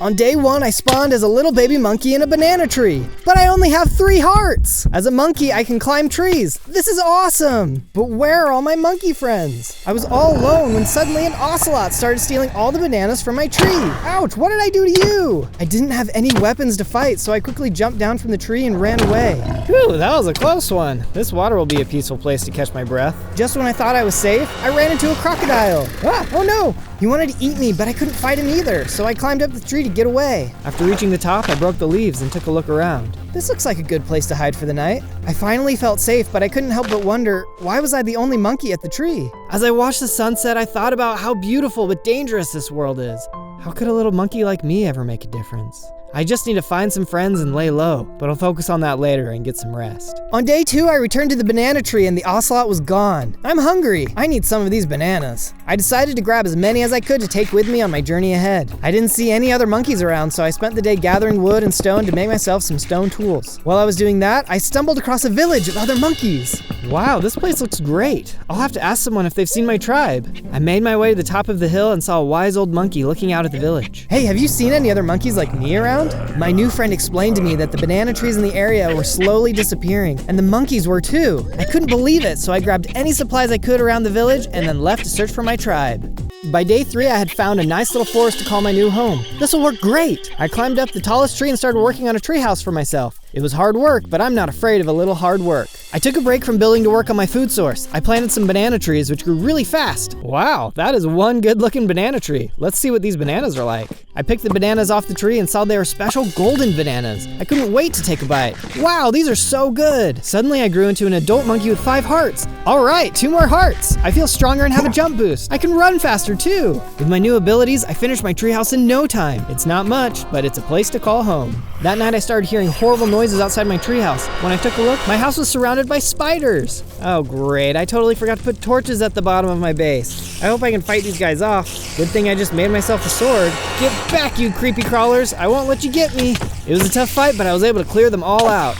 On day 1, I spawned as a little baby monkey in a banana tree, but I only have 3 hearts. As a monkey, I can climb trees. This is awesome. But where are all my monkey friends? I was all alone when suddenly an ocelot started stealing all the bananas from my tree. Ouch, what did I do to you? I didn't have any weapons to fight, so I quickly jumped down from the tree and ran away. Whew, that was a close one. This water will be a peaceful place to catch my breath. Just when I thought I was safe, I ran into a crocodile. Ah, oh no! He wanted to eat me, but I couldn't fight him either, so I climbed up the tree to get away. After reaching the top, I broke the leaves and took a look around. This looks like a good place to hide for the night. I finally felt safe, but I couldn't help but wonder, why was I the only monkey at the tree? As I watched the sunset, I thought about how beautiful but dangerous this world is. How could a little monkey like me ever make a difference? I just need to find some friends and lay low, but I'll focus on that later and get some rest. On day 2, I returned to the banana tree and the ocelot was gone. I'm hungry. I need some of these bananas. I decided to grab as many as I could to take with me on my journey ahead. I didn't see any other monkeys around, so I spent the day gathering wood and stone to make myself some stone tools. While I was doing that, I stumbled across a village of other monkeys. Wow, this place looks great. I'll have to ask someone if they've seen my tribe. I made my way to the top of the hill and saw a wise old monkey looking out at the village. Hey, have you seen any other monkeys like me around? My new friend explained to me that the banana trees in the area were slowly disappearing, and the monkeys were too. I couldn't believe it, so I grabbed any supplies I could around the village and then left to search for my tribe. By day 3, I had found a nice little forest to call my new home. This will work great. I climbed up the tallest tree and started working on a treehouse for myself. It was hard work, but I'm not afraid of a little hard work. I took a break from building to work on my food source. I planted some banana trees, which grew really fast. Wow, that is one good-looking banana tree. Let's see what these bananas are like. I picked the bananas off the tree and saw they were special golden bananas. I couldn't wait to take a bite. Wow, these are so good. Suddenly, I grew into an adult monkey with 5 hearts. All right, 2 more hearts. I feel stronger and have a jump boost. I can run faster too. With my new abilities, I finished my treehouse in no time. It's not much, but it's a place to call home. That night, I started hearing horrible noises outside my treehouse. When I took a look, my house was surrounded by spiders. Oh great, I totally forgot to put torches at the bottom of my base. I hope I can fight these guys off. Good thing I just made myself a sword. Get back, you creepy crawlers. I won't let you get me. It was a tough fight, but I was able to clear them all out.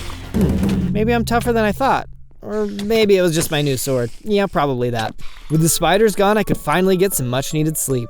Maybe I'm tougher than I thought. Or maybe it was just my new sword. Yeah, probably that. With the spiders gone, I could finally get some much needed sleep.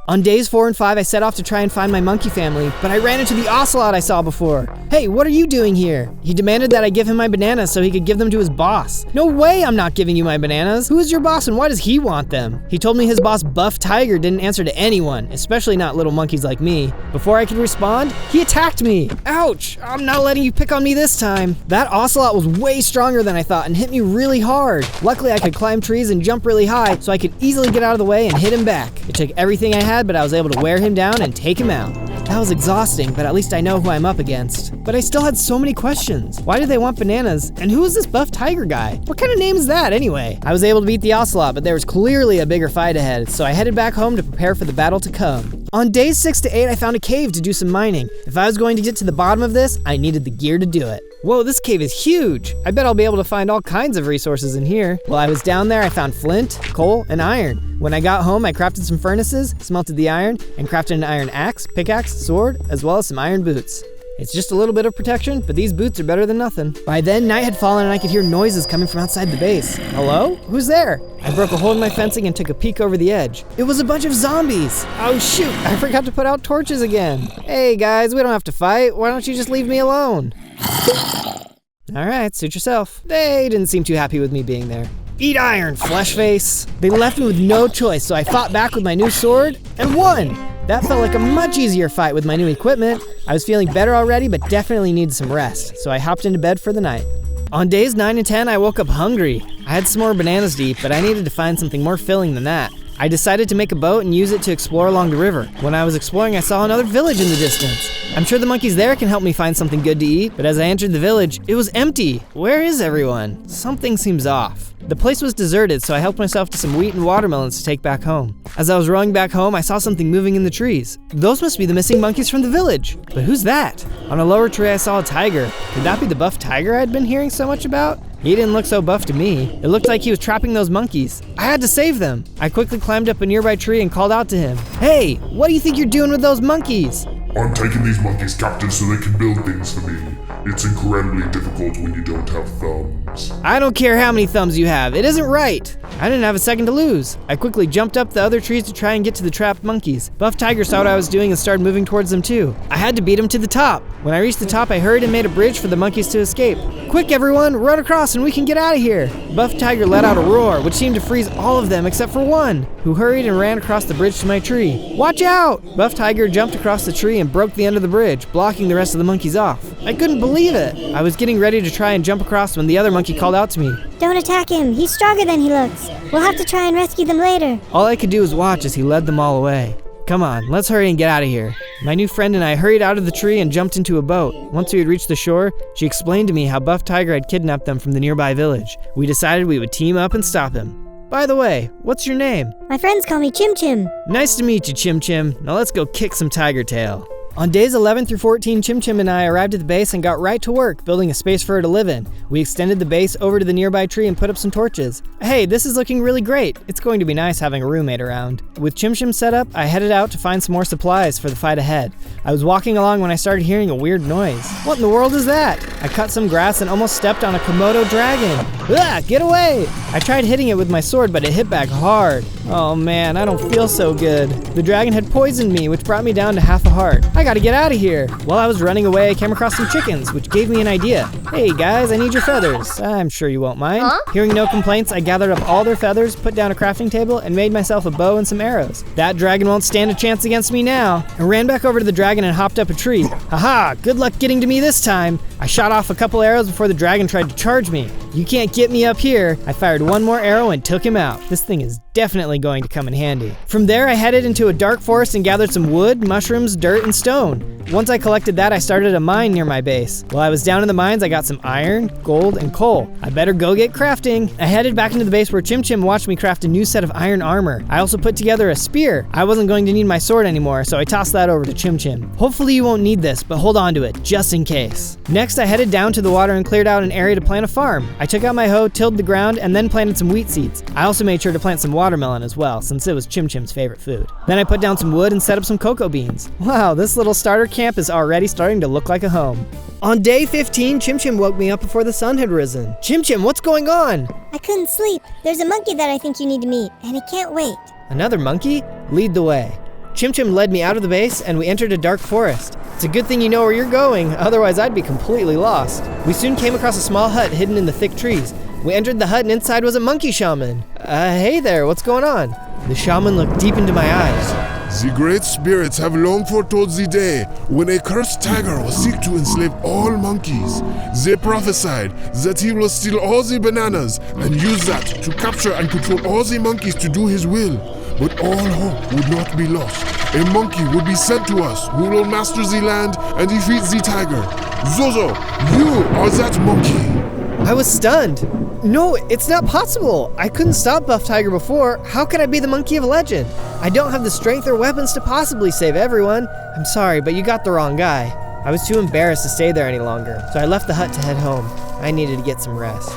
On days 4 and 5, I set off to try and find my monkey family, but I ran into the ocelot I saw before. Hey, what are you doing here? He demanded that I give him my bananas so he could give them to his boss. No way I'm not giving you my bananas. Who is your boss and why does he want them? He told me his boss Buff Tiger didn't answer to anyone, especially not little monkeys like me. Before I could respond, he attacked me. Ouch, I'm not letting you pick on me this time. That ocelot was way stronger than I thought and hit me really hard. Luckily, I could climb trees and jump really high, so I could easily get out of the way and hit him back. It took everything I had, but I was able to wear him down and take him out. That was exhausting, but at least I know who I'm up against. But I still had so many questions. Why do they want bananas? And who is this Buff Tiger guy? What kind of name is that anyway? I was able to beat the ocelot, but there was clearly a bigger fight ahead, so I headed back home to prepare for the battle to come. On days 6 to 8, I found a cave to do some mining. If I was going to get to the bottom of this, I needed the gear to do it. Whoa, this cave is huge. I bet I'll be able to find all kinds of resources in here. While I was down there, I found flint, coal, and iron. When I got home, I crafted some furnaces, smelted the iron, and crafted an iron axe, pickaxe, sword, as well as some iron boots. It's just a little bit of protection, but these boots are better than nothing. By then, night had fallen and I could hear noises coming from outside the base. Hello? Who's there? I broke a hole in my fencing and took a peek over the edge. It was a bunch of zombies. Oh shoot, I forgot to put out torches again. Hey guys, we don't have to fight. Why don't you just leave me alone? Alright, suit yourself. They didn't seem too happy with me being there. Eat iron, flesh face. They left me with no choice, so I fought back with my new sword and won. That felt like a much easier fight with my new equipment. I was feeling better already, but definitely needed some rest, so I hopped into bed for the night. On days 9 and 10, I woke up hungry. I had some more bananas to eat, but I needed to find something more filling than that. I decided to make a boat and use it to explore along the river. When I was exploring, I saw another village in the distance. I'm sure the monkeys there can help me find something good to eat, but as I entered the village, it was empty. Where is everyone? Something seems off. The place was deserted, so I helped myself to some wheat and watermelons to take back home. As I was rowing back home, I saw something moving in the trees. Those must be the missing monkeys from the village. But who's that? On a lower tree, I saw a tiger. Could that be the Buff Tiger I'd been hearing so much about? He didn't look so buff to me. It looked like he was trapping those monkeys. I had to save them. I quickly climbed up a nearby tree and called out to him. Hey, what do you think you're doing with those monkeys? I'm taking these monkeys captive so they can build things for me. It's incredibly difficult when you don't have thumbs. I don't care how many thumbs you have, it isn't right. I didn't have a second to lose. I quickly jumped up the other trees to try and get to the trapped monkeys. Buff Tiger saw what I was doing and started moving towards them too. I had to beat him to the top. When I reached the top, I hurried and made a bridge for the monkeys to escape. Quick everyone, run across and we can get out of here. Buff Tiger let out a roar, which seemed to freeze all of them except for one, who hurried and ran across the bridge to my tree. Watch out! Buff Tiger jumped across the tree and broke the end of the bridge, blocking the rest of the monkeys off. I couldn't believe it. I was getting ready to try and jump across when the other monkey called out to me. Don't attack him. He's stronger than he looks. We'll have to try and rescue them later. All I could do was watch as he led them all away. Come on, let's hurry and get out of here. My new friend and I hurried out of the tree and jumped into a boat. Once we had reached the shore, she explained to me how Buff Tiger had kidnapped them from the nearby village. We decided we would team up and stop him. By the way, what's your name? My friends call me Chim Chim. Nice to meet you, Chim Chim. Now let's go kick some tiger tail. On days 11 through 14, Chim Chim and I arrived at the base and got right to work building a space for her to live in. We extended the base over to the nearby tree and put up some torches. Hey, this is looking really great. It's going to be nice having a roommate around. With Chim Chim set up, I headed out to find some more supplies for the fight ahead. I was walking along when I started hearing a weird noise. What in the world is that? I cut some grass and almost stepped on a Komodo dragon. Ah, get away! I tried hitting it with my sword, but it hit back hard. Oh man, I don't feel so good. The dragon had poisoned me, which brought me down to half a heart. I gotta get out of here. While I was running away, I came across some chickens, which gave me an idea. Hey guys, I need your feathers. I'm sure you won't mind. Hearing no complaints, I gathered up all their feathers, put down a crafting table, and made myself a bow and some arrows. That dragon won't stand a chance against me now. I ran back over to the dragon and hopped up a tree. Haha, good luck getting to me this time. I shot off a couple arrows before the dragon tried to charge me. You can't get me up here. I fired one more arrow and took him out. This thing is definitely going to come in handy. From there, I headed into a dark forest and gathered some wood, mushrooms, dirt, and stone. Once I collected that, I started a mine near my base. While I was down in the mines, I got some iron, gold, and coal. I better go get crafting. I headed back into the base where Chim Chim watched me craft a new set of iron armor. I also put together a spear. I wasn't going to need my sword anymore, so I tossed that over to Chim Chim. Hopefully you won't need this, but hold on to it, just in case. Next, I headed down to the water and cleared out an area to plant a farm. I took out my hoe, tilled the ground, and then planted some wheat seeds. I also made sure to plant some watermelon as well, since it was Chim Chim's favorite food. Then I put down some wood and set up some cocoa beans. Wow, this little starter camp is already starting to look like a home. On day 15, Chim Chim woke me up before the sun had risen. Chim Chim, what's going on? I couldn't sleep. There's a monkey that I think you need to meet, and he can't wait. Another monkey? Lead the way. Chim Chim led me out of the base, and we entered a dark forest. It's a good thing you know where you're going, otherwise I'd be completely lost. We soon came across a small hut hidden in the thick trees. We entered the hut and inside was a monkey shaman. Hey there, what's going on? The shaman looked deep into my eyes. The great spirits have long foretold the day when a cursed tiger will seek to enslave all monkeys. They prophesied that he will steal all the bananas and use that to capture and control all the monkeys to do his will. But all hope would not be lost. A monkey would be sent to us who will master the land and defeat the tiger. Zozo, you are that monkey. I was stunned. No, it's not possible. I couldn't stop Buff Tiger before. How could I be the monkey of legend? I don't have the strength or weapons to possibly save everyone. I'm sorry, but you got the wrong guy. I was too embarrassed to stay there any longer, so I left the hut to head home. I needed to get some rest.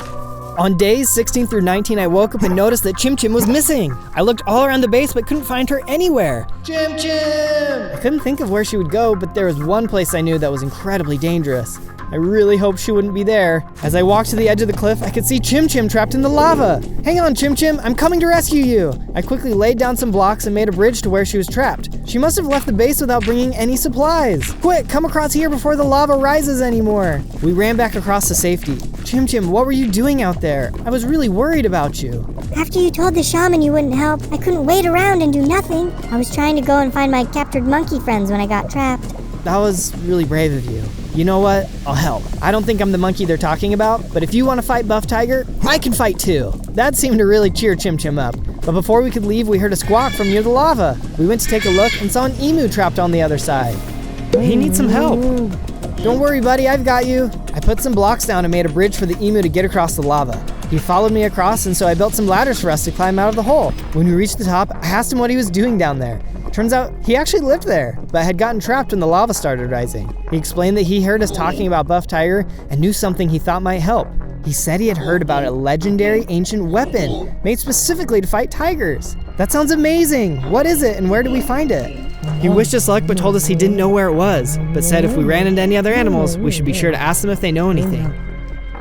On days 16 through 19, I woke up and noticed that Chim Chim was missing. I looked all around the base but couldn't find her anywhere. Chim Chim! I couldn't think of where she would go, but there was one place I knew that was incredibly dangerous. I really hoped she wouldn't be there. As I walked to the edge of the cliff, I could see Chim Chim trapped in the lava. Hang on, Chim Chim, I'm coming to rescue you. I quickly laid down some blocks and made a bridge to where she was trapped. She must have left the base without bringing any supplies. Quick, come across here before the lava rises anymore. We ran back across to safety. Chim Chim, what were you doing out there? I was really worried about you. After you told the shaman you wouldn't help, I couldn't wait around and do nothing. I was trying to go and find my captured monkey friends when I got trapped. That was really brave of you. You know what? I'll help. I don't think I'm the monkey they're talking about, but if you want to fight Buff Tiger, I can fight too. That seemed to really cheer Chim Chim up. But before we could leave, we heard a squawk from near the lava. We went to take a look and saw an emu trapped on the other side. He needs some help. Don't worry, buddy, I've got you. I put some blocks down and made a bridge for the emu to get across the lava. He followed me across, and so I built some ladders for us to climb out of the hole. When we reached the top, I asked him what he was doing down there. Turns out he actually lived there, but had gotten trapped when the lava started rising. He explained that he heard us talking about Buff Tiger and knew something he thought might help. He said he had heard about a legendary ancient weapon made specifically to fight tigers. That sounds amazing. What is it and where do we find it? He wished us luck but told us he didn't know where it was, but said if we ran into any other animals, we should be sure to ask them if they know anything.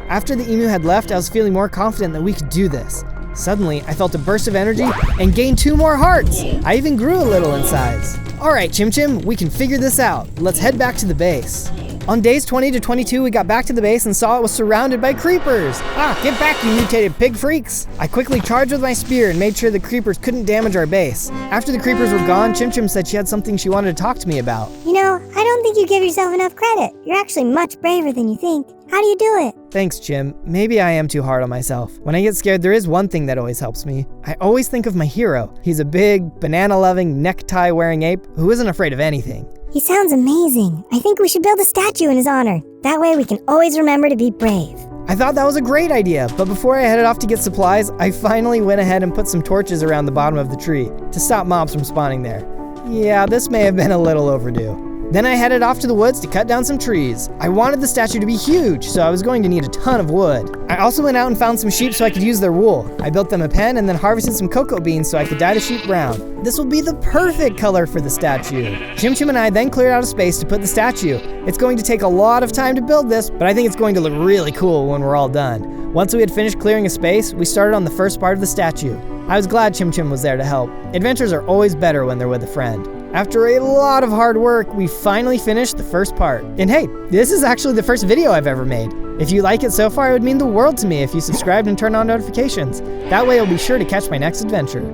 After the emu had left, I was feeling more confident that we could do this. Suddenly, I felt a burst of energy and gained 2 more hearts. I even grew a little in size. All right, Chim Chim, we can figure this out. Let's head back to the base. On days 20 to 22, we got back to the base and saw it was surrounded by creepers. Get back, you mutated pig freaks. I quickly charged with my spear and made sure the creepers couldn't damage our base. After the creepers were gone, Chim Chim said she had something she wanted to talk to me about. You know, I don't think you give yourself enough credit. You're actually much braver than you think. How do you do it? Thanks, Chim. Maybe I am too hard on myself. When I get scared, there is one thing that always helps me. I always think of my hero. He's a big, banana-loving, necktie-wearing ape who isn't afraid of anything. He sounds amazing. I think we should build a statue in his honor. That way we can always remember to be brave. I thought that was a great idea, but before I headed off to get supplies, I finally went ahead and put some torches around the bottom of the tree to stop mobs from spawning there. Yeah, this may have been a little overdue. Then I headed off to the woods to cut down some trees. I wanted the statue to be huge, so I was going to need a ton of wood. I also went out and found some sheep so I could use their wool. I built them a pen and then harvested some cocoa beans so I could dye the sheep brown. This will be the perfect color for the statue. Chim Chim and I then cleared out a space to put the statue. It's going to take a lot of time to build this, but I think it's going to look really cool when we're all done. Once we had finished clearing a space, we started on the first part of the statue. I was glad Chim Chim was there to help. Adventures are always better when they're with a friend. After a lot of hard work, we finally finished the first part. And hey, this is actually the first video I've ever made. If you like it so far, it would mean the world to me if you subscribed and turned on notifications. That way you'll be sure to catch my next adventure.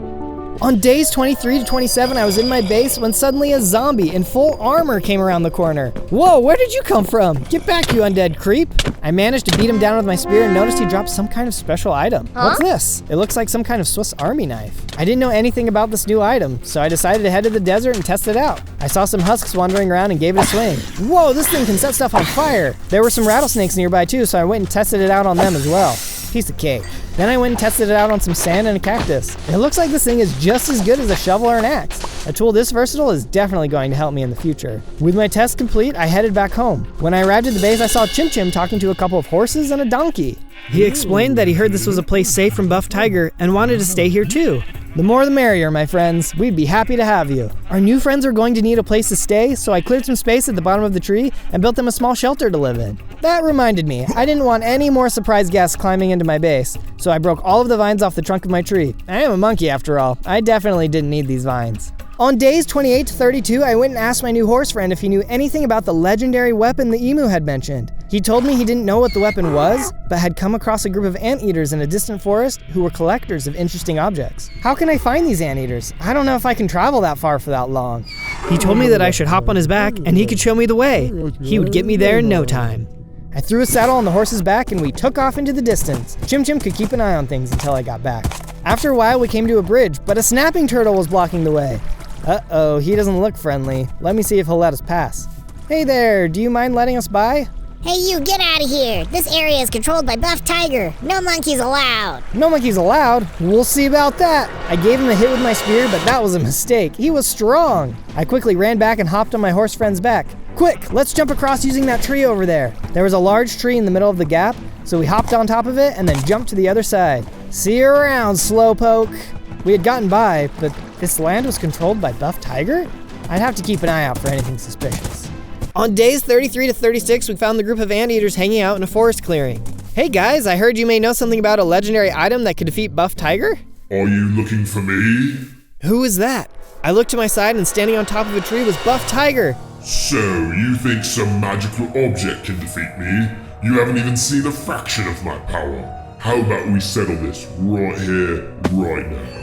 On days 23 to 27, I was in my base when suddenly a zombie in full armor came around the corner. Whoa, where did you come from? Get back, you undead creep. I managed to beat him down with my spear and noticed he dropped some kind of special item. What's this? It looks like some kind of Swiss Army knife. I didn't know anything about this new item, so I decided to head to the desert and test it out. I saw some husks wandering around and gave it a swing. Whoa, this thing can set stuff on fire. There were some rattlesnakes nearby too, so I went and tested it out on them as well. Piece of cake. Then I went and tested it out on some sand and a cactus. It looks like this thing is just as good as a shovel or an axe. A tool this versatile is definitely going to help me in the future. With my test complete, I headed back home. When I arrived at the base, I saw Chim Chim talking to a couple of horses and a donkey. He explained that he heard this was a place safe from Buff Tiger and wanted to stay here too. The more the merrier, my friends. We'd be happy to have you. Our new friends are going to need a place to stay, so I cleared some space at the bottom of the tree and built them a small shelter to live in. That reminded me, I didn't want any more surprise guests climbing into my base, so I broke all of the vines off the trunk of my tree. I am a monkey after all. I definitely didn't need these vines. On days 28 to 32, I went and asked my new horse friend if he knew anything about the legendary weapon the emu had mentioned. He told me he didn't know what the weapon was, but had come across a group of anteaters in a distant forest who were collectors of interesting objects. How can I find these anteaters? I don't know if I can travel that far for that long. He told me that I should hop on his back and he could show me the way. He would get me there in no time. I threw a saddle on the horse's back and we took off into the distance. Chim Chim could keep an eye on things until I got back. After a while, we came to a bridge, but a snapping turtle was blocking the way. Uh-oh, he doesn't look friendly. Let me see if he'll let us pass. Hey there, do you mind letting us by? Hey you, get out of here! This area is controlled by Buff Tiger. No monkeys allowed! No monkeys allowed? We'll see about that. I gave him a hit with my spear, but that was a mistake. He was strong. I quickly ran back and hopped on my horse friend's back. Quick, let's jump across using that tree over there. There was a large tree in the middle of the gap, so we hopped on top of it and then jumped to the other side. See you around, slowpoke. We had gotten by, but this land was controlled by Buff Tiger? I'd have to keep an eye out for anything suspicious. On days 33 to 36, we found the group of anteaters hanging out in a forest clearing. Hey guys, I heard you may know something about a legendary item that could defeat Buff Tiger? Are you looking for me? Who is that? I looked to my side and standing on top of a tree was Buff Tiger. So, you think some magical object can defeat me? You haven't even seen a fraction of my power. How about we settle this right here, right now?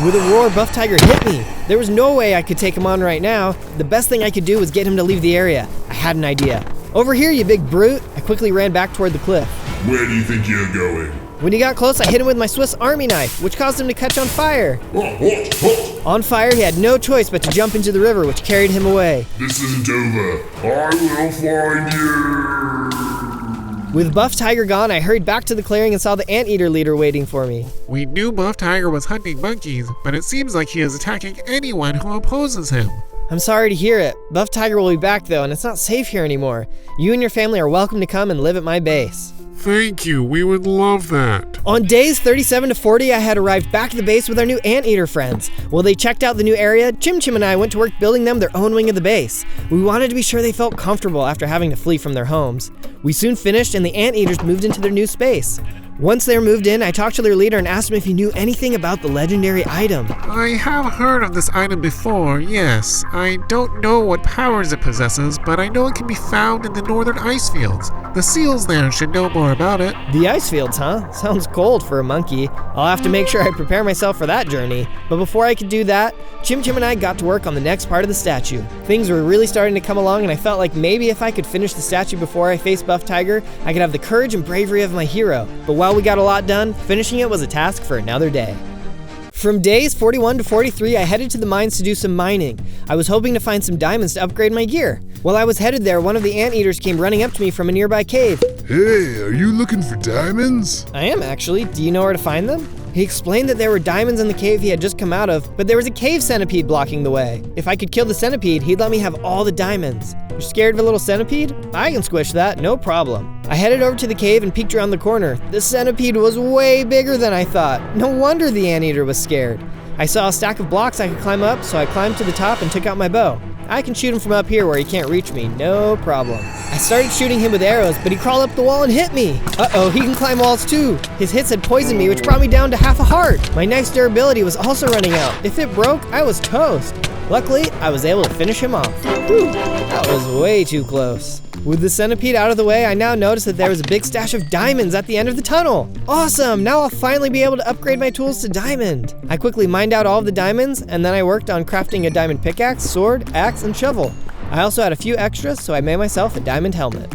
With a roar, Buff Tiger hit me. There was no way I could take him on right now. The best thing I could do was get him to leave the area. I had an idea. Over here, you big brute. I quickly ran back toward the cliff. Where do you think you're going? When he got close, I hit him with my Swiss Army knife, which caused him to catch on fire. On fire, he had no choice but to jump into the river, which carried him away. This isn't over. I will find you. With Buff Tiger gone, I hurried back to the clearing and saw the anteater leader waiting for me. We knew Buff Tiger was hunting monkeys, but it seems like he is attacking anyone who opposes him. I'm sorry to hear it. Buff Tiger will be back though, and it's not safe here anymore. You and your family are welcome to come and live at my base. Thank you, we would love that. On days 37 to 40, I had arrived back to the base with our new anteater friends. While they checked out the new area, Chim Chim and I went to work building them their own wing of the base. We wanted to be sure they felt comfortable after having to flee from their homes. We soon finished and the anteaters moved into their new space. Once they were moved in, I talked to their leader and asked him if he knew anything about the legendary item. I have heard of this item before, yes. I don't know what powers it possesses, but I know it can be found in the northern ice fields. The seals there should know more about it. The ice fields, huh? Sounds cold for a monkey. I'll have to make sure I prepare myself for that journey. But before I could do that, Chim Chim and I got to work on the next part of the statue. Things were really starting to come along and I felt like maybe if I could finish the statue before I faced Buff Tiger, I could have the courage and bravery of my hero. But while we got a lot done, finishing it was a task for another day. From days 41 to 43, I headed to the mines to do some mining. I was hoping to find some diamonds to upgrade my gear. While I was headed there, one of the anteaters came running up to me from a nearby cave. Hey, are you looking for diamonds? I am actually. Do you know where to find them? He explained that there were diamonds in the cave he had just come out of, but there was a cave centipede blocking the way. If I could kill the centipede, he'd let me have all the diamonds. You're scared of a little centipede? I can squish that, no problem. I headed over to the cave and peeked around the corner. The centipede was way bigger than I thought. No wonder the anteater was scared. I saw a stack of blocks I could climb up, so I climbed to the top and took out my bow. I can shoot him from up here where he can't reach me, no problem. I started shooting him with arrows, but he crawled up the wall and hit me. Uh-oh, he can climb walls too. His hits had poisoned me, which brought me down to half a heart. My next durability was also running out. If it broke, I was toast. Luckily, I was able to finish him off. Whew, that was way too close. With the centipede out of the way, I now noticed that there was a big stash of diamonds at the end of the tunnel. Awesome, now I'll finally be able to upgrade my tools to diamond. I quickly mined out all of the diamonds, and then I worked on crafting a diamond pickaxe, sword, axe, and shovel. I also had a few extras, so I made myself a diamond helmet.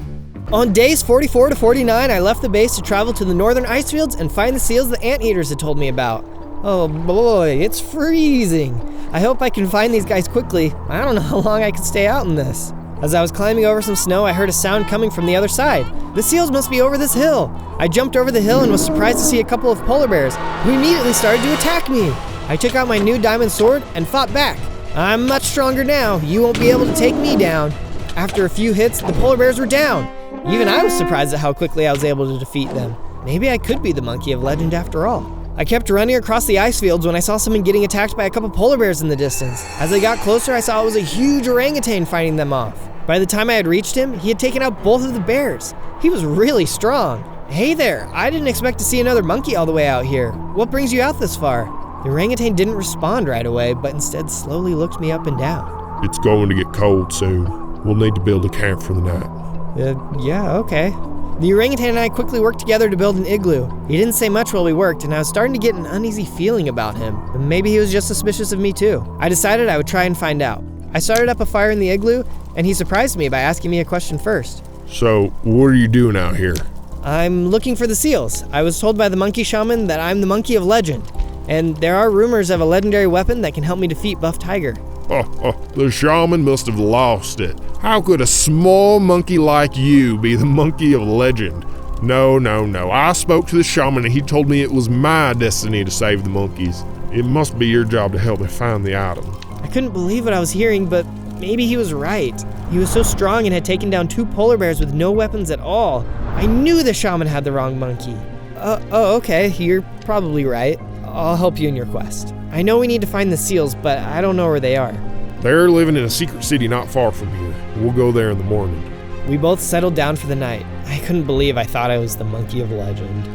On days 44 to 49, I left the base to travel to the northern ice fields and find the seals the anteaters had told me about. Oh boy, it's freezing. I hope I can find these guys quickly. I don't know how long I can stay out in this. As I was climbing over some snow, I heard a sound coming from the other side. The seals must be over this hill. I jumped over the hill and was surprised to see a couple of polar bears who immediately started to attack me. I took out my new diamond sword and fought back. I'm much stronger now. You won't be able to take me down. After a few hits, the polar bears were down. Even I was surprised at how quickly I was able to defeat them. Maybe I could be the monkey of legend after all. I kept running across the ice fields when I saw someone getting attacked by a couple polar bears in the distance. As I got closer, I saw it was a huge orangutan fighting them off. By the time I had reached him, he had taken out both of the bears. He was really strong. Hey there, I didn't expect to see another monkey all the way out here. What brings you out this far? The orangutan didn't respond right away, but instead slowly looked me up and down. It's going to get cold soon. We'll need to build a camp for the night. Yeah, okay. The orangutan and I quickly worked together to build an igloo. He didn't say much while we worked, and I was starting to get an uneasy feeling about him. Maybe he was just suspicious of me too. I decided I would try and find out. I started up a fire in the igloo, and he surprised me by asking me a question first. So, what are you doing out here? I'm looking for the seals. I was told by the monkey shaman that I'm the monkey of legend, and there are rumors of a legendary weapon that can help me defeat Buff Tiger. The shaman must have lost it. How could a small monkey like you be the monkey of legend? No. I spoke to the shaman and he told me it was my destiny to save the monkeys. It must be your job to help me find the item. I couldn't believe what I was hearing, but maybe he was right. He was so strong and had taken down 2 polar bears with no weapons at all. I knew the shaman had the wrong monkey. Okay, you're probably right. I'll help you in your quest. I know we need to find the seals, but I don't know where they are. They're living in a secret city not far from here. We'll go there in the morning. We both settled down for the night. I couldn't believe I thought I was the monkey of legend.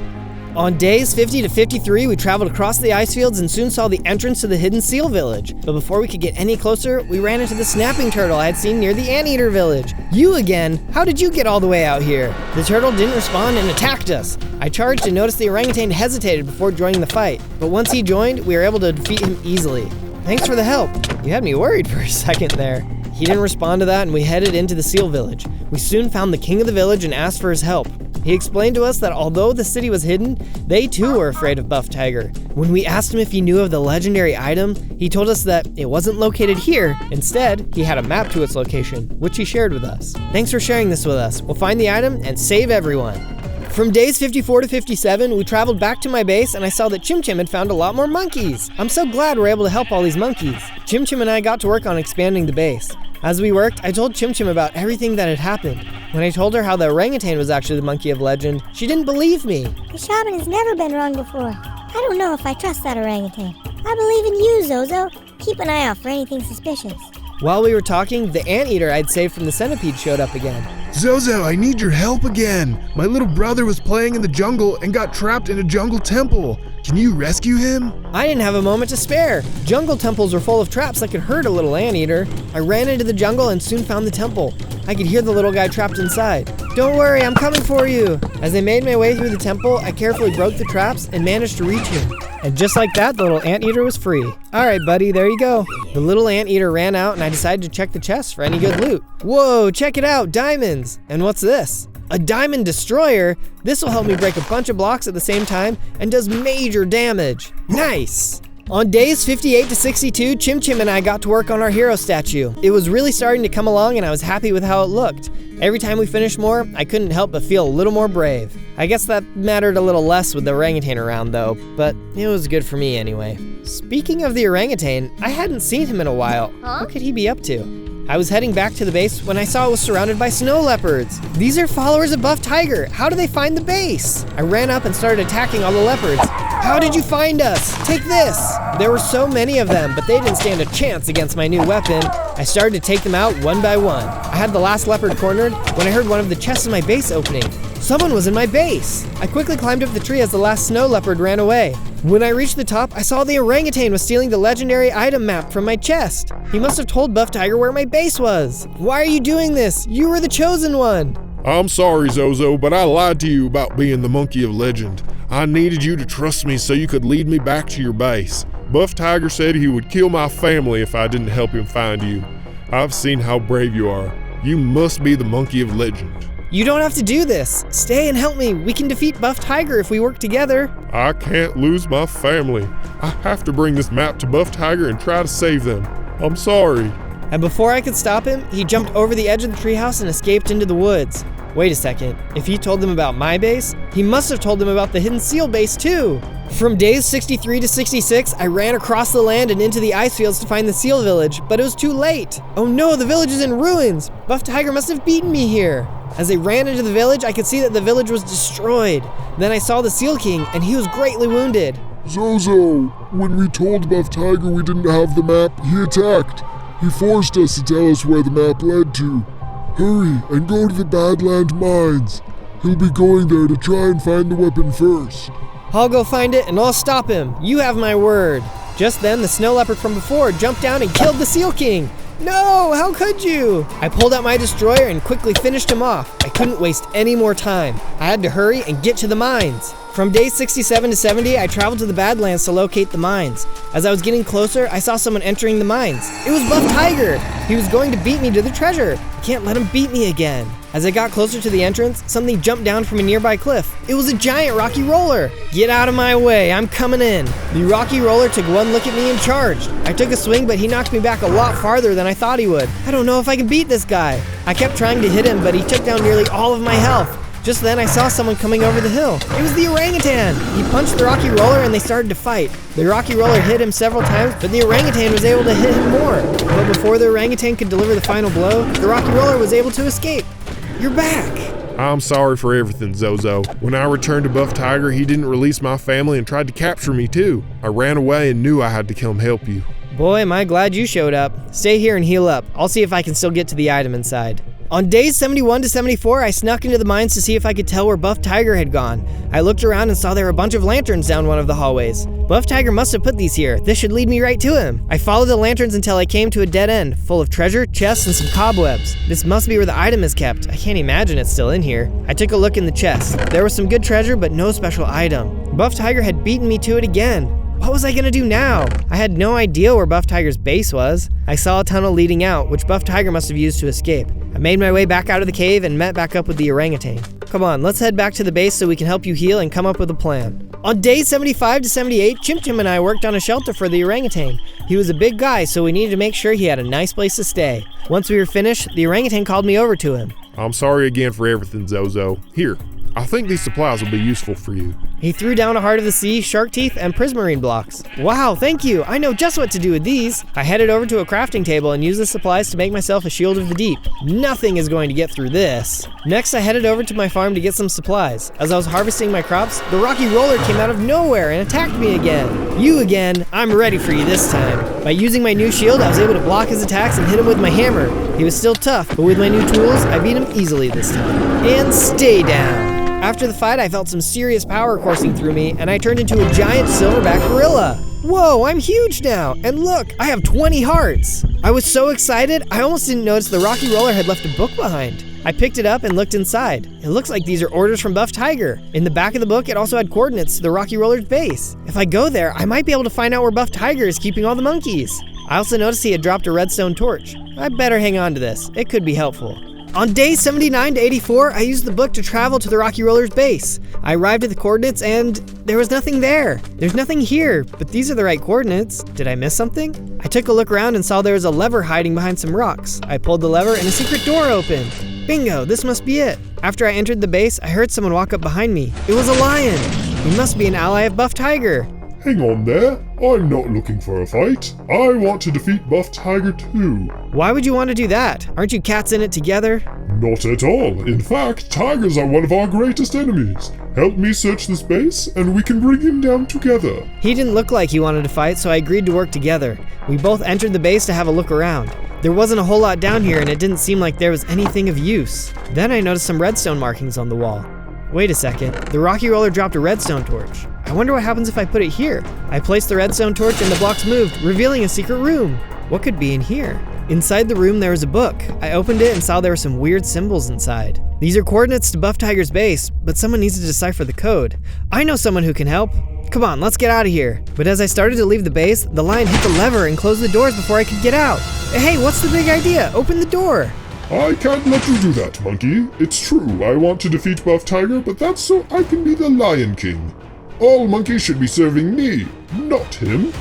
On days 50 to 53, we traveled across the ice fields and soon saw the entrance to the hidden seal village. But before we could get any closer, we ran into the snapping turtle I had seen near the anteater village. You again? How did you get all the way out here? The turtle didn't respond and attacked us. I charged and noticed the orangutan hesitated before joining the fight. But once he joined, we were able to defeat him easily. Thanks for the help. You had me worried for a second there. He didn't respond to that and we headed into the seal village. We soon found the king of the village and asked for his help. He explained to us that although the city was hidden, they too were afraid of Buff Tiger. When we asked him if he knew of the legendary item, he told us that it wasn't located here. Instead, he had a map to its location, which he shared with us. Thanks for sharing this with us. We'll find the item and save everyone. From days 54 to 57, we traveled back to my base and I saw that Chim Chim had found a lot more monkeys. I'm so glad we're able to help all these monkeys. Chim Chim and I got to work on expanding the base. As we worked, I told Chim Chim about everything that had happened. When I told her how the orangutan was actually the monkey of legend, she didn't believe me. The shaman has never been wrong before. I don't know if I trust that orangutan. I believe in you, Zozo. Keep an eye out for anything suspicious. While we were talking, the anteater I'd saved from the centipede showed up again. Zozo, I need your help again. My little brother was playing in the jungle and got trapped in a jungle temple. Can you rescue him? I didn't have a moment to spare. Jungle temples were full of traps that could hurt a little anteater. I ran into the jungle and soon found the temple. I could hear the little guy trapped inside. Don't worry, I'm coming for you. As I made my way through the temple, I carefully broke the traps and managed to reach him. And just like that, the little anteater was free. All right, buddy, there you go. The little anteater ran out and I decided to check the chest for any good loot. Whoa, check it out, diamonds. And what's this? A diamond destroyer? This will help me break a bunch of blocks at the same time and does major damage. Nice. On days 58 to 62, Chim Chim and I got to work on our hero statue. It was really starting to come along and I was happy with how it looked. Every time we finished more, I couldn't help but feel a little more brave. I guess that mattered a little less with the orangutan around though, but it was good for me anyway. Speaking of the orangutan, I hadn't seen him in a while. What could he be up to? I was heading back to the base when I saw it was surrounded by snow leopards. These are followers of Buff Tiger. How do they find the base? I ran up and started attacking all the leopards. How did you find us? Take this! There were so many of them, but they didn't stand a chance against my new weapon. I started to take them out one by one. I had the last leopard cornered when I heard one of the chests in my base opening. Someone was in my base. I quickly climbed up the tree as the last snow leopard ran away. When I reached the top, I saw the orangutan was stealing the legendary item map from my chest. He must have told Buff Tiger where my base was. Why are you doing this? You were the chosen one. I'm sorry, Zozo, but I lied to you about being the monkey of legend. I needed you to trust me so you could lead me back to your base. Buff Tiger said he would kill my family if I didn't help him find you. I've seen how brave you are. You must be the monkey of legend. You don't have to do this. Stay and help me. We can defeat Buff Tiger if we work together. I can't lose my family. I have to bring this map to Buff Tiger and try to save them. I'm sorry. And before I could stop him, he jumped over the edge of the treehouse and escaped into the woods. Wait a second. If he told them about my base, he must have told them about the hidden seal base too. From days 63 to 66, I ran across the land and into the ice fields to find the seal village, but it was too late. Oh no, the village is in ruins. Buff Tiger must have beaten me here. As I ran into the village, I could see that the village was destroyed. Then I saw the Seal King, and he was greatly wounded. Zozo, when we told Buff Tiger we didn't have the map, he attacked. He forced us to tell us where the map led to. Hurry and go to the Badland Mines. He'll be going there to try and find the weapon first. I'll go find it and I'll stop him. You have my word. Just then, the snow leopard from before jumped down and killed the Seal King. No, how could you? I pulled out my destroyer and quickly finished him off. I couldn't waste any more time. I had to hurry and get to the mines. From days 67 to 70, I traveled to the Badlands to locate the mines. As I was getting closer, I saw someone entering the mines. It was Buff Tiger. He was going to beat me to the treasure. I can't let him beat me again. As I got closer to the entrance, something jumped down from a nearby cliff. It was a giant rocky roller. Get out of my way, I'm coming in. The rocky roller took one look at me and charged. I took a swing, but he knocked me back a lot farther than I thought he would. I don't know if I can beat this guy. I kept trying to hit him, but he took down nearly all of my health. Just then, I saw someone coming over the hill. It was the orangutan. He punched the rocky roller and they started to fight. The rocky roller hit him several times, but the orangutan was able to hit him more. But before the orangutan could deliver the final blow, the rocky roller was able to escape. You're back. I'm sorry for everything, Zozo. When I returned to Buff Tiger, he didn't release my family and tried to capture me too. I ran away and knew I had to come help you. Boy, am I glad you showed up. Stay here and heal up. I'll see if I can still get to the item inside. On days 71 to 74, I snuck into the mines to see if I could tell where Buff Tiger had gone. I looked around and saw there were a bunch of lanterns down one of the hallways. Buff Tiger must have put these here. This should lead me right to him. I followed the lanterns until I came to a dead end, full of treasure, chests, and some cobwebs. This must be where the item is kept. I can't imagine it's still in here. I took a look in the chest. There was some good treasure, but no special item. Buff Tiger had beaten me to it again. What was I gonna do now? I had no idea where Buff Tiger's base was. I saw a tunnel leading out, which Buff Tiger must have used to escape. I made my way back out of the cave and met back up with the orangutan. Come on, let's head back to the base so we can help you heal and come up with a plan. On days 75 to 78, Chim Chim and I worked on a shelter for the orangutan. He was a big guy, so we needed to make sure he had a nice place to stay. Once we were finished, the orangutan called me over to him. I'm sorry again for everything, Zozo. Here, I think these supplies will be useful for you. He threw down a Heart of the Sea, shark teeth, and prismarine blocks. Wow, thank you! I know just what to do with these! I headed over to a crafting table and used the supplies to make myself a shield of the deep. Nothing is going to get through this. Next, I headed over to my farm to get some supplies. As I was harvesting my crops, the rocky roller came out of nowhere and attacked me again. You again? I'm ready for you this time. By using my new shield, I was able to block his attacks and hit him with my hammer. He was still tough, but with my new tools, I beat him easily this time. And stay down. After the fight, I felt some serious power coursing through me, and I turned into a giant silverback gorilla. Whoa, I'm huge now, and look, I have 20 hearts. I was so excited, I almost didn't notice the rocky roller had left a book behind. I picked it up and looked inside. It looks like these are orders from Buff Tiger. In the back of the book, it also had coordinates to the rocky roller's base. If I go there, I might be able to find out where Buff Tiger is keeping all the monkeys. I also noticed he had dropped a redstone torch. I better hang on to this. It could be helpful. On days 79 to 84, I used the book to travel to the rocky roller's base. I arrived at the coordinates and there was nothing there. There's nothing here, but these are the right coordinates. Did I miss something? I took a look around and saw there was a lever hiding behind some rocks. I pulled the lever and a secret door opened. Bingo, this must be it. After I entered the base, I heard someone walk up behind me. It was a lion. He must be an ally of Buff Tiger. Hang on there. I'm not looking for a fight. I want to defeat Buff Tiger too. Why would you want to do that? Aren't you cats in it together? Not at all. In fact, tigers are one of our greatest enemies. Help me search this base and we can bring him down together. He didn't look like he wanted to fight, so I agreed to work together. We both entered the base to have a look around. There wasn't a whole lot down here and it didn't seem like there was anything of use. Then I noticed some redstone markings on the wall. Wait a second, the rocky roller dropped a redstone torch. I wonder what happens if I put it here. I placed the redstone torch and the blocks moved, revealing a secret room. What could be in here? Inside the room there was a book. I opened it and saw there were some weird symbols inside. These are coordinates to Buff Tiger's base, but someone needs to decipher the code. I know someone who can help. Come on, let's get out of here. But as I started to leave the base, the lion hit the lever and closed the doors before I could get out. Hey, what's the big idea? Open the door. I can't let you do that, monkey. It's true, I want to defeat Buff Tiger, but that's so I can be the Lion King. All monkeys should be serving me, not him.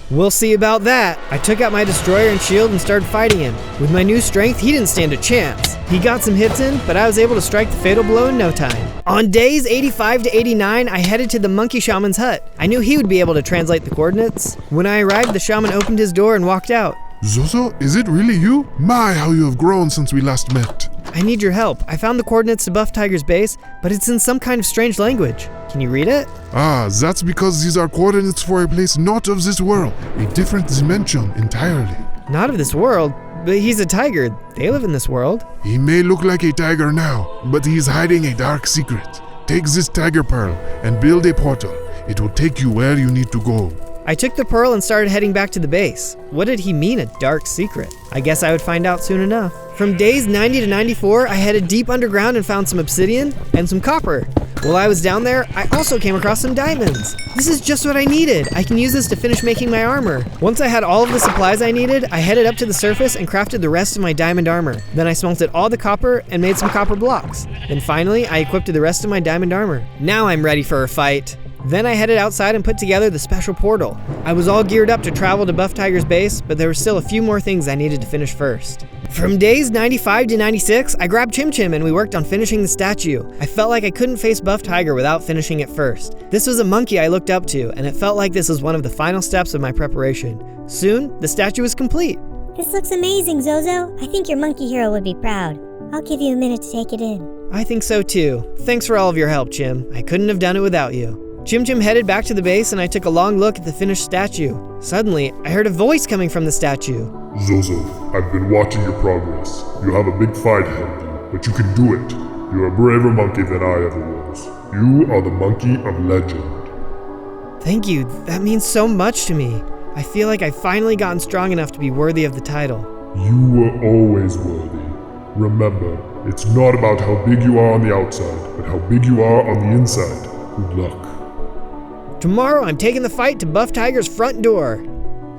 We'll see about that. I took out my destroyer and shield and started fighting him. With my new strength, he didn't stand a chance. He got some hits in, but I was able to strike the fatal blow in no time. On days 85 to 89, I headed to the monkey shaman's hut. I knew he would be able to translate the coordinates. When I arrived, the shaman opened his door and walked out. Zozo, is it really you? My, how you have grown since we last met. I need your help. I found the coordinates to Buff Tiger's base, but it's in some kind of strange language. Can you read it? Ah, that's because these are coordinates for a place not of this world, a different dimension entirely. Not of this world, but he's a tiger. They live in this world. He may look like a tiger now, but he is hiding a dark secret. Take this tiger pearl and build a portal. It will take you where you need to go. I took the pearl and started heading back to the base. What did he mean, a dark secret? I guess I would find out soon enough. From days 90 to 94, I headed deep underground and found some obsidian and some copper. While I was down there, I also came across some diamonds. This is just what I needed. I can use this to finish making my armor. Once I had all of the supplies I needed, I headed up to the surface and crafted the rest of my diamond armor. Then I smelted all the copper and made some copper blocks. Then finally, I equipped the rest of my diamond armor. Now I'm ready for a fight. Then I headed outside and put together the special portal. I was all geared up to travel to Buff Tiger's base, but there were still a few more things I needed to finish first. From days 95 to 96, I grabbed Chim Chim and we worked on finishing the statue. I felt like I couldn't face Buff Tiger without finishing it first. This was a monkey I looked up to, and it felt like this was one of the final steps of my preparation. Soon, the statue was complete. This looks amazing, Zozo. I think your monkey hero would be proud. I'll give you a minute to take it in. I think so too. Thanks for all of your help, Chim. I couldn't have done it without you. Chim Chim headed back to the base and I took a long look at the finished statue. Suddenly, I heard a voice coming from the statue. Zozo, I've been watching your progress. You have a big fight ahead of you, but you can do it. You're a braver monkey than I ever was. You are the monkey of legend. Thank you. That means so much to me. I feel like I've finally gotten strong enough to be worthy of the title. You were always worthy. Remember, it's not about how big you are on the outside, but how big you are on the inside. Good luck. Tomorrow, I'm taking the fight to Buff Tiger's front door.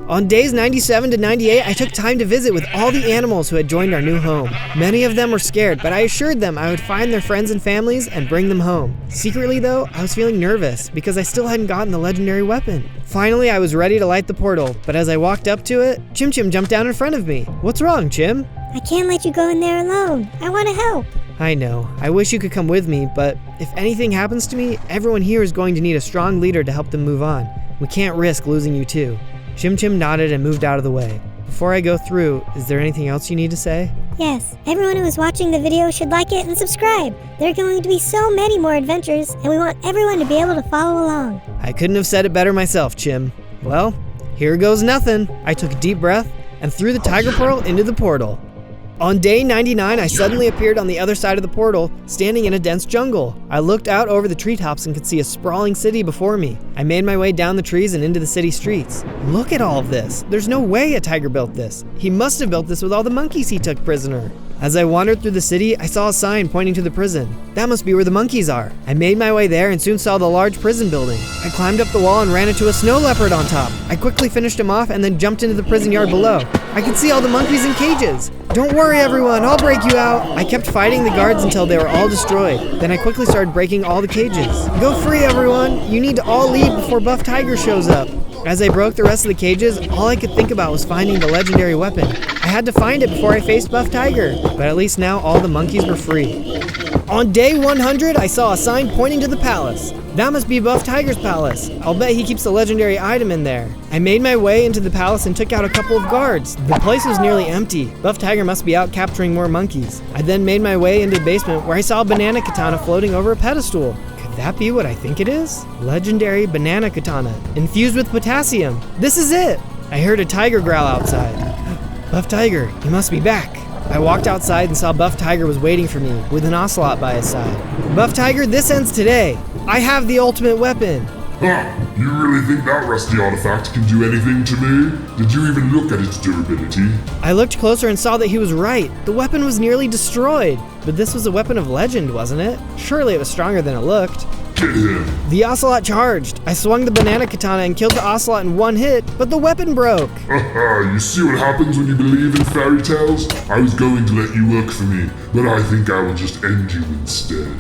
On days 97 to 98, I took time to visit with all the animals who had joined our new home. Many of them were scared, but I assured them I would find their friends and families and bring them home. Secretly though, I was feeling nervous because I still hadn't gotten the legendary weapon. Finally, I was ready to light the portal, but as I walked up to it, Chim Chim jumped down in front of me. What's wrong, Chim? I can't let you go in there alone. I want to help. I know. I wish you could come with me, but if anything happens to me, everyone here is going to need a strong leader to help them move on. We can't risk losing you too. Chim Chim nodded and moved out of the way. Before I go through, is there anything else you need to say? Yes, everyone who is watching the video should like it and subscribe. There are going to be so many more adventures, and we want everyone to be able to follow along. I couldn't have said it better myself, Chim. Well, here goes nothing. I took a deep breath and threw the tiger pearl into the portal. On day 99, I suddenly appeared on the other side of the portal, standing in a dense jungle. I looked out over the treetops and could see a sprawling city before me. I made my way down the trees and into the city streets. Look at all of this. There's no way a tiger built this. He must have built this with all the monkeys he took prisoner. As I wandered through the city, I saw a sign pointing to the prison. That must be where the monkeys are. I made my way there and soon saw the large prison building. I climbed up the wall and ran into a snow leopard on top. I quickly finished him off and then jumped into the prison yard below. I could see all the monkeys in cages. Don't worry everyone, I'll break you out. I kept fighting the guards until they were all destroyed. Then I quickly started breaking all the cages. Go free everyone, you need to all leave before Buff Tiger shows up. As I broke the rest of the cages, all I could think about was finding the legendary weapon. I had to find it before I faced Buff Tiger, but at least now all the monkeys were free. On day 100, I saw a sign pointing to the palace. That must be Buff Tiger's palace. I'll bet he keeps the legendary item in there. I made my way into the palace and took out a couple of guards. The place was nearly empty. Buff Tiger must be out capturing more monkeys. I then made my way into the basement where I saw a banana katana floating over a pedestal. Could that be what I think it is? Legendary banana katana, infused with potassium. This is it! I heard a tiger growl outside. Buff Tiger, you must be back. I walked outside and saw Buff Tiger was waiting for me, with an ocelot by his side. Buff Tiger, this ends today. I have the ultimate weapon. Huh, you really think that rusty artifact can do anything to me? Did you even look at its durability? I looked closer and saw that he was right. The weapon was nearly destroyed. But this was a weapon of legend, wasn't it? Surely it was stronger than it looked. Get him. The ocelot charged. I swung the banana katana and killed the ocelot in one hit, but the weapon broke. Haha, you see what happens when you believe in fairy tales? I was going to let you work for me, but I think I will just end you instead.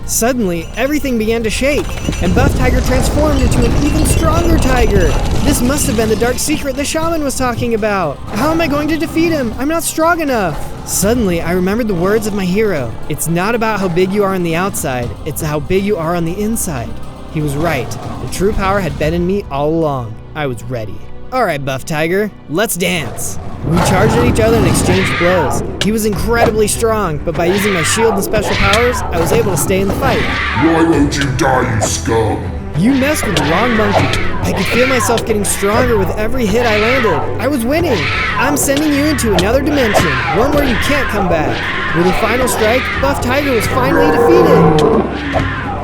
Suddenly, everything began to shake, and Buff Tiger transformed into an even stronger tiger. This must have been the dark secret the shaman was talking about. How am I going to defeat him? I'm not strong enough. Suddenly, I remembered the words of my hero. It's not about how big you are on the outside, it's how big you are on the inside. He was right. The true power had been in me all along. I was ready. Alright, Buff Tiger, let's dance. We charged at each other and exchanged blows. He was incredibly strong, but by using my shield and special powers, I was able to stay in the fight. Why won't you die, you scum? You messed with the wrong monkey. I could feel myself getting stronger with every hit I landed. I was winning. I'm sending you into another dimension, one where you can't come back. With a final strike, Buff Tiger was finally defeated.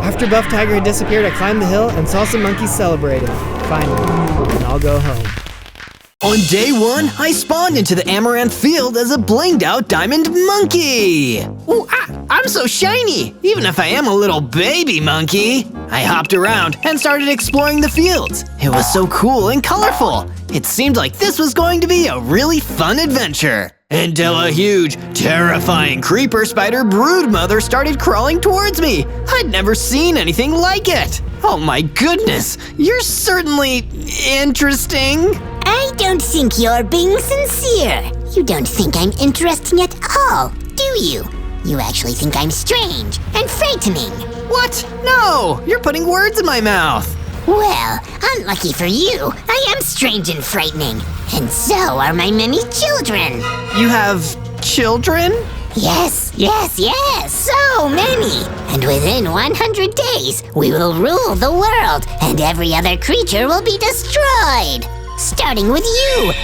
After Buff Tiger had disappeared, I climbed the hill and saw some monkeys celebrating. Finally, and I'll go home. On day 1, I spawned into the Amaranth Field as a blinged out diamond monkey. Ooh, I'm so shiny, even if I am a little baby monkey. I hopped around and started exploring the fields. It was so cool and colorful. It seemed like this was going to be a really fun adventure. Until a huge, terrifying creeper spider broodmother started crawling towards me. I'd never seen anything like it. Oh my goodness, you're certainly interesting. I don't think you're being sincere. You don't think I'm interesting at all, do you? You actually think I'm strange and frightening. What? No, you're putting words in my mouth. Well, unlucky for you, I am strange and frightening. And so are my many children. You have children? Yes, so many. And within 100 days, we will rule the world, and every other creature will be destroyed. Starting with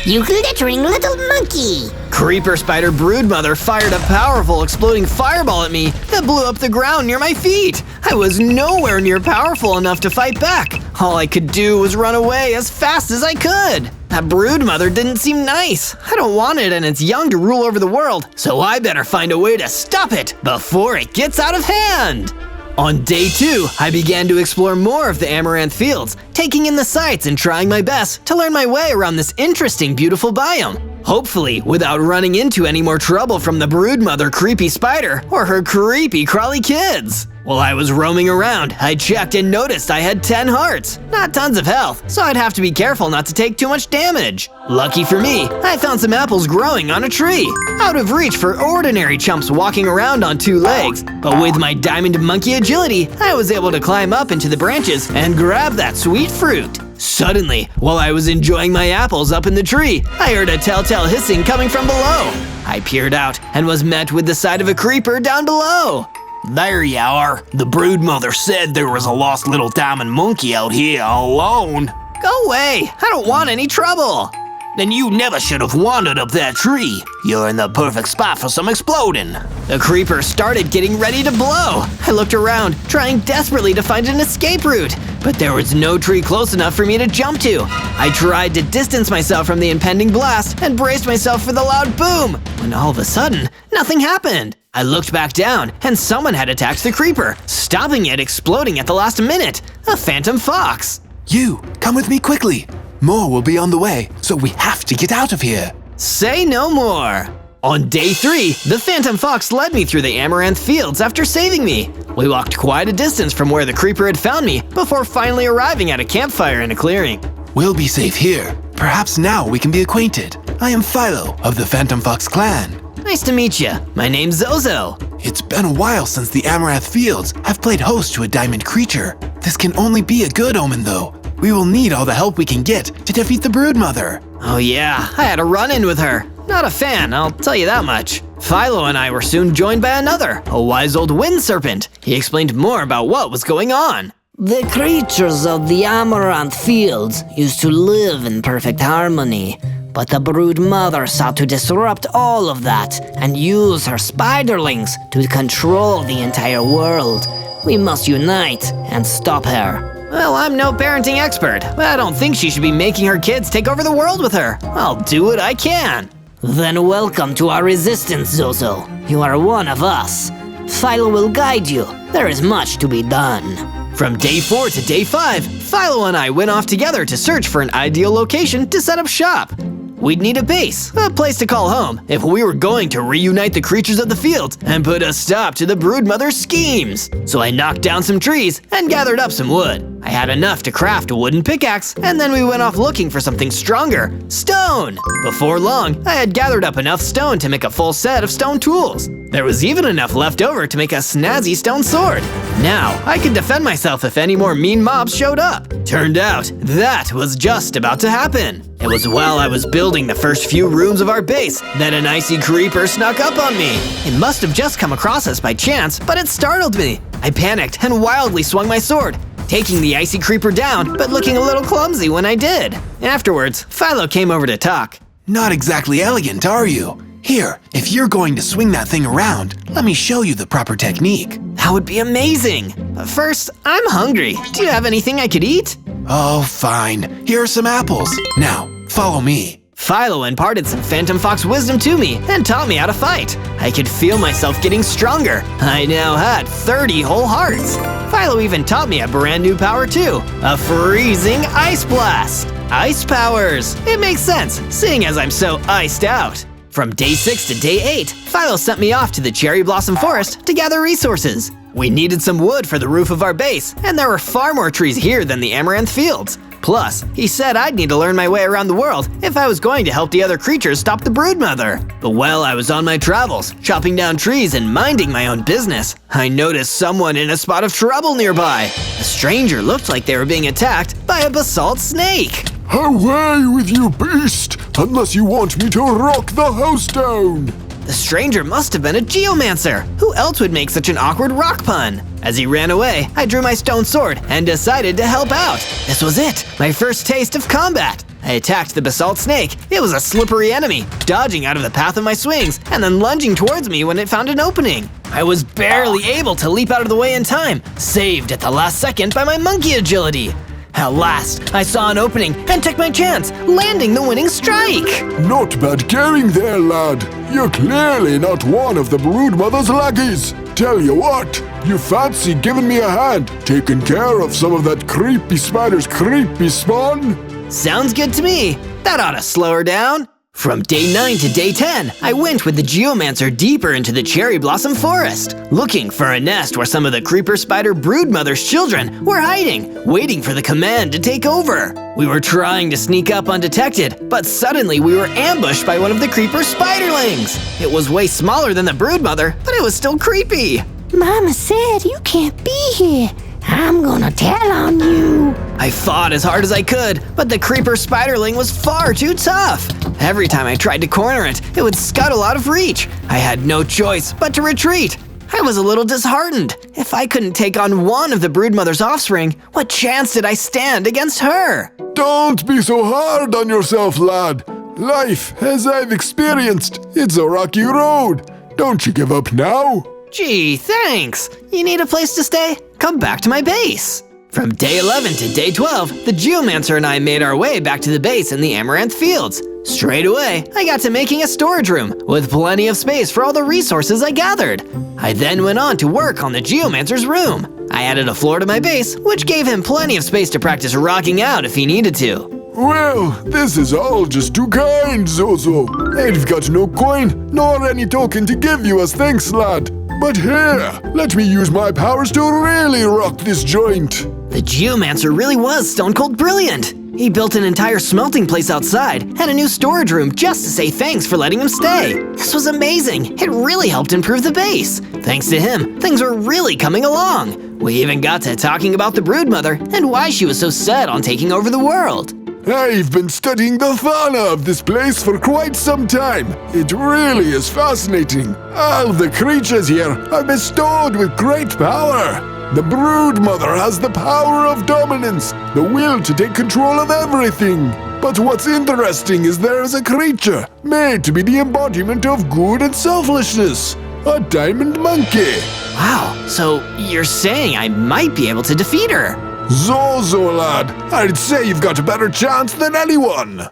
you glittering little monkey. Creeper spider broodmother fired a powerful exploding fireball at me that blew up the ground near my feet. I was nowhere near powerful enough to fight back. All I could do was run away as fast as I could. That broodmother didn't seem nice. I don't want it and it's young to rule over the world, so I better find a way to stop it before it gets out of hand. On day 2, I began to explore more of the Amaranth Fields, taking in the sights and trying my best to learn my way around this interesting, beautiful biome. Hopefully, without running into any more trouble from the broodmother creepy spider or her creepy crawly kids. While I was roaming around, I checked and noticed I had 10 hearts. Not tons of health, so I'd have to be careful not to take too much damage. Lucky for me, I found some apples growing on a tree, out of reach for ordinary chumps walking around on 2 legs. But with my diamond monkey agility, I was able to climb up into the branches and grab that sweet fruit. Suddenly, while I was enjoying my apples up in the tree, I heard a telltale hissing coming from below. I peered out and was met with the sight of a creeper down below. There you are. The broodmother said there was a lost little diamond monkey out here all alone. Go away! I don't want any trouble! Then you never should have wandered up that tree. You're in the perfect spot for some exploding. The creeper started getting ready to blow. I looked around, trying desperately to find an escape route, but there was no tree close enough for me to jump to. I tried to distance myself from the impending blast and braced myself for the loud boom, when all of a sudden, nothing happened. I looked back down, and someone had attacked the creeper, stopping it exploding at the last minute. A phantom fox. You, come with me quickly. More will be on the way, so we have to get out of here. Say no more. On day 3, the phantom fox led me through the amaranth fields after saving me. We walked quite a distance from where the creeper had found me before finally arriving at a campfire in a clearing. We'll be safe here. Perhaps now we can be acquainted. I am Philo of the Phantom Fox clan. Nice to meet you. My name's Zozo. It's been a while since the Amaranth Fields have played host to a diamond creature. This can only be a good omen though. We will need all the help we can get to defeat the broodmother. Oh yeah, I had a run-in with her. Not a fan, I'll tell you that much. Philo and I were soon joined by another, a wise old wind serpent. He explained more about what was going on. The creatures of the Amaranth Fields used to live in perfect harmony. But the brood mother sought to disrupt all of that and use her spiderlings to control the entire world. We must unite and stop her. Well, I'm no parenting expert, but I don't think she should be making her kids take over the world with her. I'll do what I can. Then welcome to our resistance, Zozo. You are one of us. Philo will guide you. There is much to be done. From day 4 to day 5, Philo and I went off together to search for an ideal location to set up shop. We'd need a base, a place to call home, if we were going to reunite the creatures of the fields and put a stop to the broodmother's schemes. So I knocked down some trees and gathered up some wood. I had enough to craft a wooden pickaxe, and then we went off looking for something stronger, stone. Before long, I had gathered up enough stone to make a full set of stone tools. There was even enough left over to make a snazzy stone sword. Now, I could defend myself if any more mean mobs showed up. Turned out, that was just about to happen. It was while I was building the first few rooms of our base that an icy creeper snuck up on me. It must have just come across us by chance, but it startled me. I panicked and wildly swung my sword, taking the icy creeper down, but looking a little clumsy when I did. Afterwards, Philo came over to talk. Not exactly elegant, are you? Here, if you're going to swing that thing around, let me show you the proper technique. That would be amazing. But first, I'm hungry. Do you have anything I could eat? Oh, fine. Here are some apples. Now, follow me. Philo imparted some Phantom Fox wisdom to me and taught me how to fight. I could feel myself getting stronger. I now had 30 whole hearts. Philo even taught me a brand new power too, a freezing ice blast. Ice powers. It makes sense, seeing as I'm so iced out. From day 6 to day 8, Philo sent me off to the Cherry Blossom Forest to gather resources. We needed some wood for the roof of our base, and there were far more trees here than the Amaranth Fields. Plus, he said I'd need to learn my way around the world if I was going to help the other creatures stop the broodmother. But while I was on my travels, chopping down trees and minding my own business, I noticed someone in a spot of trouble nearby. A stranger looked like they were being attacked by a basalt snake. Away with you, beast! Unless you want me to rock the house down! The stranger must have been a geomancer. Who else would make such an awkward rock pun? As he ran away, I drew my stone sword and decided to help out. This was it, my first taste of combat. I attacked the basalt snake. It was a slippery enemy, dodging out of the path of my swings and then lunging towards me when it found an opening. I was barely able to leap out of the way in time, saved at the last second by my monkey agility. At last, I saw an opening and took my chance, landing the winning strike. Not bad getting there, lad. You're clearly not one of the broodmother's lackeys. Tell you what, you fancy giving me a hand taking care of some of that creepy spider's creepy spawn? Sounds good to me. That ought to slow her down. From day 9 to day 10, I went with the geomancer deeper into the cherry blossom forest, looking for a nest where some of the creeper spider broodmother's children were hiding, waiting for the command to take over. We were trying to sneak up undetected, but suddenly we were ambushed by one of the creeper spiderlings. It was way smaller than the broodmother, but it was still creepy. Mama said you can't be here. I'm gonna tell on you. I fought as hard as I could, but the creeper spiderling was far too tough. Every time I tried to corner it, it would scuttle out of reach. I had no choice but to retreat. I was a little disheartened. If I couldn't take on one of the broodmother's offspring, what chance did I stand against her? Don't be so hard on yourself, lad. Life, as I've experienced, it's a rocky road. Don't you give up now. Gee, thanks. You need a place to stay? Come back to my base. From day 11 to day 12, the geomancer and I made our way back to the base in the Amaranth Fields. Straight away, I got to making a storage room with plenty of space for all the resources I gathered. I then went on to work on the geomancer's room. I added a floor to my base, which gave him plenty of space to practice rocking out if he needed to. Well, this is all just too kind, Zozo. I've got no coin, nor any token to give you as thanks, lad. But here, let me use my powers to really rock this joint. The geomancer really was stone cold brilliant. He built an entire smelting place outside and a new storage room just to say thanks for letting him stay. This was amazing. It really helped improve the base. Thanks to him, things were really coming along. We even got to talking about the broodmother and why she was so set on taking over the world. I've been studying the fauna of this place for quite some time. It really is fascinating. All the creatures here are bestowed with great power. The broodmother has the power of dominance, the will to take control of everything. But what's interesting is there is a creature made to be the embodiment of good and selflessness. A diamond monkey. Wow, so you're saying I might be able to defeat her? Zozo, lad, I'd say you've got a better chance than anyone.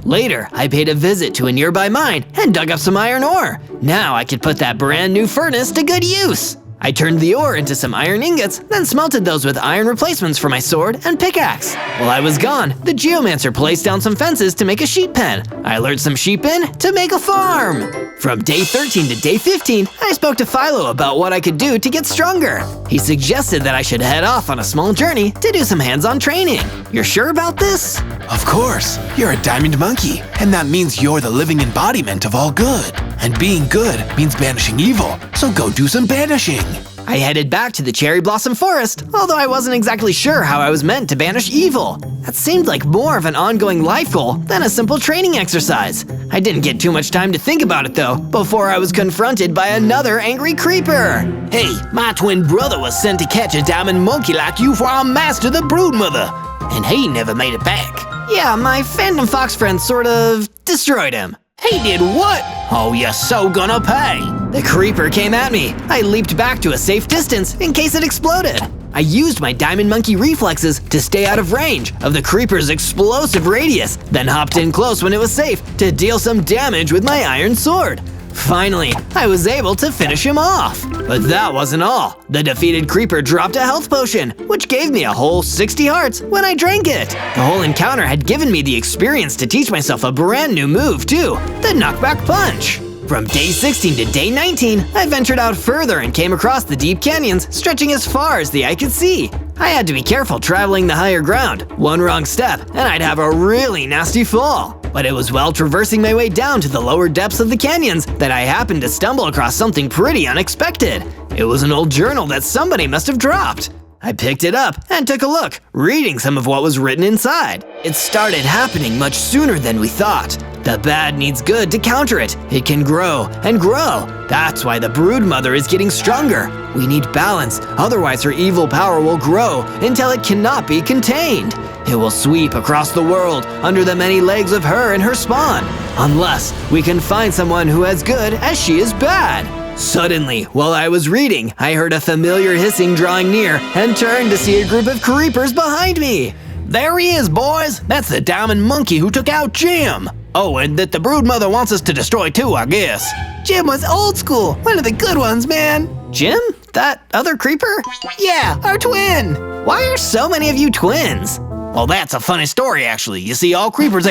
Later, I paid a visit to a nearby mine and dug up some iron ore. Now I could put that brand new furnace to good use. I turned the ore into some iron ingots, then smelted those with iron replacements for my sword and pickaxe. While I was gone, the geomancer placed down some fences to make a sheep pen. I lured some sheep in to make a farm. From day 13 to day 15, I spoke to Philo about what I could do to get stronger. He suggested that I should head off on a small journey to do some hands-on training. You're sure about this? Of course, you're a diamond monkey, and that means you're the living embodiment of all good. And being good means banishing evil, so go do some banishing. I headed back to the cherry blossom forest, although I wasn't exactly sure how I was meant to banish evil. That seemed like more of an ongoing life goal than a simple training exercise. I didn't get too much time to think about it though, before I was confronted by another angry creeper. Hey, my twin brother was sent to catch a diamond monkey like you for our master, the broodmother, and he never made it back. Yeah, my Phantom Fox friend sort of destroyed him. He did what? Oh, you're so gonna pay. The creeper came at me. I leaped back to a safe distance in case it exploded. I used my diamond monkey reflexes to stay out of range of the creeper's explosive radius, then hopped in close when it was safe to deal some damage with my iron sword. Finally, I was able to finish him off. But that wasn't all. The defeated creeper dropped a health potion, which gave me a whole 60 hearts when I drank it. The whole encounter had given me the experience to teach myself a brand new move too, the knockback punch. From day 16 to day 19, I ventured out further and came across the deep canyons stretching as far as the eye could see. I had to be careful traveling the higher ground. One wrong step, and I'd have a really nasty fall. But it was while traversing my way down to the lower depths of the canyons that I happened to stumble across something pretty unexpected. It was an old journal that somebody must have dropped. I picked it up and took a look, reading some of what was written inside. It started happening much sooner than we thought. The bad needs good to counter it. It can grow and grow. That's why the broodmother is getting stronger. We need balance, otherwise her evil power will grow until it cannot be contained. It will sweep across the world under the many legs of her and her spawn, unless we can find someone who as good as she is bad. Suddenly, while I was reading, I heard a familiar hissing drawing near and turned to see a group of creepers behind me. There he is, boys. That's the diamond monkey who took out Jim. Oh, and that the broodmother wants us to destroy too, I guess. Jim was old school, one of the good ones, man. Jim? That other creeper? Yeah, our twin. Why are so many of you twins? Well, that's a funny story, actually. You see, all creepers,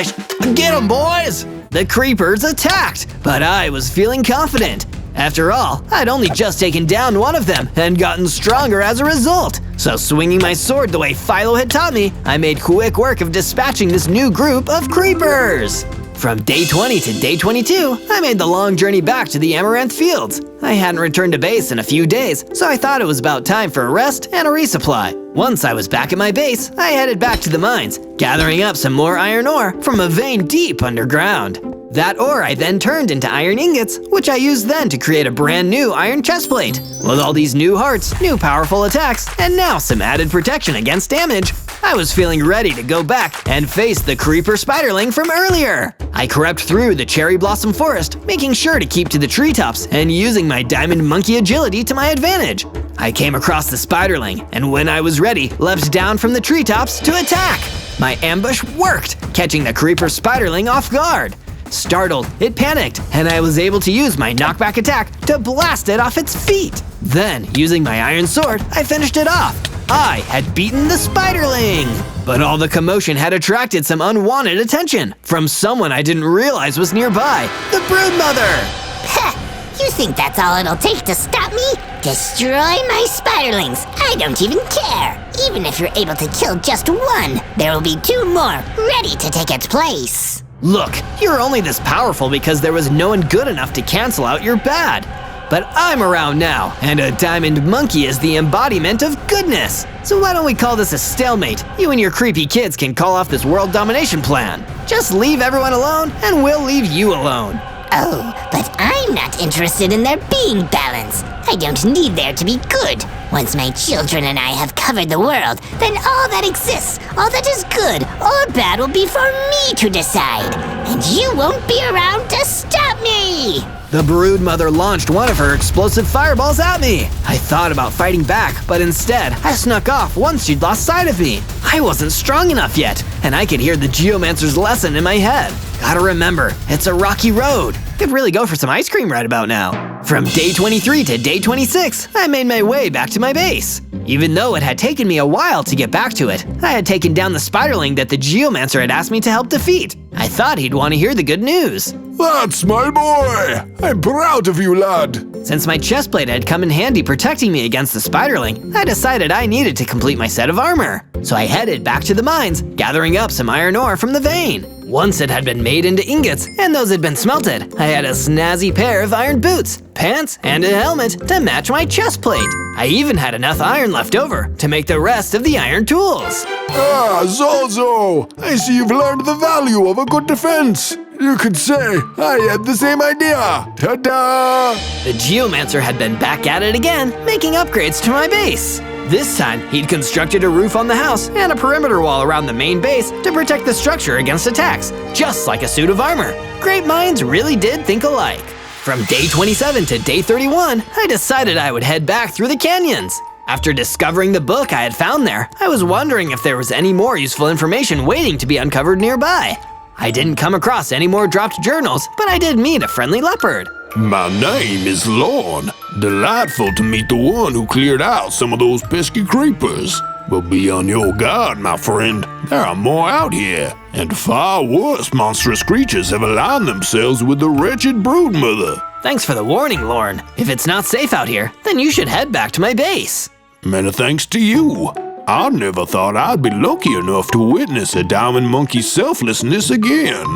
Get 'em, boys! The creepers attacked, but I was feeling confident. After all, I'd only just taken down one of them and gotten stronger as a result. So swinging my sword the way Philo had taught me, I made quick work of dispatching this new group of creepers. From day 20 to day 22, I made the long journey back to the Amaranth Fields. I hadn't returned to base in a few days, so I thought it was about time for a rest and a resupply. Once I was back at my base, I headed back to the mines, gathering up some more iron ore from a vein deep underground. That ore I then turned into iron ingots, which I used then to create a brand new iron chestplate. With all these new hearts, new powerful attacks, and now some added protection against damage, I was feeling ready to go back and face the creeper spiderling from earlier. I crept through the cherry blossom forest, making sure to keep to the treetops and using my diamond monkey agility to my advantage. I came across the spiderling, and when I was ready, leapt down from the treetops to attack. My ambush worked, catching the creeper spiderling off guard. Startled, it panicked, and I was able to use my knockback attack to blast it off its feet. Then, using my iron sword, I finished it off. I had beaten the spiderling! But all the commotion had attracted some unwanted attention from someone I didn't realize was nearby, the broodmother! Heh, you think that's all it'll take to stop me? Destroy my spiderlings! I don't even care! Even if you're able to kill just one, there will be two more ready to take its place. Look, you're only this powerful because there was no one good enough to cancel out your bad. But I'm around now, and a diamond monkey is the embodiment of goodness. So why don't we call this a stalemate? You and your creepy kids can call off this world domination plan. Just leave everyone alone, and we'll leave you alone. Oh, but I'm not interested in there being balance. I don't need there to be good. Once my children and I have covered the world, then all that exists, all that is good or bad will be for me to decide. And you won't be around to stop me! The broodmother launched one of her explosive fireballs at me. I thought about fighting back, but instead, I snuck off once she'd lost sight of me. I wasn't strong enough yet, and I could hear the geomancer's lesson in my head. Gotta remember, it's a rocky road. Could really go for some ice cream right about now. From day 23 to day 26, I made my way back to my base. Even though it had taken me a while to get back to it, I had taken down the spiderling that the geomancer had asked me to help defeat. I thought he'd want to hear the good news. That's my boy! I'm proud of you, lad! Since my chestplate had come in handy protecting me against the spiderling, I decided I needed to complete my set of armor. So I headed back to the mines, gathering up some iron ore from the vein. Once it had been made into ingots, and those had been smelted, I had a snazzy pair of iron boots, pants, and a helmet to match my chestplate. I even had enough iron left over to make the rest of the iron tools. Ah, Zozo! I see you've learned the value of a good defense. You could say I had the same idea. Ta-da! The geomancer had been back at it again, making upgrades to my base. This time, he'd constructed a roof on the house and a perimeter wall around the main base to protect the structure against attacks, just like a suit of armor. Great minds really did think alike. From day 27 to day 31, I decided I would head back through the canyons. After discovering the book I had found there, I was wondering if there was any more useful information waiting to be uncovered nearby. I didn't come across any more dropped journals, but I did meet a friendly leopard. My name is Lorne. Delightful to meet the one who cleared out some of those pesky creepers. But be on your guard, my friend. There are more out here, and far worse monstrous creatures have aligned themselves with the wretched broodmother. Thanks for the warning, Lorne. If it's not safe out here, then you should head back to my base. Many thanks to you. I never thought I'd be lucky enough to witness a diamond monkey's selflessness again.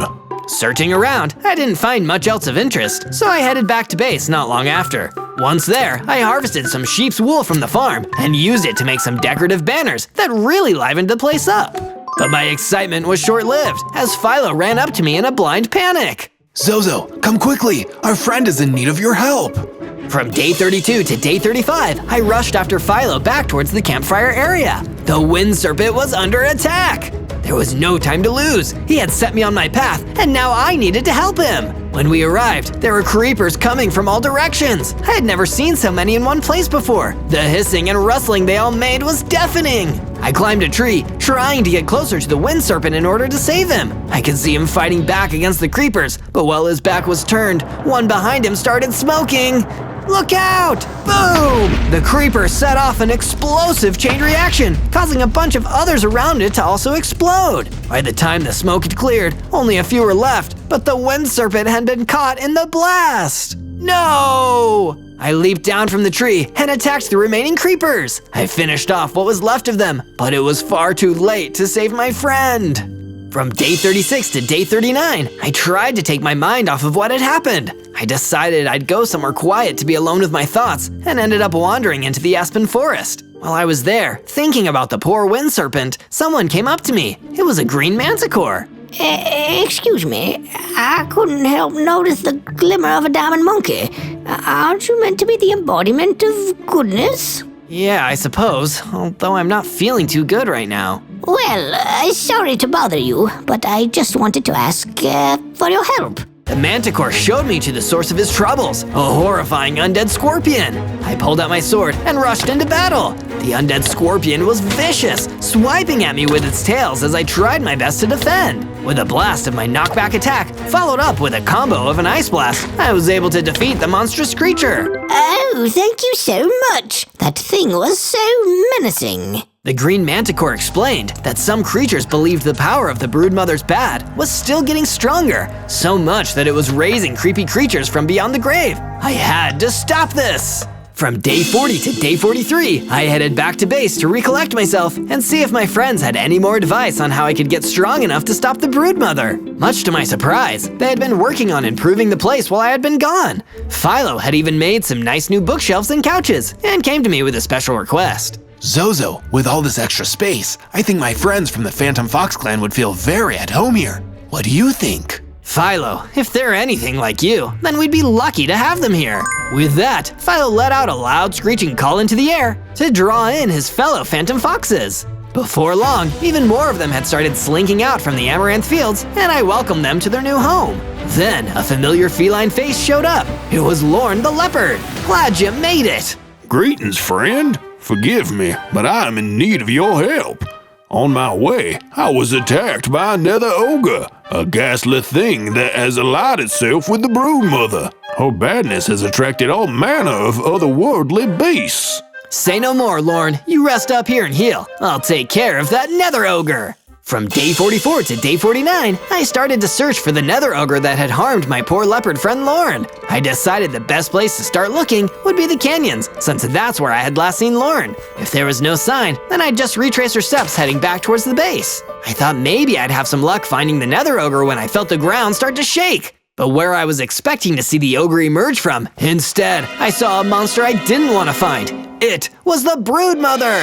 Searching around, I didn't find much else of interest, so I headed back to base not long after. Once there, I harvested some sheep's wool from the farm and used it to make some decorative banners that really livened the place up. But my excitement was short-lived, as Philo ran up to me in a blind panic. Zozo, come quickly! Our friend is in need of your help! From day 32 to day 35, I rushed after Philo back towards the campfire area. The wind serpent was under attack! There was no time to lose. He had set me on my path, and now I needed to help him. When we arrived, there were creepers coming from all directions. I had never seen so many in one place before. The hissing and rustling they all made was deafening. I climbed a tree, trying to get closer to the wind serpent in order to save him. I could see him fighting back against the creepers, but while his back was turned, one behind him started smoking. Look out! Boom! The creeper set off an explosive chain reaction, causing a bunch of others around it to also explode. By the time the smoke had cleared, only a few were left, but the wind serpent had been caught in the blast. No! I leaped down from the tree and attacked the remaining creepers. I finished off what was left of them, but it was far too late to save my friend. From day 36 to day 39, I tried to take my mind off of what had happened. I decided I'd go somewhere quiet to be alone with my thoughts and ended up wandering into the aspen forest. While I was there, thinking about the poor wind serpent, someone came up to me. It was a green manticore. Excuse me, I couldn't help notice the glimmer of a diamond monkey. Aren't you meant to be the embodiment of goodness? Yeah, I suppose, although I'm not feeling too good right now. Well, sorry to bother you, but I just wanted to ask for your help. The manticore showed me to the source of his troubles, a horrifying undead scorpion. I pulled out my sword and rushed into battle. The undead scorpion was vicious, swiping at me with its tails as I tried my best to defend. With a blast of my knockback attack, followed up with a combo of an ice blast, I was able to defeat the monstrous creature. Oh, thank you so much. That thing was so menacing. The green manticore explained that some creatures believed the power of the broodmother's bad was still getting stronger, so much that it was raising creepy creatures from beyond the grave. I had to stop this! From day 40 to day 43, I headed back to base to recollect myself and see if my friends had any more advice on how I could get strong enough to stop the broodmother. Much to my surprise, they had been working on improving the place while I had been gone. Philo had even made some nice new bookshelves and couches and came to me with a special request. Zozo, with all this extra space, I think my friends from the Phantom Fox clan would feel very at home here. What do you think? Philo, if they're anything like you, then we'd be lucky to have them here. With that, Philo let out a loud screeching call into the air to draw in his fellow Phantom Foxes. Before long, even more of them had started slinking out from the Amaranth Fields, and I welcomed them to their new home. Then, a familiar feline face showed up. It was Lorne the Leopard. Glad you made it. Greetings, friend. Forgive me, but I am in need of your help. On my way, I was attacked by a nether ogre, a ghastly thing that has allied itself with the broodmother. Her badness has attracted all manner of otherworldly beasts. Say no more, Lorne. You rest up here and heal. I'll take care of that nether ogre. From day 44 to day 49, I started to search for the nether ogre that had harmed my poor leopard friend Lorne. I decided the best place to start looking would be the canyons, since that's where I had last seen Lorne. If there was no sign, then I'd just retrace her steps heading back towards the base. I thought maybe I'd have some luck finding the nether ogre when I felt the ground start to shake. But where I was expecting to see the ogre emerge from, instead, I saw a monster I didn't want to find. It was the broodmother!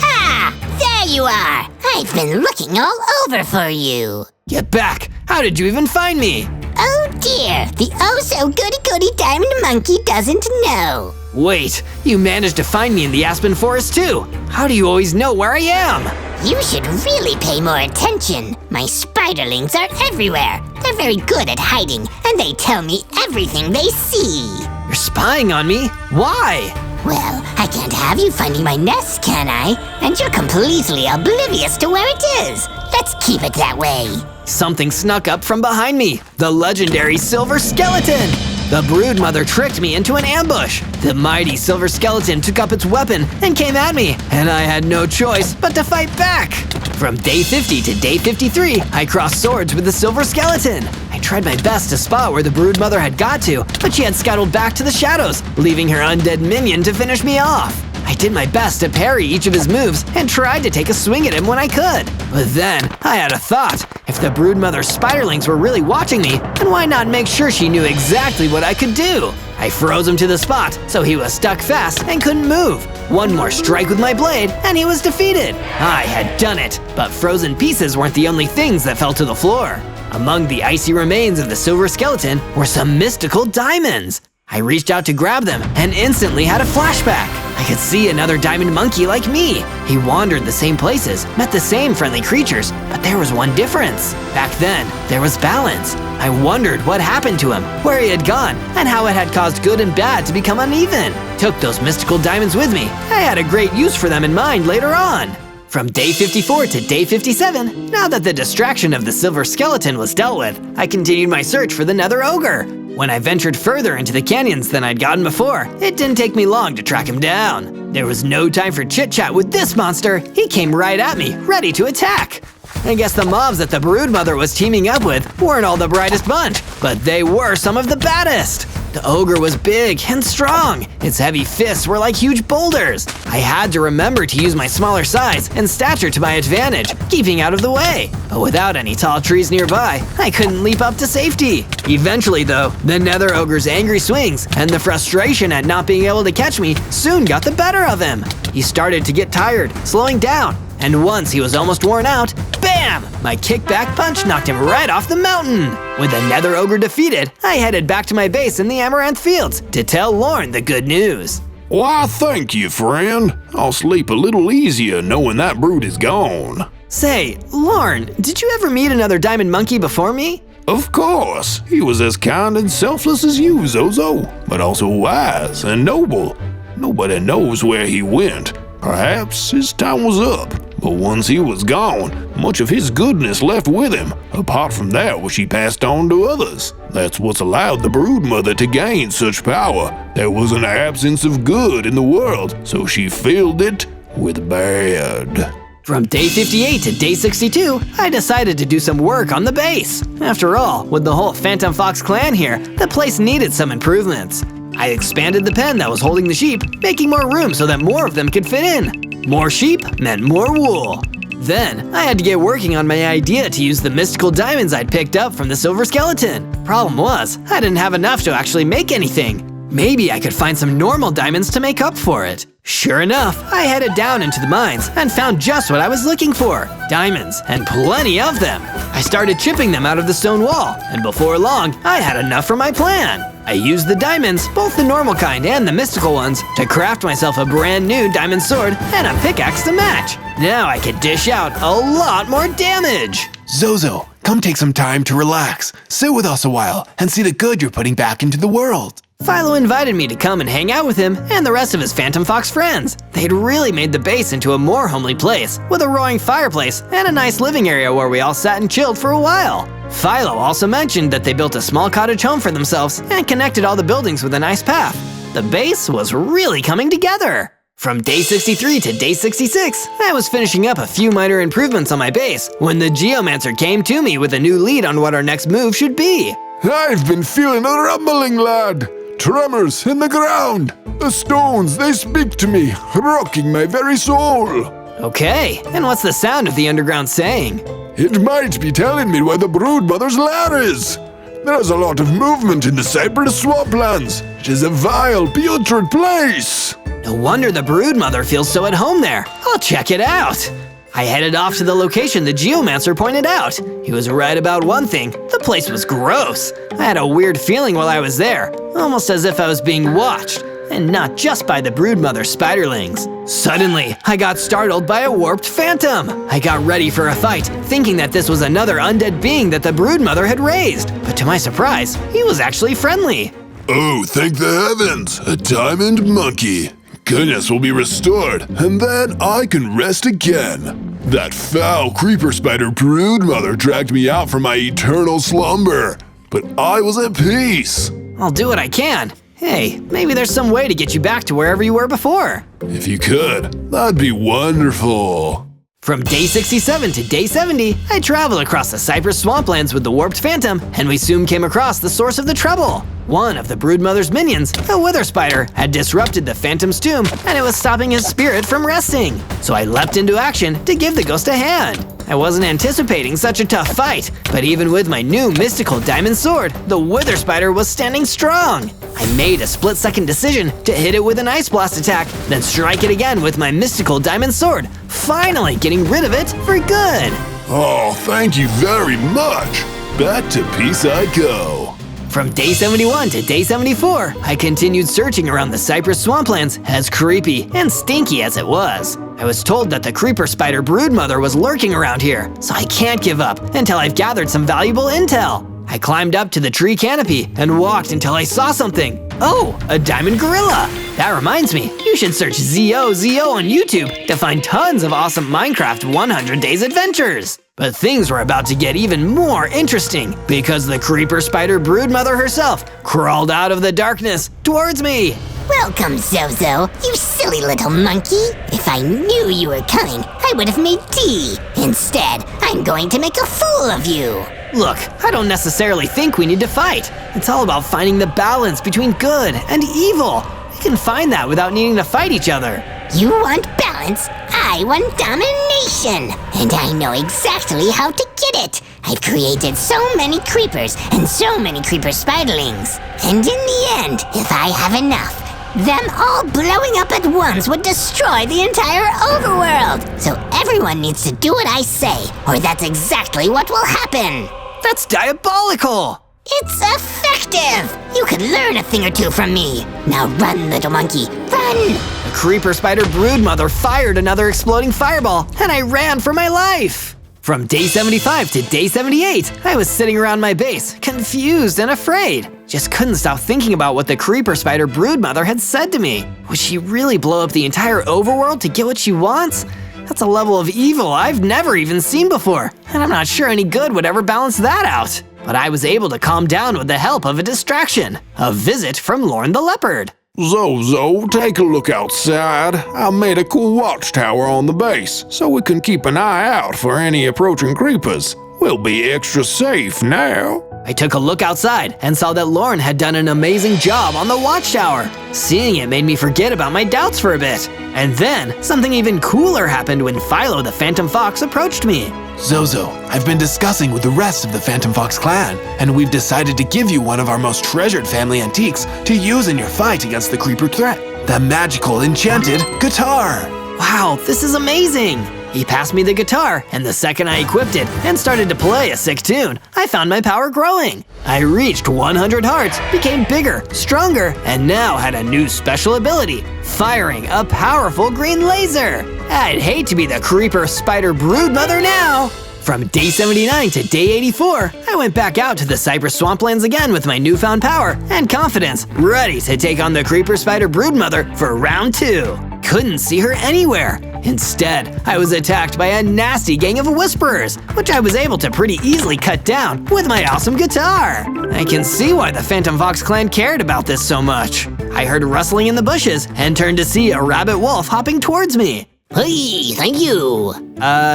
Ah, there you are! I've been looking all over for you. Get back! How did you even find me? Oh dear, the oh-so-goody-goody diamond monkey doesn't know. Wait, you managed to find me in the aspen forest too. How do you always know where I am? You should really pay more attention. My spiderlings are everywhere. They're very good at hiding, and they tell me everything they see. You're spying on me? Why? Well, I can't have you finding my nest, can I? And you're completely oblivious to where it is. Let's keep it that way. Something snuck up from behind me. The legendary silver skeleton! The broodmother tricked me into an ambush. The mighty silver skeleton took up its weapon and came at me, and I had no choice but to fight back. From day 50 to day 53, I crossed swords with the silver skeleton. I tried my best to spot where the broodmother had got to, but she had scuttled back to the shadows, leaving her undead minion to finish me off. I did my best to parry each of his moves and tried to take a swing at him when I could. But then, I had a thought. If the broodmother's spiderlings were really watching me, then why not make sure she knew exactly what I could do? I froze him to the spot, so he was stuck fast and couldn't move. One more strike with my blade, and he was defeated. I had done it, but frozen pieces weren't the only things that fell to the floor. Among the icy remains of the silver skeleton were some mystical diamonds. I reached out to grab them and instantly had a flashback. I could see another diamond monkey like me. He wandered the same places, met the same friendly creatures, but there was one difference. Back then, there was balance. I wondered what happened to him, where he had gone, and how it had caused good and bad to become uneven. Took those mystical diamonds with me. I had a great use for them in mind later on. From day 54 to day 57, now that the distraction of the silver skeleton was dealt with, I continued my search for the nether ogre. When I ventured further into the canyons than I'd gotten before, it didn't take me long to track him down. There was no time for chit-chat with this monster. He came right at me, ready to attack. I guess the mobs that the broodmother was teaming up with weren't all the brightest bunch, but they were some of the baddest. The ogre was big and strong. Its heavy fists were like huge boulders. I had to remember to use my smaller size and stature to my advantage, keeping out of the way. But without any tall trees nearby, I couldn't leap up to safety. Eventually though, the nether ogre's angry swings and the frustration at not being able to catch me soon got the better of him. He started to get tired, slowing down. And once he was almost worn out, bam! My kickback punch knocked him right off the mountain. With the nether ogre defeated, I headed back to my base in the Amaranth Fields to tell Lorne the good news. Why, thank you, friend. I'll sleep a little easier knowing that brood is gone. Say, Lorne, did you ever meet another diamond monkey before me? Of course. He was as kind and selfless as you, Zozo, but also wise and noble. Nobody knows where he went. Perhaps his time was up. But once he was gone, much of his goodness left with him, apart from that which he passed on to others. That's what's allowed the broodmother to gain such power. There was an absence of good in the world, so she filled it with bad. From day 58 to day 62, I decided to do some work on the base. After all, with the whole Phantom Fox clan here, the place needed some improvements. I expanded the pen that was holding the sheep, making more room so that more of them could fit in. More sheep meant more wool. Then, I had to get working on my idea to use the mystical diamonds I'd picked up from the silver skeleton. Problem was, I didn't have enough to actually make anything. Maybe I could find some normal diamonds to make up for it. Sure enough, I headed down into the mines and found just what I was looking for. Diamonds, and plenty of them. I started chipping them out of the stone wall, and before long, I had enough for my plan. I used the diamonds, both the normal kind and the mystical ones, to craft myself a brand new diamond sword and a pickaxe to match. Now I could dish out a lot more damage. Zozo, come take some time to relax, sit with us a while, and see the good you're putting back into the world. Philo invited me to come and hang out with him and the rest of his Phantom Fox friends. They'd really made the base into a more homely place, with a roaring fireplace and a nice living area where we all sat and chilled for a while. Philo also mentioned that they built a small cottage home for themselves and connected all the buildings with a nice path. The base was really coming together. From day 63 to day 66, I was finishing up a few minor improvements on my base when the Geomancer came to me with a new lead on what our next move should be. I've been feeling a rumbling, lad. Tremors in the ground. The stones, they speak to me, rocking my very soul. Okay, and what's the sound of the underground saying? It might be telling me where the broodmother's lair is. There's a lot of movement in the cypress swamplands. It is a vile, putrid place. No wonder the broodmother feels so at home there. I'll check it out. I headed off to the location the Geomancer pointed out. He was right about one thing, the place was gross. I had a weird feeling while I was there, almost as if I was being watched, and not just by the broodmother spiderlings. Suddenly, I got startled by a warped phantom. I got ready for a fight, thinking that this was another undead being that the broodmother had raised. But to my surprise, he was actually friendly. Oh, thank the heavens, a diamond monkey. Goodness will be restored, and then I can rest again. That foul creeper spider broodmother dragged me out from my eternal slumber, but I was at peace. I'll do what I can. Hey, maybe there's some way to get you back to wherever you were before. If you could, that'd be wonderful. From day 67 to day 70, I traveled across the cypress swamplands with the warped phantom, and we soon came across the source of the trouble. One of the broodmother's minions, a wither spider, had disrupted the phantom's tomb, and it was stopping his spirit from resting. So I leapt into action to give the ghost a hand. I wasn't anticipating such a tough fight, but even with my new mystical diamond sword, the wither spider was standing strong. I made a split-second decision to hit it with an ice blast attack, then strike it again with my mystical diamond sword, finally getting rid of it for good. Oh, thank you very much. Back to peace I go. From day 71 to day 74, I continued searching around the cypress swamplands, as creepy and stinky as it was. I was told that the creeper spider broodmother was lurking around here, so I can't give up until I've gathered some valuable intel. I climbed up to the tree canopy and walked until I saw something. Oh, a diamond gorilla! That reminds me, you should search Zozo on YouTube to find tons of awesome Minecraft 100 Days adventures. But things were about to get even more interesting because the creeper spider broodmother herself crawled out of the darkness towards me. Welcome, Zozo, you silly little monkey. If I knew you were coming, I would have made tea. Instead, I'm going to make a fool of you. Look, I don't necessarily think we need to fight. It's all about finding the balance between good and evil. We can find that without needing to fight each other. You want balance, I want domination. And I know exactly how to get it. I've created so many creepers and so many creeper spiderlings. And in the end, if I have enough, them all blowing up at once would destroy the entire overworld. So everyone needs to do what I say, or that's exactly what will happen. That's diabolical! It's effective! You could learn a thing or two from me. Now run, little monkey, run! The creeper spider broodmother fired another exploding fireball, and I ran for my life! From day 75 to day 78, I was sitting around my base, confused and afraid. Just couldn't stop thinking about what the creeper spider broodmother had said to me. Would she really blow up the entire overworld to get what she wants? That's a level of evil I've never even seen before, and I'm not sure any good would ever balance that out. But I was able to calm down with the help of a distraction, a visit from Lorne the Leopard. Zozo, take a look outside. I made a cool watchtower on the base, so we can keep an eye out for any approaching creepers. We'll be extra safe now. I took a look outside and saw that Lorne had done an amazing job on the watchtower. Seeing it made me forget about my doubts for a bit. And then, something even cooler happened when Philo the Phantom Fox approached me. Zozo, I've been discussing with the rest of the Phantom Fox clan, and we've decided to give you one of our most treasured family antiques to use in your fight against the creeper threat. The magical enchanted guitar. Wow, this is amazing! He passed me the guitar, and the second I equipped it and started to play a sick tune, I found my power growing. I reached 100 hearts, became bigger, stronger, and now had a new special ability, firing a powerful green laser. I'd hate to be the creeper spider broodmother now. From day 79 to day 84, I went back out to the cypress swamplands again with my newfound power and confidence, ready to take on the creeper spider broodmother for round 2. Couldn't see her anywhere. Instead, I was attacked by a nasty gang of whisperers, which I was able to pretty easily cut down with my awesome guitar. I can see why the Phantom Fox clan cared about this so much. I heard rustling in the bushes and turned to see a rabbit wolf hopping towards me. Hey, thank you.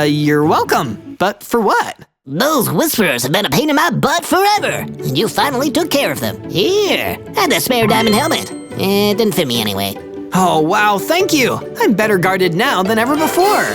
You're welcome. But for what? Those whisperers have been a pain in my butt forever, and you finally took care of them. Here, and the spare diamond helmet. It didn't fit me anyway. Oh wow, thank you! I'm better guarded now than ever before!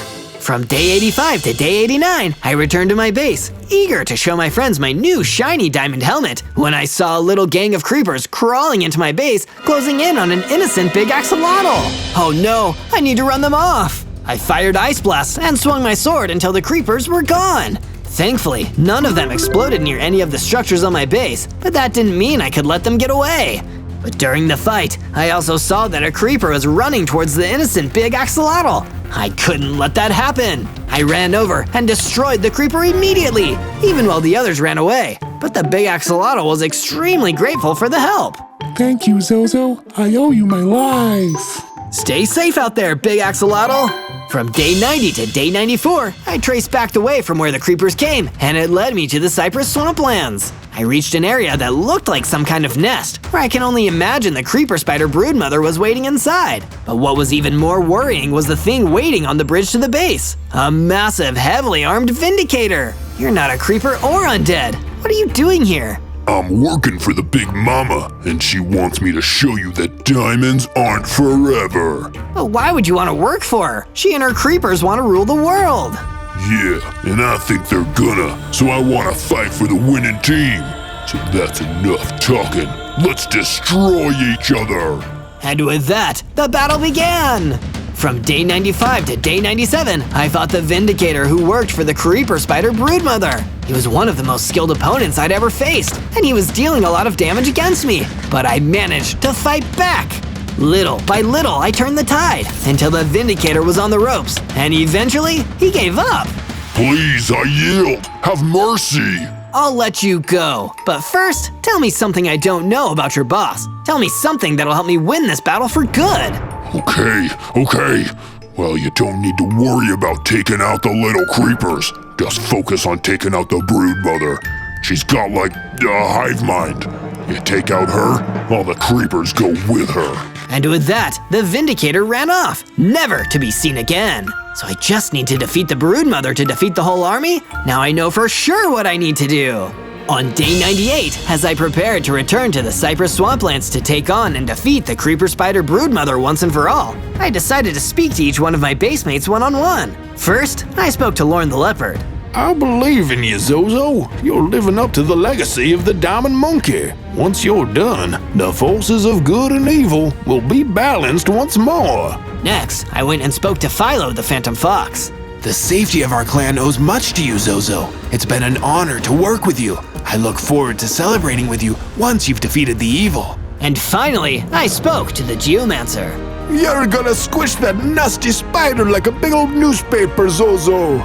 From day 85 to day 89, I returned to my base, eager to show my friends my new shiny diamond helmet, when I saw a little gang of creepers crawling into my base, closing in on an innocent big axolotl. Oh no, I need to run them off! I fired ice blasts and swung my sword until the creepers were gone. Thankfully, none of them exploded near any of the structures on my base, but that didn't mean I could let them get away. But during the fight, I also saw that a creeper was running towards the innocent big axolotl. I couldn't let that happen. I ran over and destroyed the creeper immediately, even while the others ran away. But the big axolotl was extremely grateful for the help. Thank you, Zozo. I owe you my life. Stay safe out there, big axolotl. From day 90 to day 94, I traced back the way from where the creepers came, and it led me to the cypress swamplands. I reached an area that looked like some kind of nest, where I can only imagine the creeper spider broodmother was waiting inside. But what was even more worrying was the thing waiting on the bridge to the base. A massive, heavily armed vindicator. You're not a creeper or undead. What are you doing here? I'm working for the Big Mama, and she wants me to show you that diamonds aren't forever. But why would you want to work for her? She and her creepers want to rule the world. Yeah, and I think they're gonna, so I want to fight for the winning team. So that's enough talking. Let's destroy each other. And with that, the battle began! From day 95 to day 97, I fought the Vindicator who worked for the creeper spider broodmother. He was one of the most skilled opponents I'd ever faced, and he was dealing a lot of damage against me, but I managed to fight back. Little by little, I turned the tide until the Vindicator was on the ropes, and eventually, he gave up. Please, I yield. Have mercy. I'll let you go, but first, tell me something I don't know about your boss. Tell me something that'll help me win this battle for good. Okay. Well, Well, you don't need to worry about taking out the little creepers. Just focus on taking out the brood mother. She's got like a hive mind. You take out her, all the creepers go with her. And with that, the Vindicator ran off, never to be seen again. So I just need to defeat the broodmother to defeat the whole army? Now I know for sure what I need to do. On day 98, as I prepared to return to the Cypress Swamplands to take on and defeat the Creeper Spider broodmother once and for all, I decided to speak to each one of my basemates one-on-one. First, I spoke to Lorne the Leopard. I believe in you, Zozo. You're living up to the legacy of the Diamond Monkey. Once you're done, the forces of good and evil will be balanced once more. Next, I went and spoke to Philo the Phantom Fox. The safety of our clan owes much to you, Zozo. It's been an honor to work with you. I look forward to celebrating with you once you've defeated the evil. And finally, I spoke to the Geomancer. You're gonna squish that nasty spider like a big old newspaper, Zozo.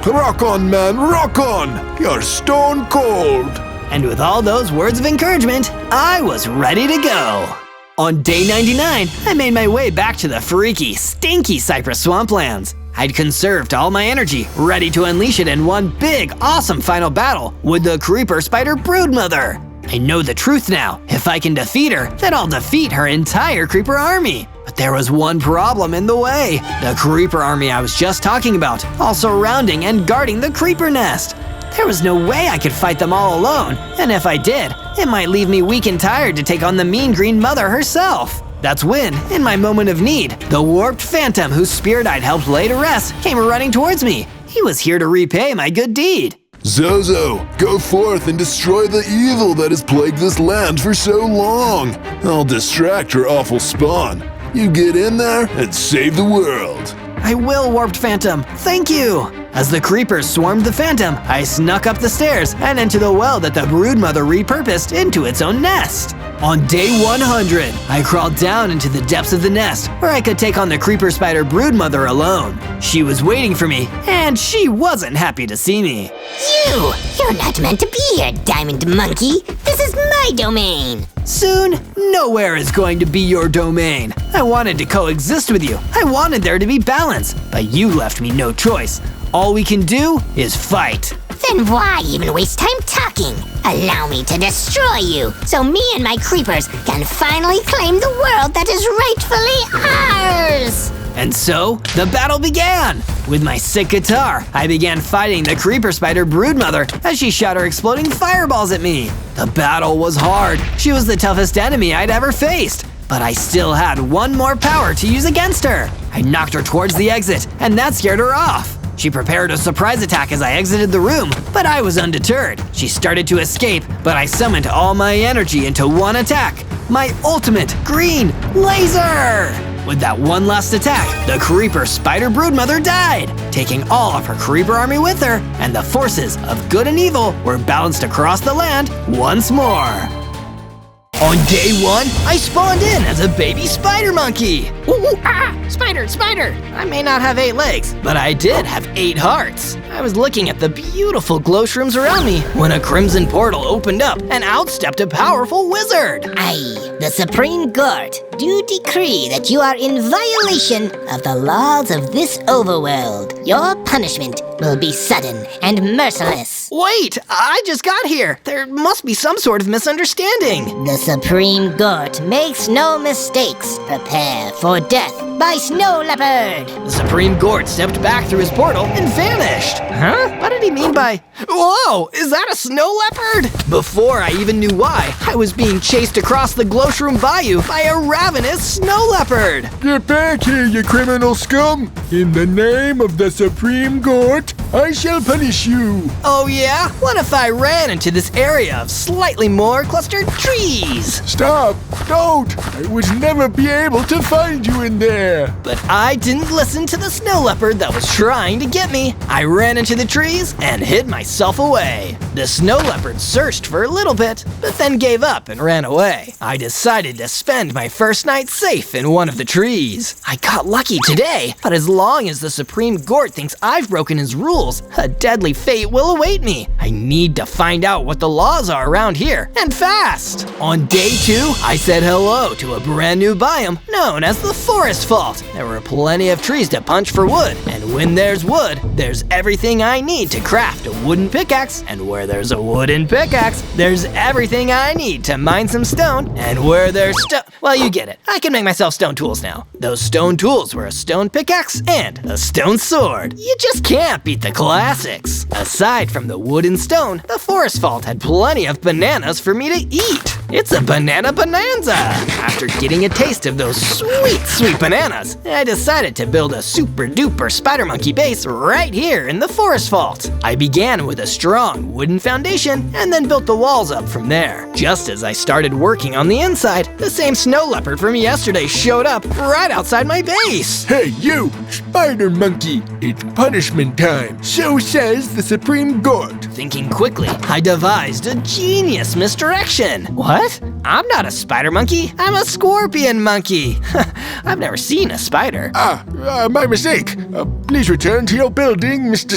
Rock on, man, rock on! You're stone cold! And with all those words of encouragement, I was ready to go. On day 99, I made my way back to the freaky, stinky Cypress Swamplands. I'd conserved all my energy, ready to unleash it in one big, awesome final battle with the Creeper Spider broodmother. I know the truth now. If I can defeat her, then I'll defeat her entire Creeper army. But there was one problem in the way. The Creeper army I was just talking about, all surrounding and guarding the Creeper nest. There was no way I could fight them all alone, and if I did, it might leave me weak and tired to take on the mean green mother herself. That's when, in my moment of need, the warped phantom whose spirit I'd helped lay to rest came running towards me. He was here to repay my good deed. Zozo, go forth and destroy the evil that has plagued this land for so long. I'll distract her awful spawn. You get in there and save the world. I will, Warped Phantom. Thank you. As the creepers swarmed the Phantom, I snuck up the stairs and into the well that the broodmother repurposed into its own nest. On day 100, I crawled down into the depths of the nest where I could take on the Creeper Spider broodmother alone. She was waiting for me, and she wasn't happy to see me. You're not meant to be here, Diamond Monkey. This is my domain. Soon, nowhere is going to be your domain. I wanted to coexist with you. I wanted there to be balance, but you left me no choice. All we can do is fight. Then why even waste time talking? Allow me to destroy you, so me and my creepers can finally claim the world that is rightfully ours! And so, the battle began! With my sick guitar, I began fighting the Creeper Spider broodmother as she shot her exploding fireballs at me. The battle was hard. She was the toughest enemy I'd ever faced. But I still had one more power to use against her. I knocked her towards the exit, and that scared her off. She prepared a surprise attack as I exited the room, but I was undeterred. She started to escape, but I summoned all my energy into one attack. My ultimate green laser! With that one last attack, the Creeper Spider broodmother died, taking all of her Creeper army with her, and the forces of good and evil were balanced across the land once more. On day 1, I spawned in as a baby spider monkey. Ooh, spider! I may not have 8 legs, but I did have 8 hearts. I was looking at the beautiful glow shrooms around me when a crimson portal opened up and out stepped a powerful wizard. I, the Supreme Court, do decree that you are in violation of the laws of this overworld. Your punishment will be sudden and merciless. Wait, I just got here. There must be some sort of misunderstanding. The Supreme Court makes no mistakes. Prepare for death by Snow Leopard. The Supreme Court stepped back through his portal and vanished. Huh? What did he mean by... Whoa, is that a snow leopard? Before I even knew why, I was being chased across the Glowshroom Bayou by a ravenous snow leopard. Get back here, you criminal scum! In the name of the Supreme Court, I shall punish you! Oh yeah? What if I ran into this area of slightly more clustered trees? Stop! Don't! I would never be able to find you in there! But I didn't listen to the snow leopard that was trying to get me. I ran into the trees and hid myself away. The snow leopard searched for a little bit, but then gave up and ran away. I decided to spend my first night safe in one of the trees. I got lucky today, but as long as the Supreme Court thinks I've broken his rules, tools, a deadly fate will await me. I need to find out what the laws are around here, and fast! On day 2, I said hello to a brand new biome known as the Forest Fault. There were plenty of trees to punch for wood, and when there's wood, there's everything I need to craft a wooden pickaxe, and where there's a wooden pickaxe, there's everything I need to mine some stone, and where there's well, you get it. I can make myself stone tools now. Those stone tools were a stone pickaxe and a stone sword. You just can't beat the classics. Aside from the wood and stone, the Forest Fault had plenty of bananas for me to eat. It's a banana bonanza! After getting a taste of those sweet, sweet bananas, I decided to build a super duper spider monkey base right here in the Forest Fault. I began with a strong wooden foundation and then built the walls up from there. Just as I started working on the inside, the same snow leopard from yesterday showed up right outside my base. Hey, you, spider monkey, it's punishment time. So says the Supreme Court. Thinking quickly, I devised a genius misdirection. What? I'm not a spider monkey, I'm a scorpion monkey. I've never seen a spider. My mistake. Please return to your building, Mr.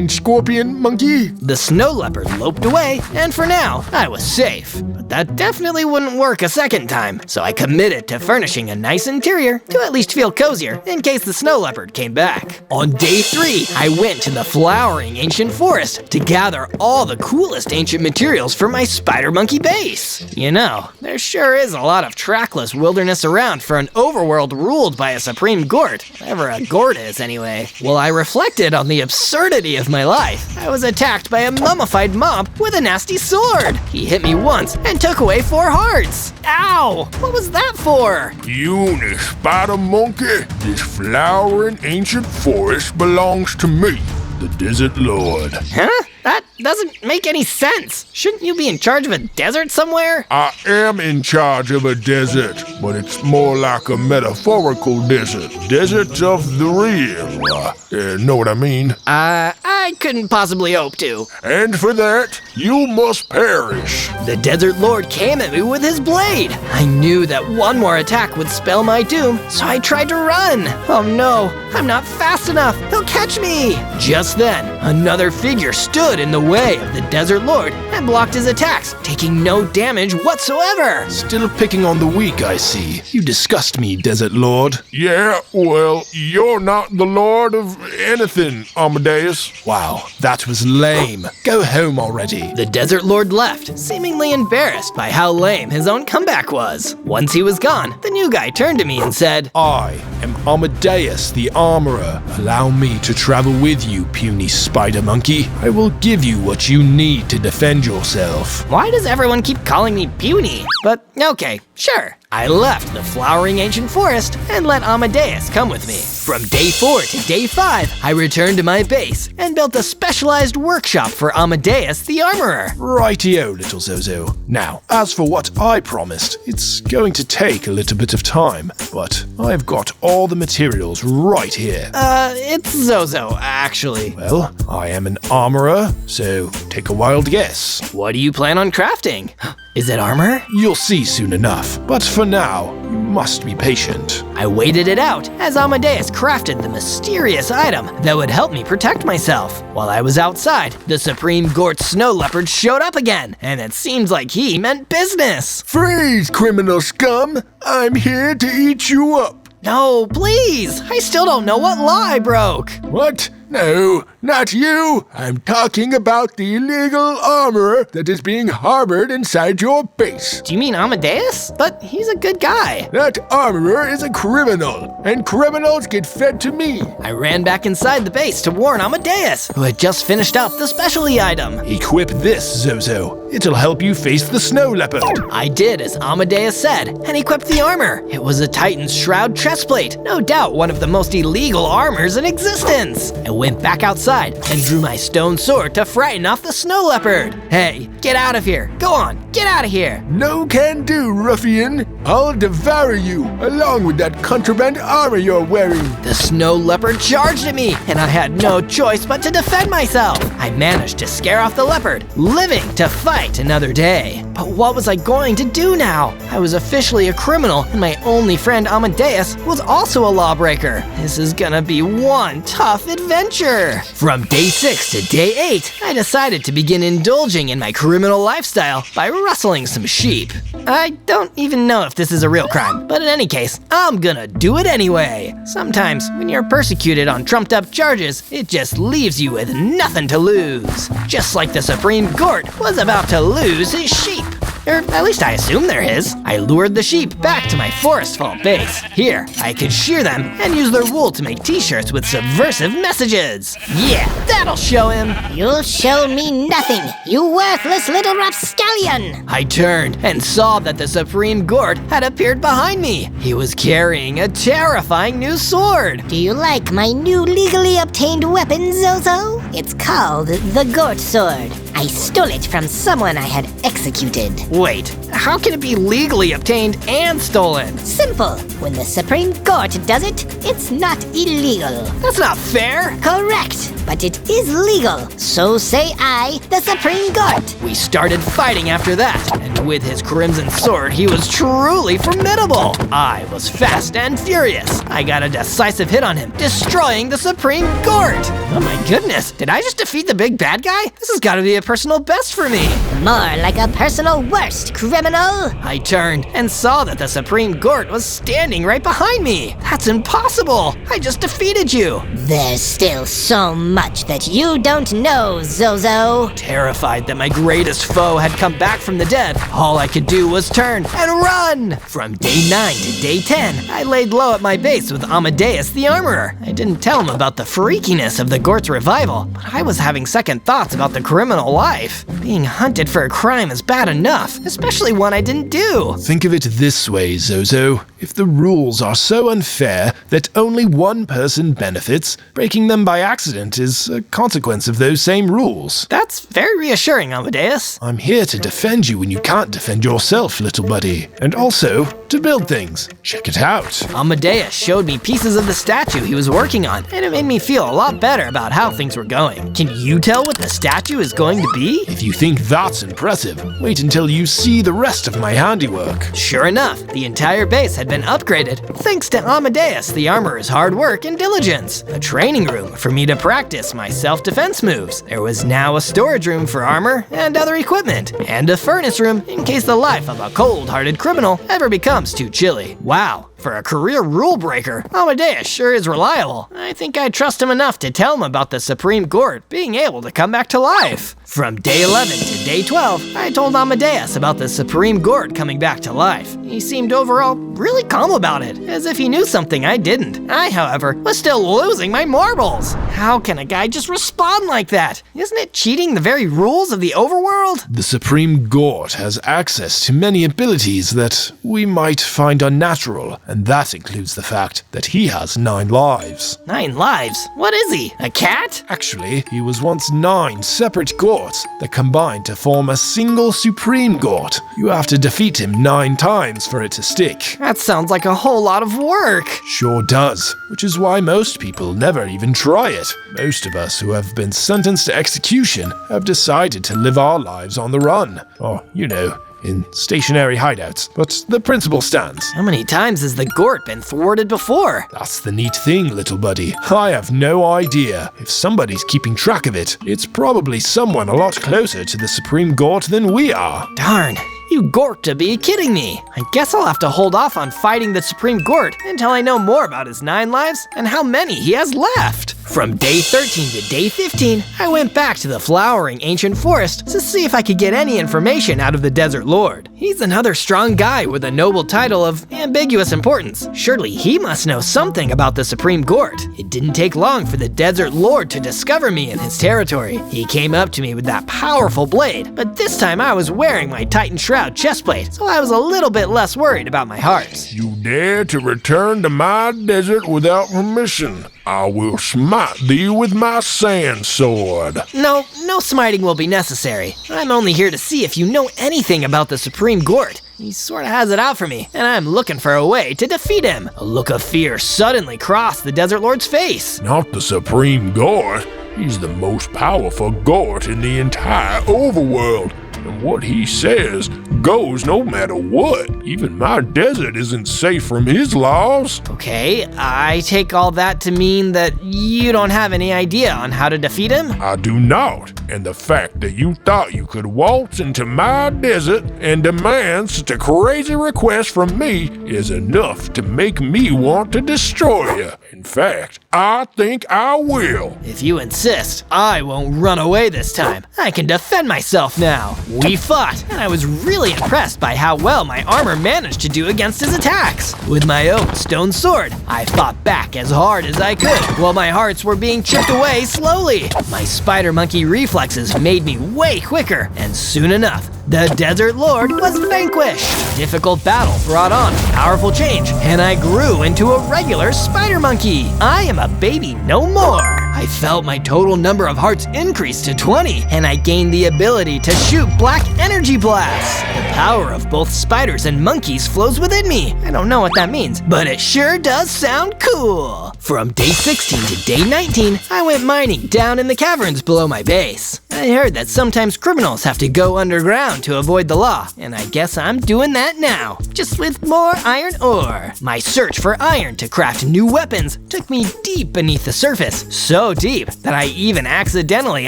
Scorpion Monkey. The snow leopard loped away, and for now, I was safe. But that definitely wouldn't work a second time, so I committed to furnishing a nice interior to at least feel cozier in case the snow leopard came back. On day 3, I went to the flowering ancient forest to gather all the coolest ancient materials for my spider monkey base. You know, there sure is a lot of trackless wilderness around for an overworld ruled by a supreme Gort, whatever a Gort is anyway. While I reflected on the absurdity of my life, I was attacked by a mummified mob with a nasty sword. He hit me once and took away 4 hearts. Ow! What was that for? You, the spider monkey, this flowering ancient forest belongs to me, the Desert Lord. Huh? That doesn't make any sense. Shouldn't you be in charge of a desert somewhere? I am in charge of a desert, but it's more like a metaphorical desert. Desert of the real. Know what I mean? I couldn't possibly hope to. And for that, you must perish. The Desert Lord came at me with his blade. I knew that one more attack would spell my doom, so I tried to run. Oh no, I'm not fast enough. He'll catch me. Just then, another figure stood in the way of the Desert Lord and blocked his attacks, taking no damage whatsoever. Still picking on the weak, I see. You disgust me, Desert Lord. Yeah, well, you're not the Lord of anything, Amadeus. Wow, that was lame. Go home already. The Desert Lord left, seemingly embarrassed by how lame his own comeback was. Once he was gone, the new guy turned to me and said, I am Amadeus the Armorer. Allow me to travel with you, puny spider monkey. I will give you what you need to defend yourself. Why does everyone keep calling me puny? But okay, sure. I left the flowering ancient forest and let Amadeus come with me. From day 4 to day 5, I returned to my base and built a specialized workshop for Amadeus the Armorer. Rightio, little Zozo. Now, as for what I promised, it's going to take a little bit of time, but I've got all the materials right here. It's Zozo, actually. Well, I am an armorer, so take a wild guess. What do you plan on crafting? Is it armor? You'll see soon enough, but for now, you must be patient. I waited it out as Amadeus crafted the mysterious item that would help me protect myself. While I was outside, the Supreme Gort Snow Leopard showed up again, and it seems like he meant business. Freeze, criminal scum! I'm here to eat you up! No, please! I still don't know what law I broke. What? No, not you! I'm talking about the illegal armorer that is being harbored inside your base. Do you mean Amadeus? But he's a good guy. That armorer is a criminal, and criminals get fed to me. I ran back inside the base to warn Amadeus, who had just finished up the specialty item. Equip this, Zozo. It'll help you face the snow leopard. I did as Amadeus said, and equipped the armor. It was a Titan's Shroud chestplate, no doubt one of the most illegal armors in existence. I went back outside and drew my stone sword to frighten off the snow leopard. Hey, get out of here. Go on, get out of here. No can do, ruffian. I'll devour you, along with that contraband armor you're wearing. The snow leopard charged at me, and I had no choice but to defend myself. I managed to scare off the leopard, living to fight another day. But what was I going to do now? I was officially a criminal, and my only friend Amadeus was also a lawbreaker. This is gonna be one tough adventure. From day 6 to day 8, I decided to begin indulging in my criminal lifestyle by rustling some sheep. I don't even know if this is a real crime, but in any case, I'm gonna do it anyway. Sometimes, when you're persecuted on trumped up charges, it just leaves you with nothing to lose. Just like the Supreme Court was about to lose his sheep. Or at least I assume they're his. I lured the sheep back to my forest vault base. Here, I could shear them and use their wool to make t-shirts with subversive messages. Yeah, that'll show him. You'll show me nothing, you worthless little rapscallion! I turned and saw that the Supreme Gort had appeared behind me. He was carrying a terrifying new sword. Do you like my new legally obtained weapon, Zozo? It's called the Gort Sword. I stole it from someone I had executed. Wait, how can it be legally obtained and stolen? Simple. When the Supreme Court does it, it's not illegal. That's not fair. Correct, but it is legal. So say I, the Supreme Court. We started fighting after that, and with his crimson sword, he was truly formidable. I was fast and furious. I got a decisive hit on him, destroying the Supreme Court. Oh my goodness, did I just defeat the big bad guy? This has got to be a personal best for me. More like a personal worst, criminal. I turned and saw that the Supreme Court was standing right behind me. That's impossible. I just defeated you. There's still so much that you don't know, Zozo. Terrified that my greatest foe had come back from the dead, all I could do was turn and run. From day 9 to day 10, I laid low at my base with Amadeus the Armorer. I didn't tell him about the freakiness of the Gort's revival, but I was having second thoughts about the criminal life. Being hunted for a crime is bad enough, especially one I didn't do. Think of it this way, Zozo. If the rules are so unfair that only one person benefits, breaking them by accident is a consequence of those same rules. That's very reassuring, Amadeus. I'm here to defend you when you can't defend yourself, little buddy. And also, to build things. Check it out. Amadeus showed me pieces of the statue he was working on, and it made me feel a lot better about how things were going. Can you tell what the statue is going to be? If you think that's impressive, wait until you see the rest of my handiwork. Sure enough, the entire base had been upgraded, thanks to Amadeus the Armorer's hard work and diligence. A training room for me to practice my self-defense moves. There was now a storage room for armor and other equipment, and a furnace room in case the life of a cold-hearted criminal ever becomes too chilly. Wow. For a career rule breaker, Amadeus sure is reliable. I think I trust him enough to tell him about the Supreme Court being able to come back to life. From day 11 to day 12, I told Amadeus about the Supreme Court coming back to life. He seemed overall really calm about it, as if he knew something I didn't. I, however, was still losing my marbles. How can a guy just respond like that? Isn't it cheating the very rules of the overworld? The Supreme Court has access to many abilities that we might find unnatural, and that includes the fact that he has 9 lives. 9 lives? What is he? A cat? Actually, he was once 9 separate Gorts that combined to form a single Supreme Gort. You have to defeat him 9 times for it to stick. That sounds like a whole lot of work. Sure does, which is why most people never even try it. Most of us who have been sentenced to execution have decided to live our lives on the run. Or, you know, in stationary hideouts, but the principle stands. How many times has the Gort been thwarted before? That's the neat thing, little buddy. I have no idea. If somebody's keeping track of it, it's probably someone a lot closer to the Supreme Gort than we are. Darn. You Gort to be kidding me. I guess I'll have to hold off on fighting the Supreme Gort until I know more about his 9 lives and how many he has left. From day 13 to day 15, I went back to the flowering ancient forest to see if I could get any information out of the Desert Lord. He's another strong guy with a noble title of ambiguous importance. Surely he must know something about the Supreme Gort. It didn't take long for the Desert Lord to discover me in his territory. He came up to me with that powerful blade, but this time I was wearing my Titan Shroud chestplate, so I was a little bit less worried about my heart. You dare to return to my desert without permission? I will smite thee with my sand sword. No smiting will be necessary. I'm only here to see if you know anything about the Supreme Gort. He sorta has it out for me, and I'm looking for a way to defeat him. A look of fear suddenly crossed the Desert Lord's face. Not the Supreme Gort. He's the most powerful Gort in the entire overworld. And what he says goes no matter what. Even my desert isn't safe from his laws. Okay, I take all that to mean that you don't have any idea on how to defeat him? I do not. And the fact that you thought you could waltz into my desert and demand such a crazy request from me is enough to make me want to destroy you. In fact, I think I will. If you insist, I won't run away this time. I can defend myself now. We fought, and I was really impressed by how well my armor managed to do against his attacks. With my own stone sword, I fought back as hard as I could, while my hearts were being chipped away slowly. My spider monkey reflexes made me way quicker, and soon enough, the Desert Lord was vanquished. A difficult battle brought on powerful change, and I grew into a regular spider monkey. I am a baby no more. I felt my total number of hearts increase to 20, and I gained the ability to shoot black energy blasts. The power of both spiders and monkeys flows within me. I don't know what that means, but it sure does sound cool. From day 16 to day 19, I went mining down in the caverns below my base. I heard that sometimes criminals have to go underground to avoid the law, and I guess I'm doing that now, just with more iron ore. My search for iron to craft new weapons took me deep beneath the surface, so deep that I even accidentally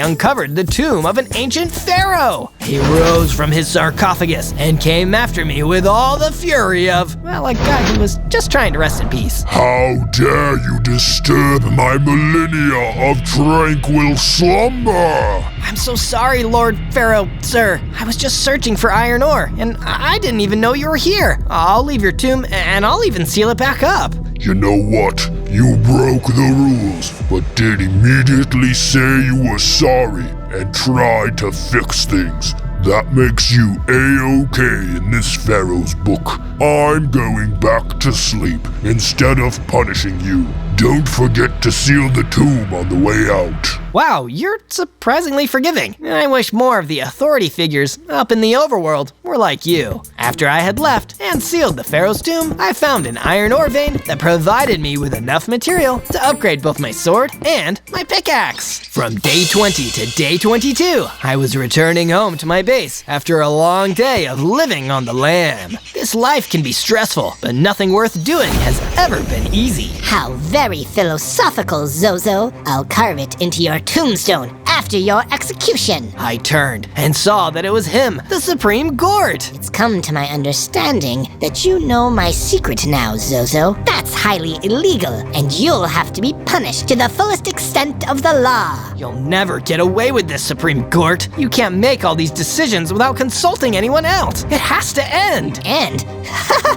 uncovered the tomb of an ancient pharaoh. He rose from his sarcophagus and came after me with all the fury of, well, a guy who was just trying to rest in peace. How dare you disturb my millennia of tranquil slumber? I'm so sorry, Lord Pharaoh, sir. I was just searching for iron ore, and I didn't even know you were here. I'll leave your tomb, and I'll even seal it back up. You know what? You broke the rules, but did immediately say you were sorry and tried to fix things. That makes you A-okay in this Pharaoh's book. I'm going back to sleep instead of punishing you. Don't forget to seal the tomb on the way out. Wow, you're surprisingly forgiving. I wish more of the authority figures up in the overworld were like you. After I had left and sealed the Pharaoh's tomb, I found an iron ore vein that provided me with enough material to upgrade both my sword and my pickaxe. From day 20 to day 22, I was returning home to my base after a long day of living on the lam. This life can be stressful, but nothing worth doing has ever been easy. How very philosophical, Zozo. I'll carve it into your tombstone after your execution. I turned and saw that it was him, the Supreme Gort. It's come to my understanding that you know my secret now, Zozo. That's highly illegal, and you'll have to be punished to the fullest extent of the law. You'll never get away with this, Supreme Gort. You can't make all these decisions without consulting anyone else. It has to end. End?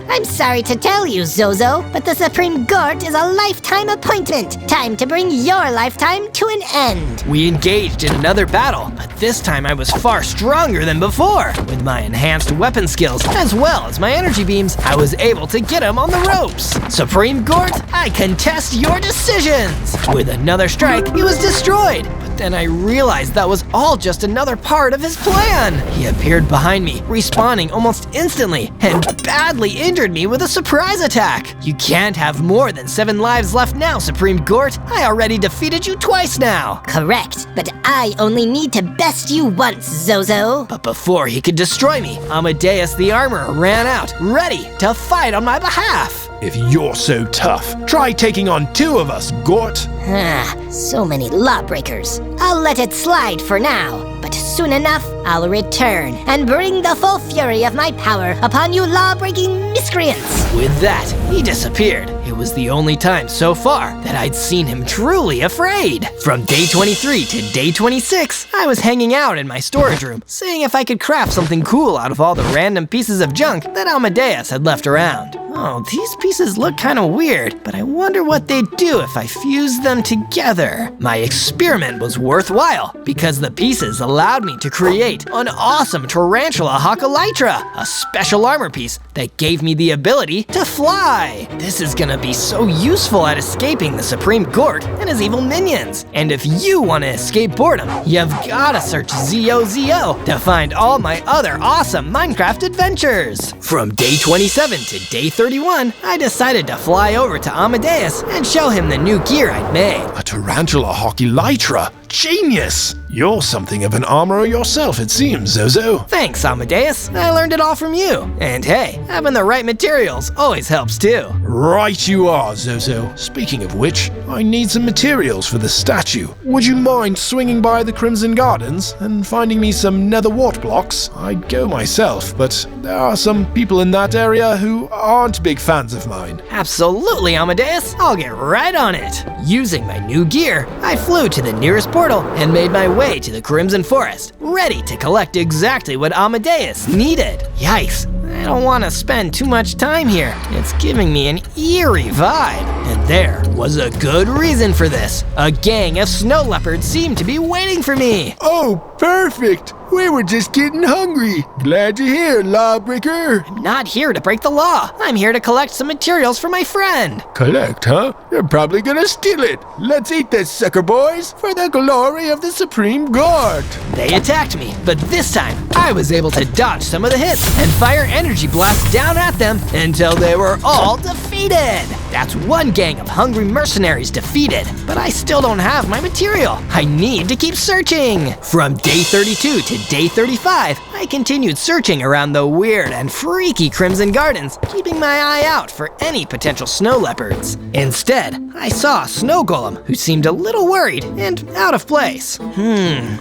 I'm sorry to tell you, Zozo, but the Supreme Gort is a lifetime appointment. Time to bring your lifetime to an end. We engaged in another battle, but this time I was far stronger than before. With my enhanced weapon skills, as well as my energy beams, I was able to get him on the ropes. Supreme Gort, I contest your decisions. With another strike, he was destroyed. But then I realized that was all just another part of his plan. He appeared behind me, respawning almost instantly, and badly injured me with a surprise attack. You can't have more than 7 lives left now, Supreme Gort. I already defeated you twice now. Correct, but I only need to best you once, Zozo. But before he could destroy me, Amadeus the Armorer ran out, ready to fight on my behalf. If you're so tough, try taking on 2 of us, Gort. So many lawbreakers. I'll let it slide for now, but soon enough, I'll return and bring the full fury of my power upon you law-breaking miscreants. With that, he disappeared. It was the only time so far that I'd seen him truly afraid. From day 23 to day 26, I was hanging out in my storage room, seeing if I could craft something cool out of all the random pieces of junk that Amadeus had left around. Oh, these pieces look kind of weird, but I wonder what they'd do if I fused them together. My experiment was worthwhile because the pieces allowed me to create an awesome tarantula hocolytra, a special armor piece that gave me the ability to fly. This is gonna be so useful at escaping the Supreme Gort and his evil minions. And if you want to escape boredom, you've gotta search Zozo to find all my other awesome Minecraft adventures. From day 27 to day 31, I decided to fly over to Amadeus and show him the new gear I'd made. A tarantula hocolytra. Genius! You're something of an armorer yourself, it seems, Zozo. Thanks, Amadeus. I learned it all from you. And hey, having the right materials always helps too. Right you are, Zozo. Speaking of which, I need some materials for the statue. Would you mind swinging by the Crimson Gardens and finding me some nether wart blocks? I'd go myself, but there are some people in that area who aren't big fans of mine. Absolutely, Amadeus. I'll get right on it. Using my new gear, I flew to the nearest portal and made my way to the Crimson Forest, ready to collect exactly what Amadeus needed. Yikes, I don't want to spend too much time here. It's giving me an eerie vibe. And there was a good reason for this. A gang of snow leopards seemed to be waiting for me. Oh, perfect! We were just getting hungry. Glad you're here, lawbreaker. I'm not here to break the law. I'm here to collect some materials for my friend. Collect, huh? You're probably gonna steal it. Let's eat this sucker, boys, for the glory of the Supreme Gort. They attacked me, but this time I was able to dodge some of the hits and fire energy blasts down at them until they were all defeated. That's one gang of hungry mercenaries defeated, but I still don't have my material. I need to keep searching. From day 32 to day 35, I continued searching around the weird and freaky Crimson Gardens, keeping my eye out for any potential snow leopards. Instead, I saw a snow golem who seemed a little worried and out of place.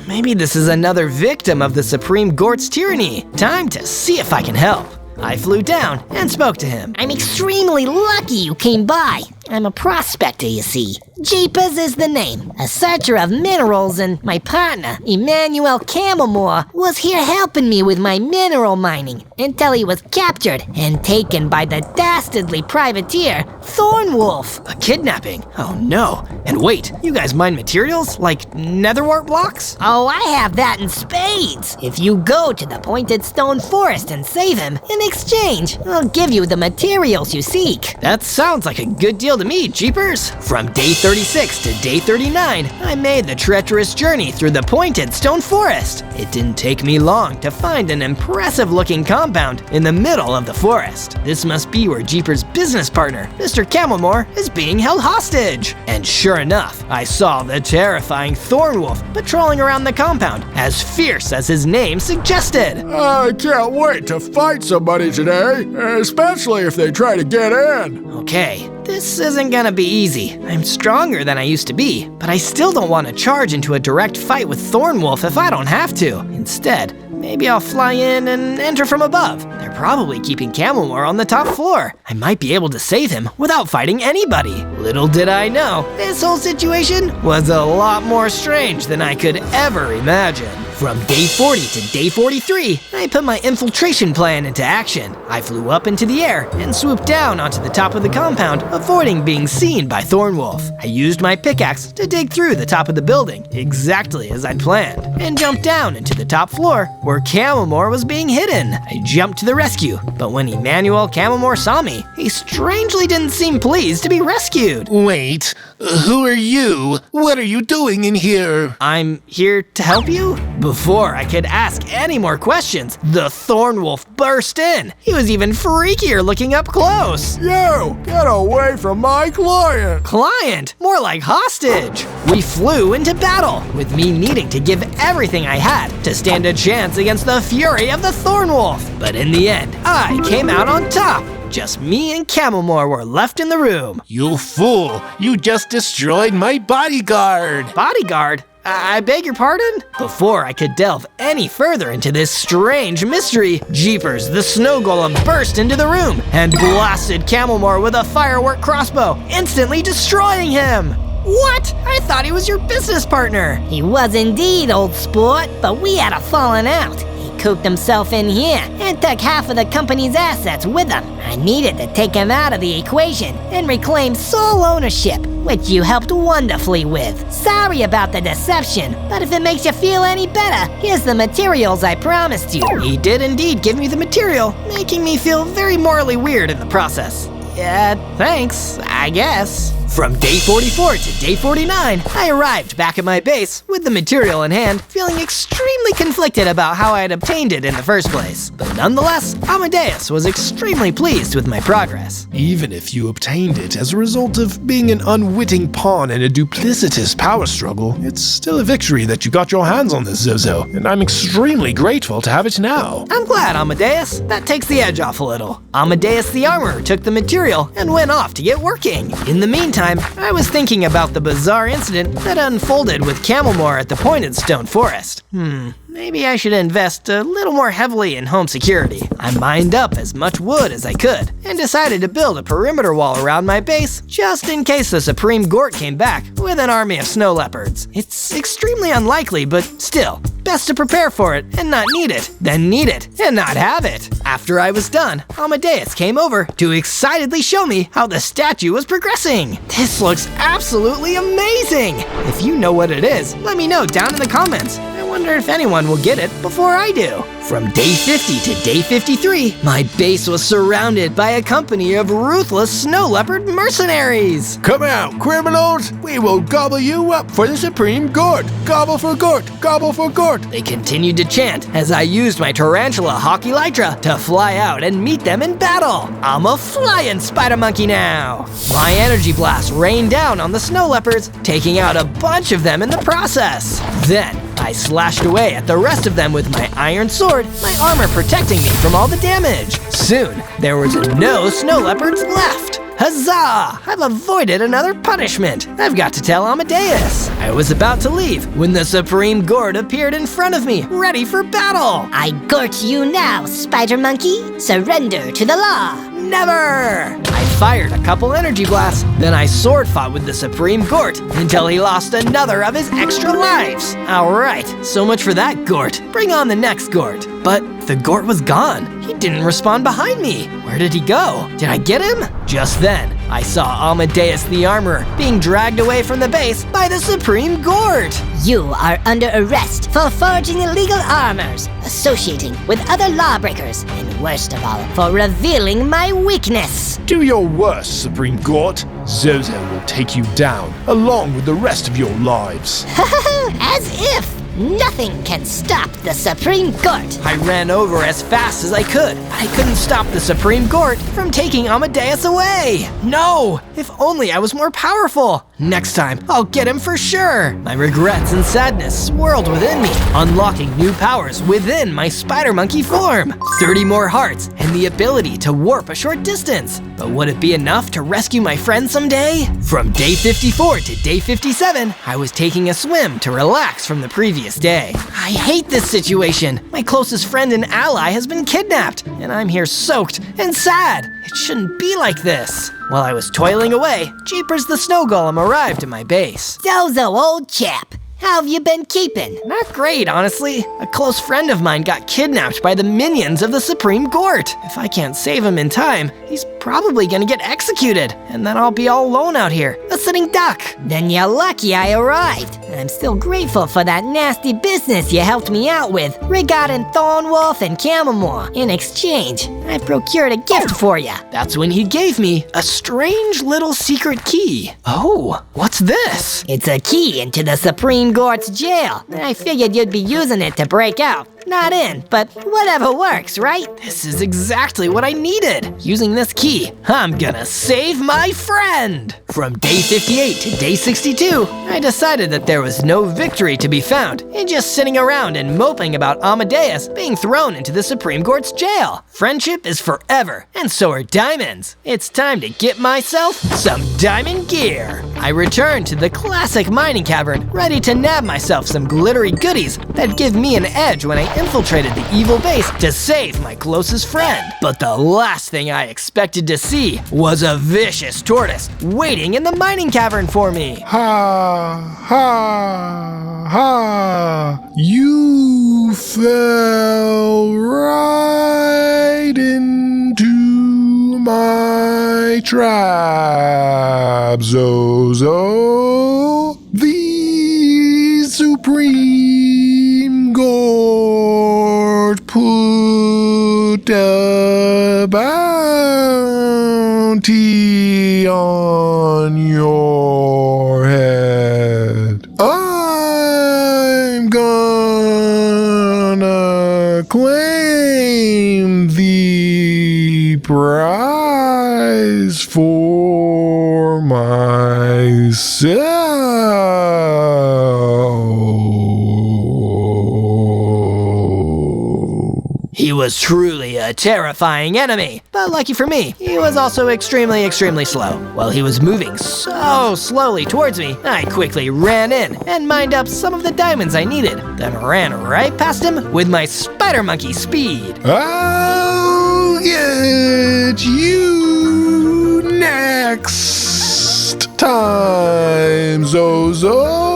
Maybe this is another victim of the Supreme Gort's tyranny. Time to see if I can help. I flew down and spoke to him. I'm extremely lucky you came by. I'm a prospector, you see. Jeepers is the name, a searcher of minerals, and my partner, Emmanuel Camelmore, was here helping me with my mineral mining until he was captured and taken by the dastardly privateer, Thornwolf. A kidnapping? Oh no. And wait, you guys mine materials? Like netherwart blocks? Oh, I have that in spades. If you go to the Pointed Stone Forest and save him, in exchange, I'll give you the materials you seek. That sounds like a good deal to me, Jeepers. From day 36 to day 39, I made the treacherous journey through the Pointed Stone Forest. It didn't take me long to find an impressive-looking compound in the middle of the forest. This must be where Jeepers' business partner, Mr. Camelmore, is being held hostage. And sure enough, I saw the terrifying Thornwolf patrolling around the compound, as fierce as his name suggested. I can't wait to fight somebody today, especially if they try to get in. Okay, this isn't gonna be easy. I'm stronger than I used to be, but I still don't want to charge into a direct fight with Thornwolf if I don't have to. Instead, maybe I'll fly in and enter from above. They're probably keeping Camelmore on the top floor. I might be able to save him without fighting anybody. Little did I know, this whole situation was a lot more strange than I could ever imagine. From day 40 to day 43, I put my infiltration plan into action. I flew up into the air and swooped down onto the top of the compound, avoiding being seen by Thornwolf. I used my pickaxe to dig through the top of the building, exactly as I'd planned, and jumped down into the top floor where Camelmore was being hidden. I jumped to the rescue, but when Emmanuel Camelmore saw me, he strangely didn't seem pleased to be rescued. Wait, who are you? What are you doing in here? I'm here to help you? Before I could ask any more questions, the Thornwolf burst in. He was even freakier looking up close. You, get away from my client. Client? More like hostage. We flew into battle, with me needing to give everything I had to stand a chance against the fury of the Thornwolf. But in the end, I came out on top. Just me and Camelmore were left in the room. You fool! You just destroyed my bodyguard! Bodyguard? I beg your pardon? Before I could delve any further into this strange mystery, Jeepers, the snow golem, burst into the room and blasted Camelmore with a firework crossbow, instantly destroying him. What? I thought he was your business partner. He was indeed, old sport, but we had a falling out. He cooped himself in here and took half of the company's assets with him. I needed to take him out of the equation and reclaim sole ownership, which you helped wonderfully with. Sorry about the deception, but if it makes you feel any better, here's the materials I promised you. He did indeed give me the material, making me feel very morally weird in the process. Yeah, thanks, I guess. From day 44 to day 49, I arrived back at my base with the material in hand, feeling extremely conflicted about how I had obtained it in the first place. But nonetheless, Amadeus was extremely pleased with my progress. Even if you obtained it as a result of being an unwitting pawn in a duplicitous power struggle, it's still a victory that you got your hands on this, Zozo, and I'm extremely grateful to have it now. I'm glad, Amadeus. That takes the edge off a little. Amadeus the armorer took the material and went off to get working. In the meantime, I was thinking about the bizarre incident that unfolded with Camelmore at the Pointed Stone Forest. Maybe I should invest a little more heavily in home security. I mined up as much wood as I could and decided to build a perimeter wall around my base just in case the Supreme Gort came back with an army of snow leopards. It's extremely unlikely, but still, best to prepare for it and not need it, than need it and not have it. After I was done, Amadeus came over to excitedly show me how the statue was progressing. This looks absolutely amazing! If you know what it is, let me know down in the comments. I wonder if anyone will get it before I do. From day 50 to day 53, my base was surrounded by a company of ruthless snow leopard mercenaries. Come out, criminals! We will gobble you up for the Supreme Gort! Gobble for Gort! Gobble for Gort! They continued to chant as I used my tarantula hockey lytra to fly out and meet them in battle. I'm a flying spider monkey now. My energy blast rained down on the snow leopards, taking out a bunch of them in the process. Then, I slashed away at the rest of them with my iron sword, my armor protecting me from all the damage. Soon, there was no snow leopards left. Huzzah! I've avoided another punishment. I've got to tell Amadeus. I was about to leave when the Supreme Gort appeared in front of me, ready for battle. I gort you now, Spider Monkey. Surrender to the law. Never! I fired a couple energy blasts, then I sword fought with the Supreme Gort until he lost another of his extra lives. Alright, so much for that Gort. Bring on the next Gort. But the Gort was gone. He didn't respawn behind me. Where did he go? Did I get him? Just then, I saw Amadeus the Armorer being dragged away from the base by the Supreme Gort. You are under arrest for forging illegal armors, associating with other lawbreakers, and worst of all, for revealing my weakness. Do your worst, Supreme Gort. Zozo will take you down, along with the rest of your lives. As if! Nothing can stop the Supreme Gort. I ran over as fast as I could, but I couldn't stop the Supreme Gort from taking Amadeus away. No! If only I was more powerful. Next time, I'll get him for sure. My regrets and sadness swirled within me, unlocking new powers within my spider monkey form. 30 more hearts and the ability to warp a short distance. But would it be enough to rescue my friend someday? From day 54 to day 57, I was taking a swim to relax from the previous day. I hate this situation. My closest friend and ally has been kidnapped, and I'm here soaked and sad. It shouldn't be like this. While I was toiling away, Jeepers the Snow Golem arrived at my base. Zozo, old chap. How have you been keeping? Not great, honestly. A close friend of mine got kidnapped by the minions of the Supreme Gort. If I can't save him in time, he's probably gonna get executed, and then I'll be all alone out here, a sitting duck. Then you're lucky I arrived. I'm still grateful for that nasty business you helped me out with regarding Thornwolf and Camelmore. In exchange, I procured a gift for you. That's when he gave me a strange little secret key. Oh, what's this? It's a key into the Supreme Gort's jail. I figured you'd be using it to break out. Not in, but whatever works, right? This is exactly what I needed. Using this key, I'm gonna save my friend. From day 58 to day 62, I decided that there was no victory to be found in just sitting around and moping about Amadeus being thrown into the Supreme Court's jail. Friendship is forever, and so are diamonds. It's time to get myself some diamond gear. I returned to the classic mining cavern, ready to nab myself some glittery goodies that give me an edge when I infiltrated the evil base to save my closest friend. But the last thing I expected to see was a vicious tortoise waiting in the mining cavern for me. Ha, ha, ha. You fell right into my trap, Zozo. The Supreme Court put a bounty on your head. I'm gonna claim the prize for myself. He was truly a terrifying enemy, but lucky for me, he was also extremely slow. While he was moving so slowly towards me, I quickly ran in and mined up some of the diamonds I needed, then ran right past him with my spider monkey speed. I'll get you next time, Zozo.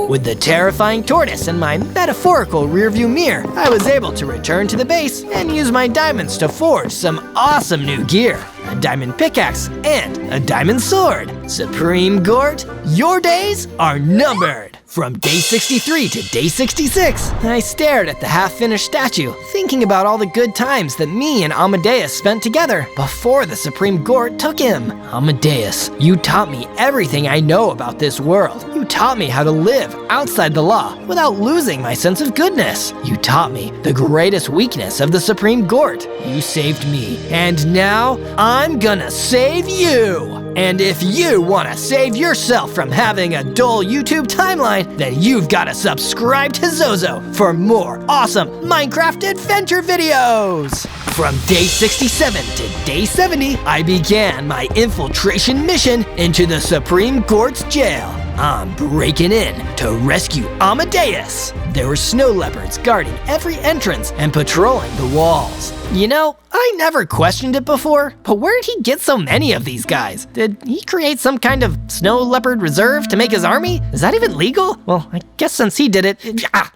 With the terrifying tortoise and my metaphorical rearview mirror, I was able to return to the base and use my diamonds to forge some awesome new gear. A diamond pickaxe and a diamond sword. Supreme Gort, your days are numbered. From day 63 to day 66, I stared at the half-finished statue, thinking about all the good times that me and Amadeus spent together before the Supreme Gort took him. Amadeus, you taught me everything I know about this world. You taught me how to live outside the law without losing my sense of goodness. You taught me the greatest weakness of the Supreme Gort. You saved me, and now I'm gonna save you. And if you wanna save yourself from having a dull YouTube timeline, then you've gotta subscribe to Zozo for more awesome Minecraft adventure videos! From day 67 to day 70, I began my infiltration mission into the Supreme Gort's jail. I'm breaking in to rescue Amadeus. There were snow leopards guarding every entrance and patrolling the walls. You know, I never questioned it before, but where did he get so many of these guys? Did he create some kind of snow leopard reserve to make his army? Is that even legal? Well, I guess since he did it,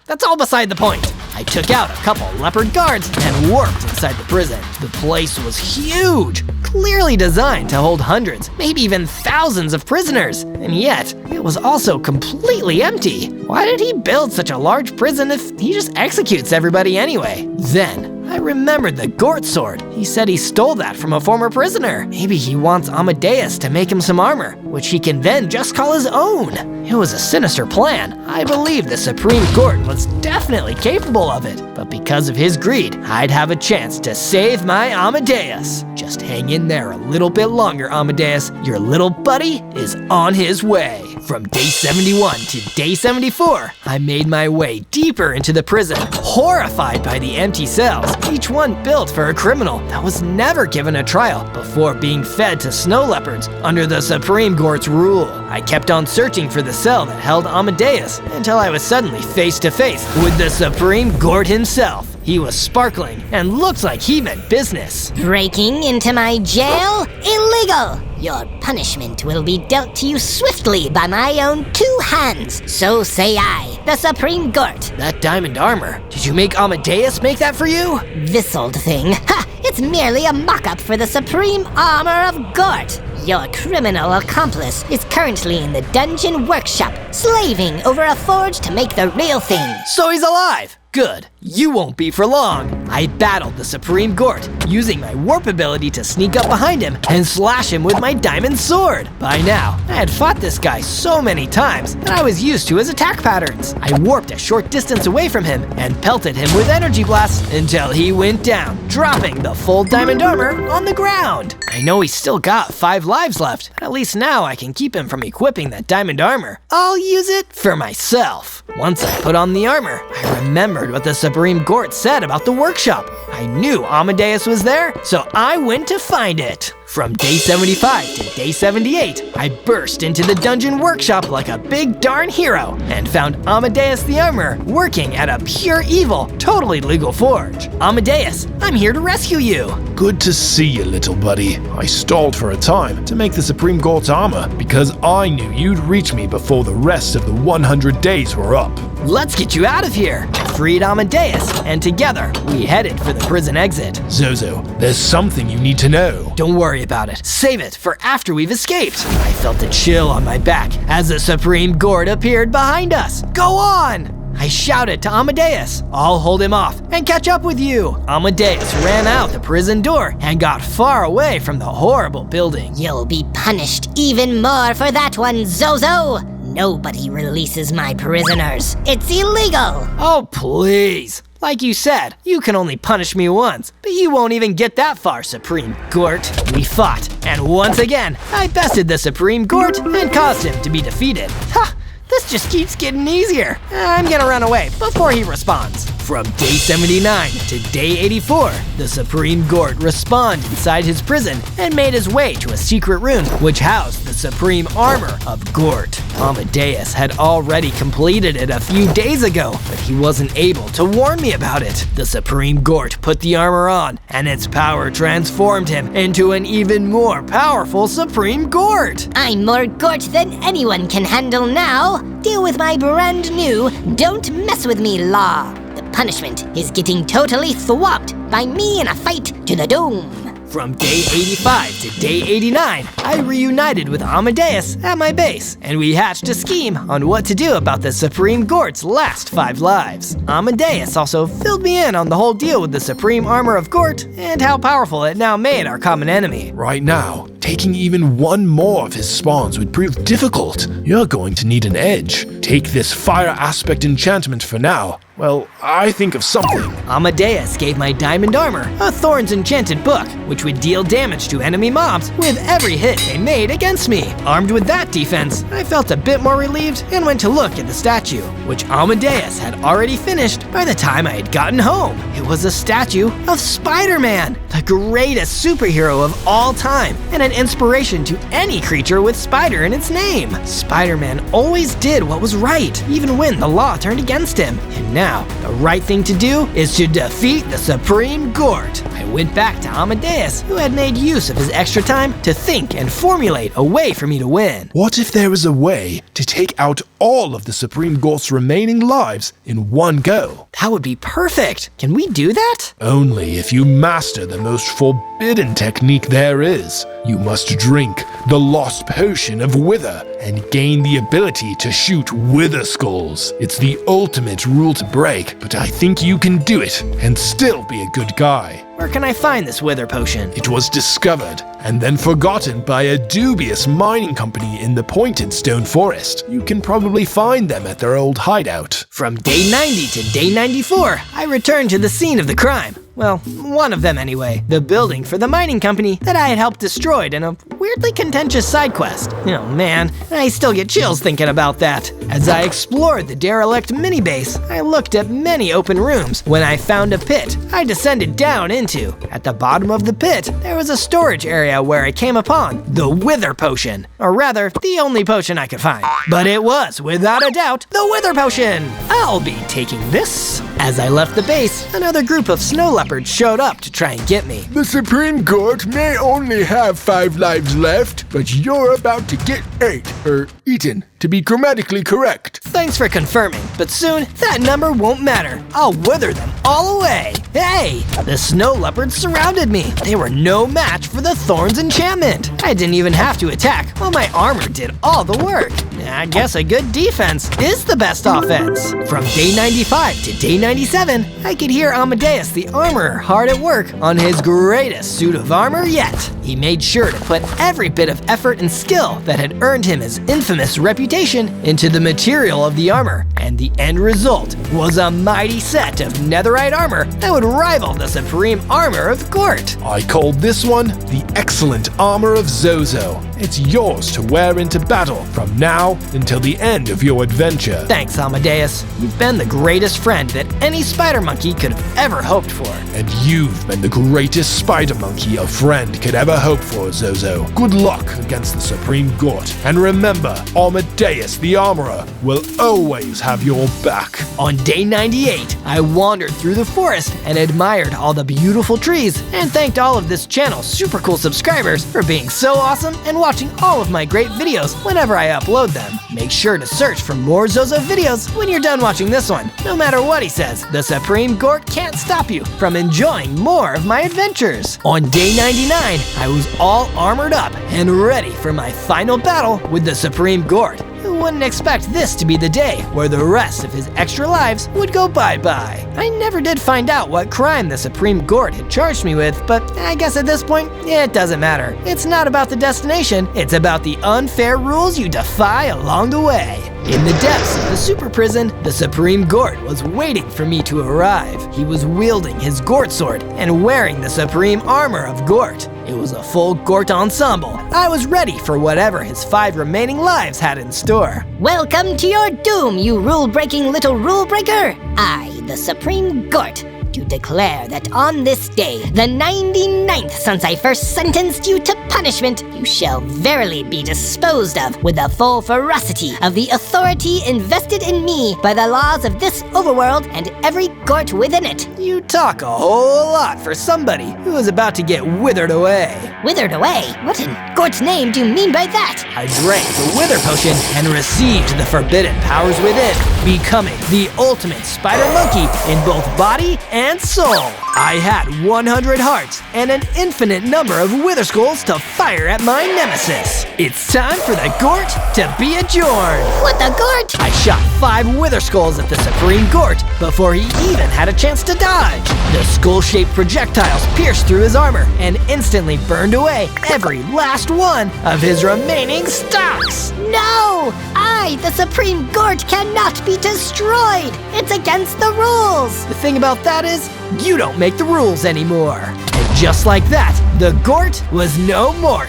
that's all beside the point. I took out a couple leopard guards and warped inside the prison. The place was huge, clearly designed to hold hundreds, maybe even thousands of prisoners. And yet, it was also completely empty. Why did he build such a large prison if he just executes everybody anyway? Then, I remembered the Gort sword. He said he stole that from a former prisoner. Maybe he wants Amadeus to make him some armor, which he can then just call his own. It was a sinister plan. I believed the Supreme Gort was definitely capable of it, but because of his greed, I'd have a chance to save my Amadeus. Just hang in there a little bit longer, Amadeus. Your little buddy is on his way. From day 71 to day 74, I made my way deeper into the prison, horrified by the empty cells, each one built for a criminal that was never given a trial before being fed to snow leopards under the Supreme Gort's rule. I kept on searching for the cell that held Amadeus until I was suddenly face to face with the Supreme Gort himself. He was sparkling and looked like he meant business. Breaking into my jail? Illegal! Your punishment will be dealt to you swiftly by my own two hands. So say I, the Supreme Gort. That diamond armor, did you make Amadeus make that for you? This old thing, it's merely a mock-up for the Supreme Armor of Gort. Your criminal accomplice is currently in the dungeon workshop, slaving over a forge to make the real thing. So he's alive! Good. You won't be for long. I battled the Supreme Gort, using my warp ability to sneak up behind him and slash him with my diamond sword. By now, I had fought this guy so many times that I was used to his attack patterns. I warped a short distance away from him and pelted him with energy blasts until he went down, dropping the full diamond armor on the ground. I know he's still got 5 lives left, but at least now I can keep him from equipping that diamond armor. I'll use it for myself. Once I put on the armor, I remembered what the Supreme Gort said about the workshop. I knew Amadeus was there, so I went to find it. From day 75 to day 78, I burst into the dungeon workshop like a big darn hero and found Amadeus the Armorer working at a pure evil, totally legal forge. Amadeus, I'm here to rescue you. Good to see you, little buddy. I stalled for a time to make the Supreme Gort's armor because I knew you'd reach me before the rest of the 100 days were up. Let's get you out of here. I freed Amadeus, and together we headed for the prison exit. Zozo, there's something you need to know. Don't worry about it. Save it for after we've escaped. I felt a chill on my back as the Supreme Gort appeared behind us. Go on! I shouted to Amadeus, I'll hold him off and catch up with you. Amadeus ran out the prison door and got far away from the horrible building. You'll be punished even more for that one, Zozo. Nobody releases my prisoners. It's illegal. Oh, please. Like you said, you can only punish me once, but you won't even get that far, Supreme Gort. We fought, and once again, I bested the Supreme Gort and caused him to be defeated. Ha! This just keeps getting easier. I'm gonna run away before he responds. From day 79 to day 84, the Supreme Gort respawned inside his prison and made his way to a secret room which housed the supreme armor of Gort. Amadeus had already completed it a few days ago, but he wasn't able to warn me about it. The Supreme Gort put the armor on, and its power transformed him into an even more powerful Supreme Gort. I'm more Gort than anyone can handle now. Deal with my brand new "Don't Mess With Me" law. The punishment is getting totally thwopped by me in a fight to the dome. From day 85 to day 89, I reunited with Amadeus at my base, and we hatched a scheme on what to do about the Supreme Gort's last 5 lives. Amadeus also filled me in on the whole deal with the Supreme Armor of Gort and how powerful it now made our common enemy. Right now, taking even one more of his spawns would prove difficult. You're going to need an edge. Take this fire aspect enchantment for now. Well, I think of something. Amadeus gave my diamond armor a Thorns enchanted book, which would deal damage to enemy mobs with every hit they made against me. Armed with that defense, I felt a bit more relieved and went to look at the statue, which Amadeus had already finished by the time I had gotten home. It was a statue of Spider-Man, the greatest superhero of all time, and an inspiration to any creature with spider in its name. Spider-Man always did what was right, even when the law turned against him. And now, the right thing to do is to defeat the Supreme Gort. I went back to Amadeus, who had made use of his extra time to think and formulate a way for me to win. What if there was a way to take out all of the Supreme Gort's remaining lives in one go? That would be perfect. Can we do that? Only if you master the most forbidden technique there is. You must drink the lost potion of Wither and gain the ability to shoot Wither Skulls. It's the ultimate rule to break, but I think you can do it and still be a good guy. Where can I find this Wither potion? It was discovered and then forgotten by a dubious mining company in the Pointed Stone Forest. You can probably find them at their old hideout. From day 90 to day 94, I returned to the scene of the crime. Well, one of them anyway. The building for the mining company that I had helped destroyed in a weirdly contentious side quest. Oh man, I still get chills thinking about that. As I explored the derelict mini base, I looked at many open rooms when I found a pit I descended down into. At the bottom of the pit, there was a storage area where I came upon the Wither Potion. Or rather, the only potion I could find. But it was, without a doubt, the Wither Potion! I'll be taking this. As I left the base, another group of snow leopards showed up to try and get me. The Supreme Gort may only have 5 lives left, but you're about to get 8, or eaten, to be grammatically correct. Thanks for confirming, but soon that number won't matter. I'll wither them all away. Hey! The snow leopards surrounded me. They were no match for the Thorns enchantment. I didn't even have to attack while my armor did all the work. I guess a good defense is the best offense. From day 95 to day 97, I could hear Amadeus the Armorer hard at work on his greatest suit of armor yet. He made sure to put every bit of effort and skill that had earned him his infamous reputation into the material of the armor, and the end result was a mighty set of netherite armor that would rival the supreme armor of Gort. I called this one the Excellent Armor of Zozo. It's yours to wear into battle from now until the end of your adventure. Thanks, Amadeus. You've been the greatest friend that any spider monkey could have ever hoped for. And you've been the greatest spider monkey a friend could ever hope for, Zozo. Good luck against the Supreme Gort. And remember, Amadeus the Armorer will always have have your back. On day 98, I wandered through the forest and admired all the beautiful trees and thanked all of this channel's super cool subscribers for being so awesome and watching all of my great videos whenever I upload them. Make sure to search for more Zozo videos when you're done watching this one. No matter what he says, the Supreme Gort can't stop you from enjoying more of my adventures. On day 99, I was all armored up and ready for my final battle with the Supreme Gort. Who wouldn't expect this to be the day where the rest of his extra lives would go bye-bye? I never did find out what crime the Supreme Gort had charged me with, but I guess at this point, it doesn't matter. It's not about the destination, it's about the unfair rules you defy along the way. In the depths of the super prison, the Supreme Gort was waiting for me to arrive. He was wielding his Gort sword and wearing the supreme armor of Gort. It was a full Gort ensemble. I was ready for whatever his 5 remaining lives had in store. Welcome to your doom, you rule-breaking little rule-breaker! I, the Supreme Gort, do declare that on this day, the 99th since I first sentenced you to punishment, you shall verily be disposed of with the full ferocity of the authority invested in me by the laws of this overworld and every Gort within it. You talk a whole lot for somebody who is about to get withered away. Withered away? What in Gort's name do you mean by that? I drank the Wither Potion and received the forbidden powers within, becoming the ultimate spider monkey in both body and soul. I had 100 hearts and an infinite number of Wither Skulls to fire at my nemesis. It's time for the Gort to be adjourned. What the Gort? I shot 5 Wither Skulls at the Supreme Gort before he even had a chance to dodge. The skull-shaped projectiles pierced through his armor and instantly burned away every last one of his remaining stocks. No! I, the Supreme Gort, cannot be destroyed! It's against the rules! The thing about that is, you don't make the rules anymore. And just like that, the Gort was no more.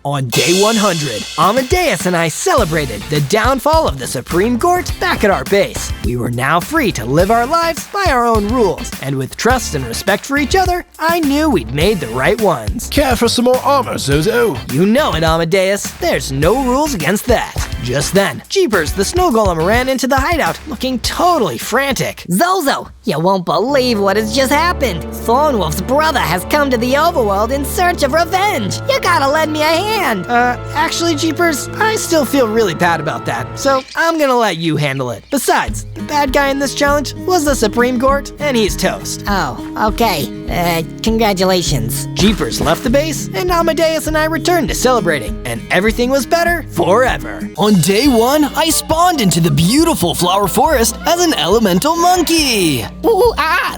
On day 100, Amadeus and I celebrated the downfall of the Supreme Gort back at our base. We were now free to live our lives by our own rules, and with trust and respect for each other, I knew we'd made the right ones. Care for some more armor, Zozo? You know it, Amadeus. There's no rules against that. Just then, Jeepers, the snow golem, ran into the hideout, looking totally frantic. Zozo, you won't believe what has just happened. Thornwolf's brother has come to the overworld in search of revenge. You gotta lend me a hand. Actually, Jeepers, I still feel really bad about that, so I'm gonna let you handle it. Besides, the bad guy in this challenge was the Supreme Gort, and he's toast. Oh, okay. Congratulations. Jeepers left the base, and Amadeus and I returned to celebrating, and everything was better forever. On day 1, I spawned into the beautiful flower forest as an elemental monkey.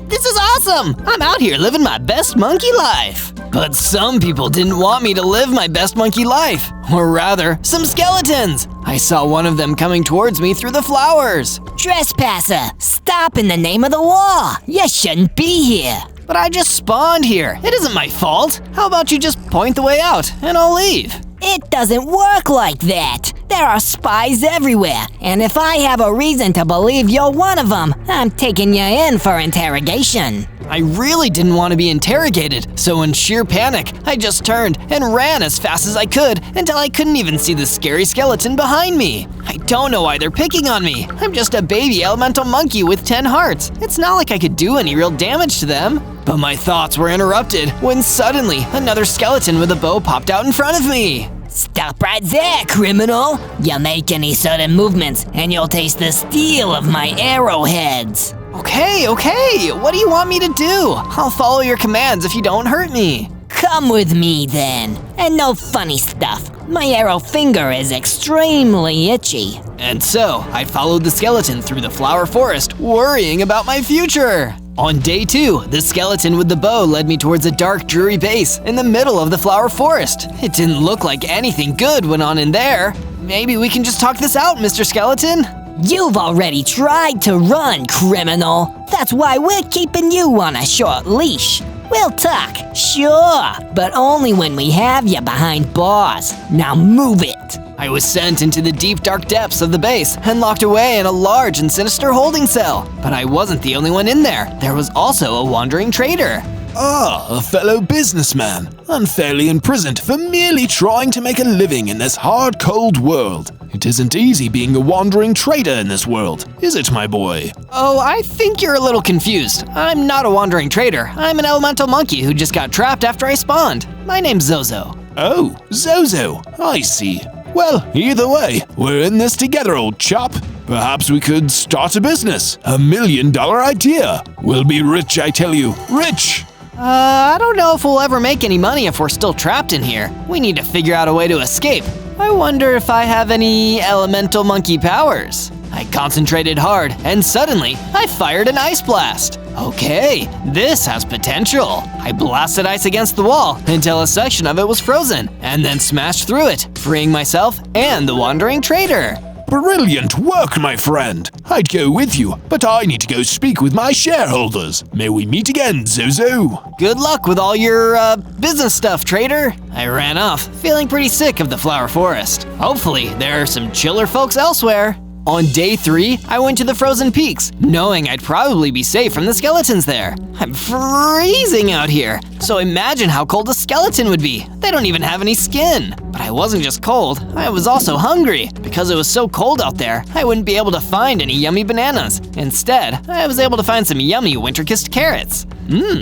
This is awesome! I'm out here living my best monkey life. But some people didn't want me to live my best monkey life. Or rather, some skeletons. I saw one of them coming towards me through the flowers. Trespasser, stop in the name of the law. You shouldn't be here. But I just spawned here. It isn't my fault. How about you just point the way out and I'll leave? It doesn't work like that. There are spies everywhere, and if I have a reason to believe you're one of them, I'm taking you in for interrogation. I really didn't want to be interrogated, so in sheer panic, I just turned and ran as fast as I could until I couldn't even see the scary skeleton behind me. I don't know why they're picking on me. I'm just a baby elemental monkey with 10 hearts. It's not like I could do any real damage to them. But my thoughts were interrupted when suddenly another skeleton with a bow popped out in front of me. Stop right there, criminal! You make any sudden movements and you'll taste the steel of my arrowheads. Okay, what do you want me to do? I'll follow your commands if you don't hurt me. Come with me then, and no funny stuff. My arrow finger is extremely itchy. And so, I followed the skeleton through the flower forest, worrying about my future. On day 2, the skeleton with the bow led me towards a dark, dreary base in the middle of the flower forest. It didn't look like anything good went on in there. Maybe we can just talk this out, Mr. Skeleton? You've already tried to run, criminal. That's why we're keeping you on a short leash. We'll talk, sure, but only when we have you behind bars. Now move it. I was sent into the deep, dark depths of the base and locked away in a large and sinister holding cell. But I wasn't the only one in there. There was also a wandering trader. A fellow businessman, unfairly imprisoned for merely trying to make a living in this hard, cold world. It isn't easy being a wandering trader in this world, is it, my boy? Oh, I think you're a little confused. I'm not a wandering trader. I'm an elemental monkey who just got trapped after I spawned. My name's Zozo. Oh, Zozo, I see. Well, either way, we're in this together, old chap. Perhaps we could start a business. $1 million idea. We'll be rich, I tell you. Rich! I don't know if we'll ever make any money if we're still trapped in here. We need to figure out a way to escape. I wonder if I have any elemental monkey powers. I concentrated hard, and suddenly, I fired an ice blast. Okay, this has potential. I blasted ice against the wall until a section of it was frozen, and then smashed through it, freeing myself and the wandering trader. Brilliant work, my friend. I'd go with you, but I need to go speak with my shareholders. May we meet again, Zozo? Good luck with all your, business stuff, trader. I ran off, feeling pretty sick of the flower forest. Hopefully, there are some chiller folks elsewhere. On day 3, I went to the frozen peaks, knowing I'd probably be safe from the skeletons there. I'm freezing out here, so imagine how cold a skeleton would be. They don't even have any skin. But I wasn't just cold, I was also hungry. Because it was so cold out there, I wouldn't be able to find any yummy bananas. Instead, I was able to find some yummy winter-kissed carrots.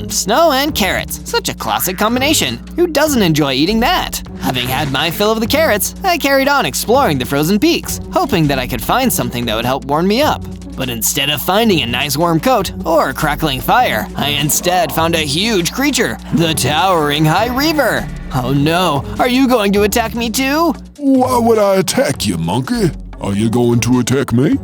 Snow and carrots, such a classic combination. Who doesn't enjoy eating that? Having had my fill of the carrots, I carried on exploring the frozen peaks, hoping that I could find something that would help warm me up. But instead of finding a nice warm coat or a crackling fire, I instead found a huge creature, the towering High Reaver. Oh no, are you going to attack me too? Why would I attack you, monkey? Are you going to attack me?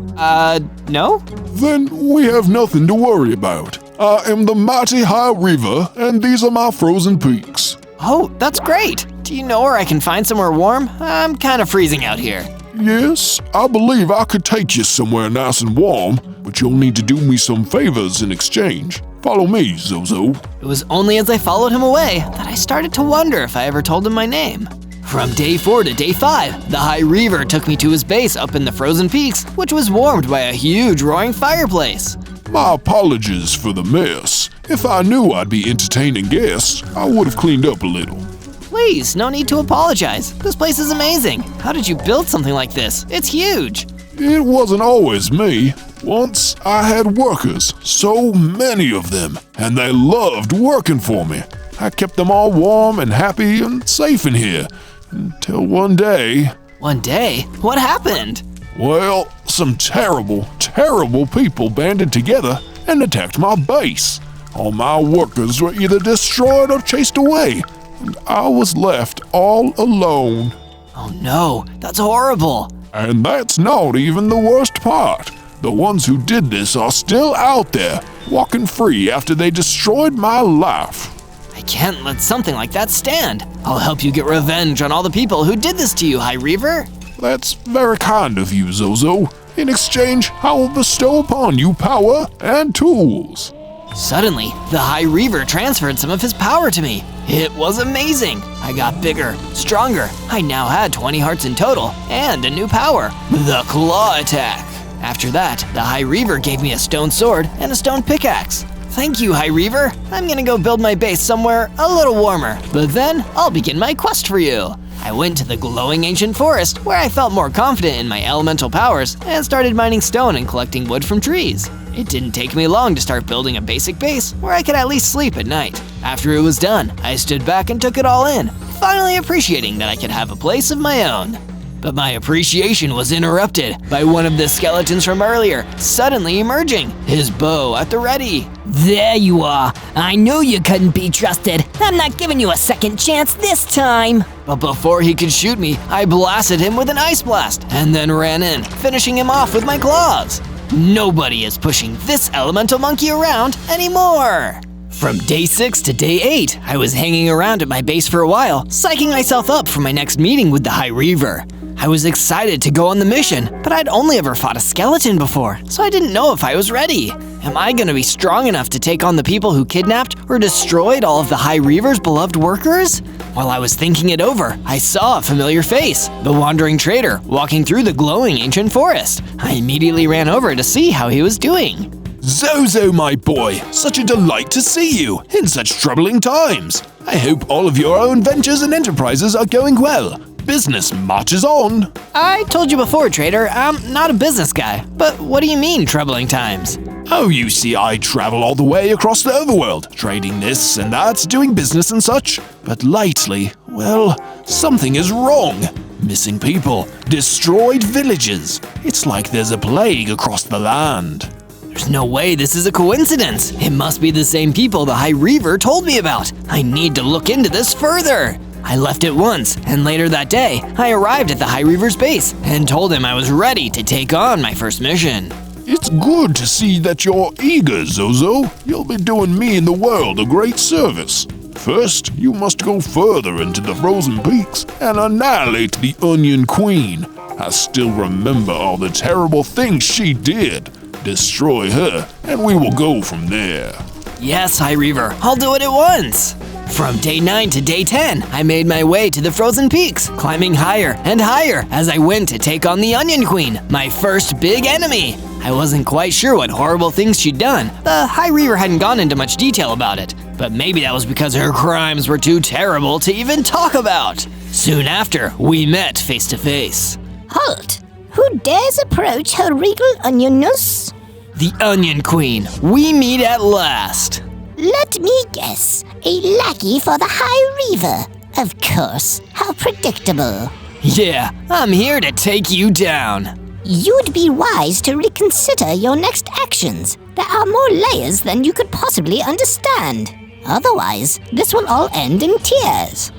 No? Then we have nothing to worry about. I am the mighty High Reaver, and these are my frozen peaks. Oh, that's great. Do you know where I can find somewhere warm? I'm kind of freezing out here. Yes, I believe I could take you somewhere nice and warm, but you'll need to do me some favors in exchange. Follow me, Zozo. It was only as I followed him away that I started to wonder if I ever told him my name. From day 4 to day 5, the High Reaver took me to his base up in the frozen peaks, which was warmed by a huge roaring fireplace. My apologies for the mess. If I knew I'd be entertaining guests, I would have cleaned up a little. Please, no need to apologize. This place is amazing. How did you build something like this? It's huge. It wasn't always me. Once I had workers, so many of them, and they loved working for me. I kept them all warm and happy and safe in here, until one day... One day? What happened? Well, some terrible, terrible people banded together and attacked my base. All my workers were either destroyed or chased away, and I was left all alone. Oh no, that's horrible. And that's not even the worst part. The ones who did this are still out there, walking free after they destroyed my life. I can't let something like that stand. I'll help you get revenge on all the people who did this to you, High Reaver. That's very kind of you, Zozo. In exchange, I will bestow upon you power and tools. Suddenly, the High Reaver transferred some of his power to me. It was amazing. I got bigger, stronger. I now had 20 hearts in total, and a new power, the Claw Attack. After that, the High Reaver gave me a stone sword and a stone pickaxe. Thank you, High Reaver. I'm gonna go build my base somewhere a little warmer, but then I'll begin my quest for you. I went to the glowing ancient forest, where I felt more confident in my elemental powers, and started mining stone and collecting wood from trees. It didn't take me long to start building a basic base where I could at least sleep at night. After it was done, I stood back and took it all in, finally appreciating that I could have a place of my own. But my appreciation was interrupted by one of the skeletons from earlier suddenly emerging, his bow at the ready. There you are. I knew you couldn't be trusted. I'm not giving you a second chance this time. But before he could shoot me, I blasted him with an ice blast and then ran in, finishing him off with my claws. Nobody is pushing this elemental monkey around anymore. From day 6 to day 8, I was hanging around at my base for a while, psyching myself up for my next meeting with the High Reaver. I was excited to go on the mission, but I'd only ever fought a skeleton before, so I didn't know if I was ready. Am I gonna be strong enough to take on the people who kidnapped or destroyed all of the High Reaver's beloved workers? While I was thinking it over, I saw a familiar face, the wandering trader, walking through the glowing ancient forest. I immediately ran over to see how he was doing. Zozo, my boy, such a delight to see you in such troubling times. I hope all of your own ventures and enterprises are going well. Business marches on. I told you before, trader, I'm not a business guy. But what do you mean, troubling times? Oh, you see, I travel all the way across the overworld, trading this and that, doing business and such. But lately, well, something is wrong. Missing people, destroyed villages. It's like there's a plague across the land. There's no way this is a coincidence. It must be the same people the High Reaver told me about. I need to look into this further. I left at once, and later that day, I arrived at the High Reaver's base and told him I was ready to take on my first mission. It's good to see that you're eager, Zozo. You'll be doing me and the world a great service. First, you must go further into the frozen peaks and annihilate the Onion Queen. I still remember all the terrible things she did. Destroy her, and we will go from there. Yes, High Reaver, I'll do it at once. From day 9 to day 10, I made my way to the frozen peaks, climbing higher and higher as I went to take on the Onion Queen, my first big enemy. I wasn't quite sure what horrible things she'd done. The High Reaver hadn't gone into much detail about it, but maybe that was because her crimes were too terrible to even talk about. Soon after, we met face to face. Halt! Who dares approach her regal onioness? The Onion Queen, we meet at last. Let me guess, a lackey for the High Reaver. Of course, how predictable. Yeah, I'm here to take you down. You'd be wise to reconsider your next actions. There are more layers than you could possibly understand. Otherwise, this will all end in tears.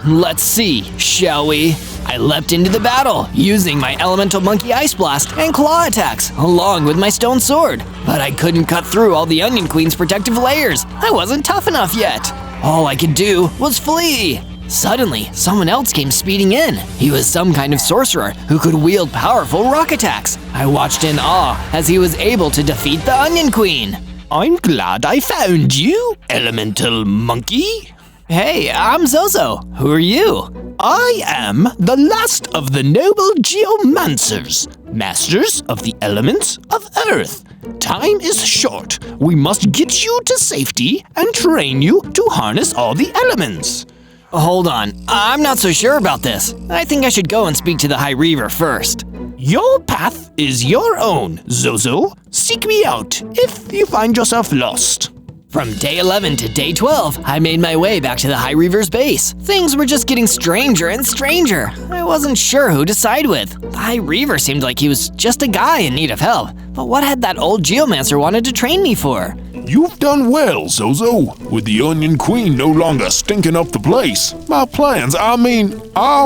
Let's see, shall we? I leapt into the battle, using my elemental monkey ice blast and claw attacks, along with my stone sword. But I couldn't cut through all the Onion Queen's protective layers. I wasn't tough enough yet. All I could do was flee. Suddenly, someone else came speeding in. He was some kind of sorcerer who could wield powerful rock attacks. I watched in awe as he was able to defeat the Onion Queen. I'm glad I found you, elemental monkey. Hey, I'm Zozo. Who are you? I am the last of the noble geomancers, masters of the elements of Earth. Time is short. We must get you to safety and train you to harness all the elements. Hold on, I'm not so sure about this. I think I should go and speak to the High Reaver first. Your path is your own, Zozo. Seek me out if you find yourself lost. From day 11 to day 12, I made my way back to the High Reaver's base. Things were just getting stranger and stranger. I wasn't sure who to side with. The High Reaver seemed like he was just a guy in need of help. But what had that old geomancer wanted to train me for? You've done well, Zozo. With the Onion Queen no longer stinking up the place, our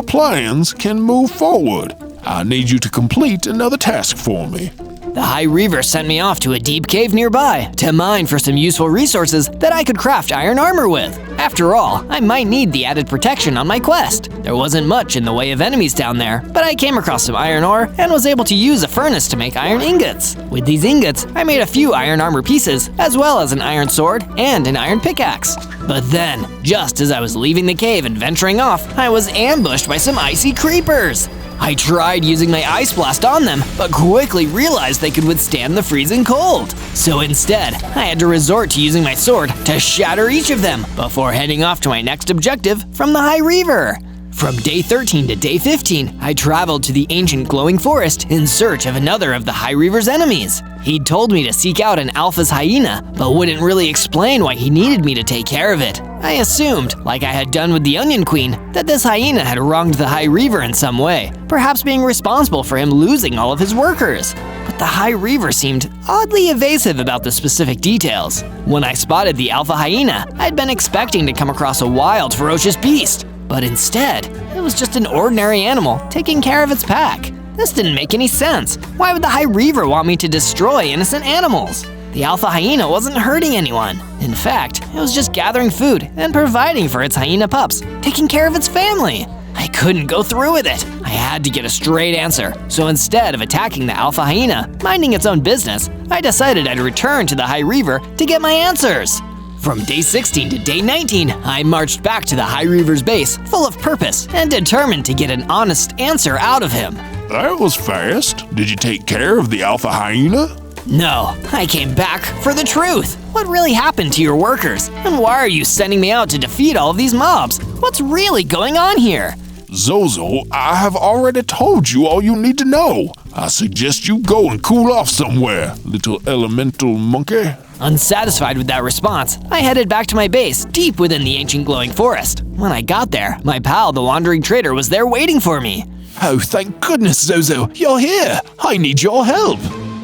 plans can move forward. I need you to complete another task for me. The High Reaver sent me off to a deep cave nearby to mine for some useful resources that I could craft iron armor with. After all, I might need the added protection on my quest. There wasn't much in the way of enemies down there, but I came across some iron ore and was able to use a furnace to make iron ingots. With these ingots, I made a few iron armor pieces, as well as an iron sword and an iron pickaxe. But then, just as I was leaving the cave and venturing off, I was ambushed by some icy creepers. I tried using my ice blast on them, but quickly realized they could withstand the freezing cold. So instead, I had to resort to using my sword to shatter each of them before heading off to my next objective from the High Reaver. From day 13 to day 15, I traveled to the ancient glowing forest in search of another of the High Reaver's enemies. He'd told me to seek out an Alpha's hyena, but wouldn't really explain why he needed me to take care of it. I assumed, like I had done with the Onion Queen, that this hyena had wronged the High Reaver in some way, perhaps being responsible for him losing all of his workers. But the High Reaver seemed oddly evasive about the specific details. When I spotted the Alpha hyena, I'd been expecting to come across a wild, ferocious beast. But instead, it was just an ordinary animal taking care of its pack. This didn't make any sense. Why would the High Reaver want me to destroy innocent animals? The Alpha hyena wasn't hurting anyone. In fact, it was just gathering food and providing for its hyena pups, taking care of its family. I couldn't go through with it. I had to get a straight answer. So instead of attacking the Alpha hyena, minding its own business, I decided I'd return to the High Reaver to get my answers. From day 16 to day 19, I marched back to the High Reaver's base, full of purpose and determined to get an honest answer out of him. That was fast. Did you take care of the Alpha hyena? No, I came back for the truth. What really happened to your workers? And why are you sending me out to defeat all of these mobs? What's really going on here? Zozo, I have already told you all you need to know. I suggest you go and cool off somewhere, little elemental monkey. Unsatisfied with that response, I headed back to my base deep within the ancient glowing forest. When I got there, my pal, the wandering trader, was there waiting for me. Oh, thank goodness, Zozo, you're here. I need your help.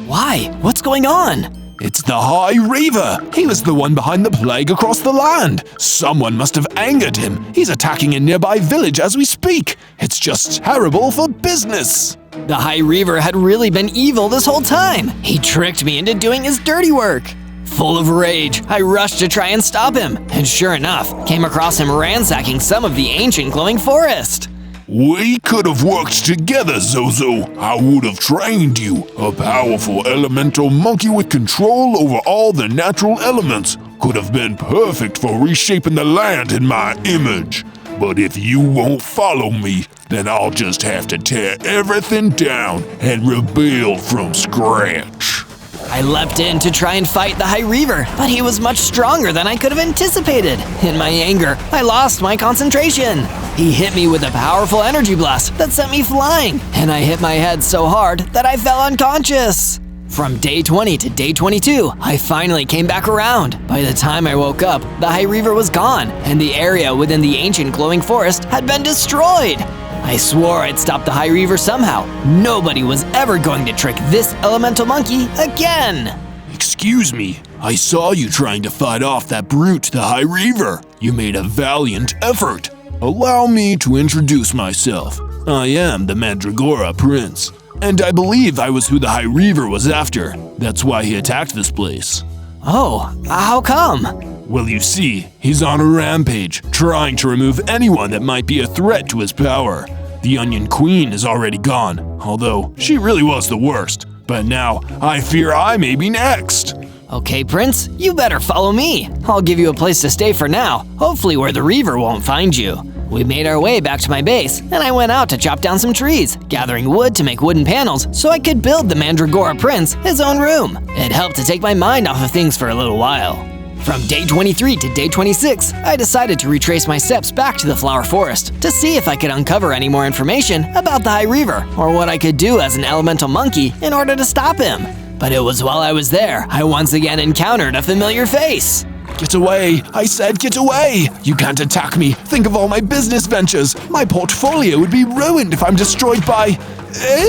Why? What's going on? It's the High Reaver. He was the one behind the plague across the land. Someone must have angered him. He's attacking a nearby village as we speak. It's just terrible for business. The High Reaver had really been evil this whole time. He tricked me into doing his dirty work. Full of rage, I rushed to try and stop him, and sure enough, came across him ransacking some of the ancient glowing forest. We could have worked together, Zozo. I would have trained you. A powerful elemental monkey with control over all the natural elements could have been perfect for reshaping the land in my image. But if you won't follow me, then I'll just have to tear everything down and rebuild from scratch. I leapt in to try and fight the High Reaver, but he was much stronger than I could have anticipated. In my anger, I lost my concentration. He hit me with a powerful energy blast that sent me flying, and I hit my head so hard that I fell unconscious. From day 20 to day 22, I finally came back around. By the time I woke up, the High Reaver was gone, and the area within the ancient glowing forest had been destroyed. I swore I'd stop the High Reaver somehow. Nobody was ever going to trick this elemental monkey again. Excuse me, I saw you trying to fight off that brute, the High Reaver. You made a valiant effort. Allow me to introduce myself. I am the Mandragora Prince, and I believe I was who the High Reaver was after. That's why he attacked this place. Oh, how come? Well, you see, he's on a rampage, trying to remove anyone that might be a threat to his power. The Onion Queen is already gone, although she really was the worst. But now, I fear I may be next. Okay, Prince, you better follow me. I'll give you a place to stay for now, hopefully where the Reaver won't find you. We made our way back to my base, and I went out to chop down some trees, gathering wood to make wooden panels so I could build the Mandragora Prince his own room. It helped to take my mind off of things for a little while. From day 23 to day 26, I decided to retrace my steps back to the Flower Forest to see if I could uncover any more information about the High Reaver or what I could do as an elemental monkey in order to stop him. But it was while I was there, I once again encountered a familiar face. Get away! I said get away! You can't attack me! Think of all my business ventures! My portfolio would be ruined if I'm destroyed by…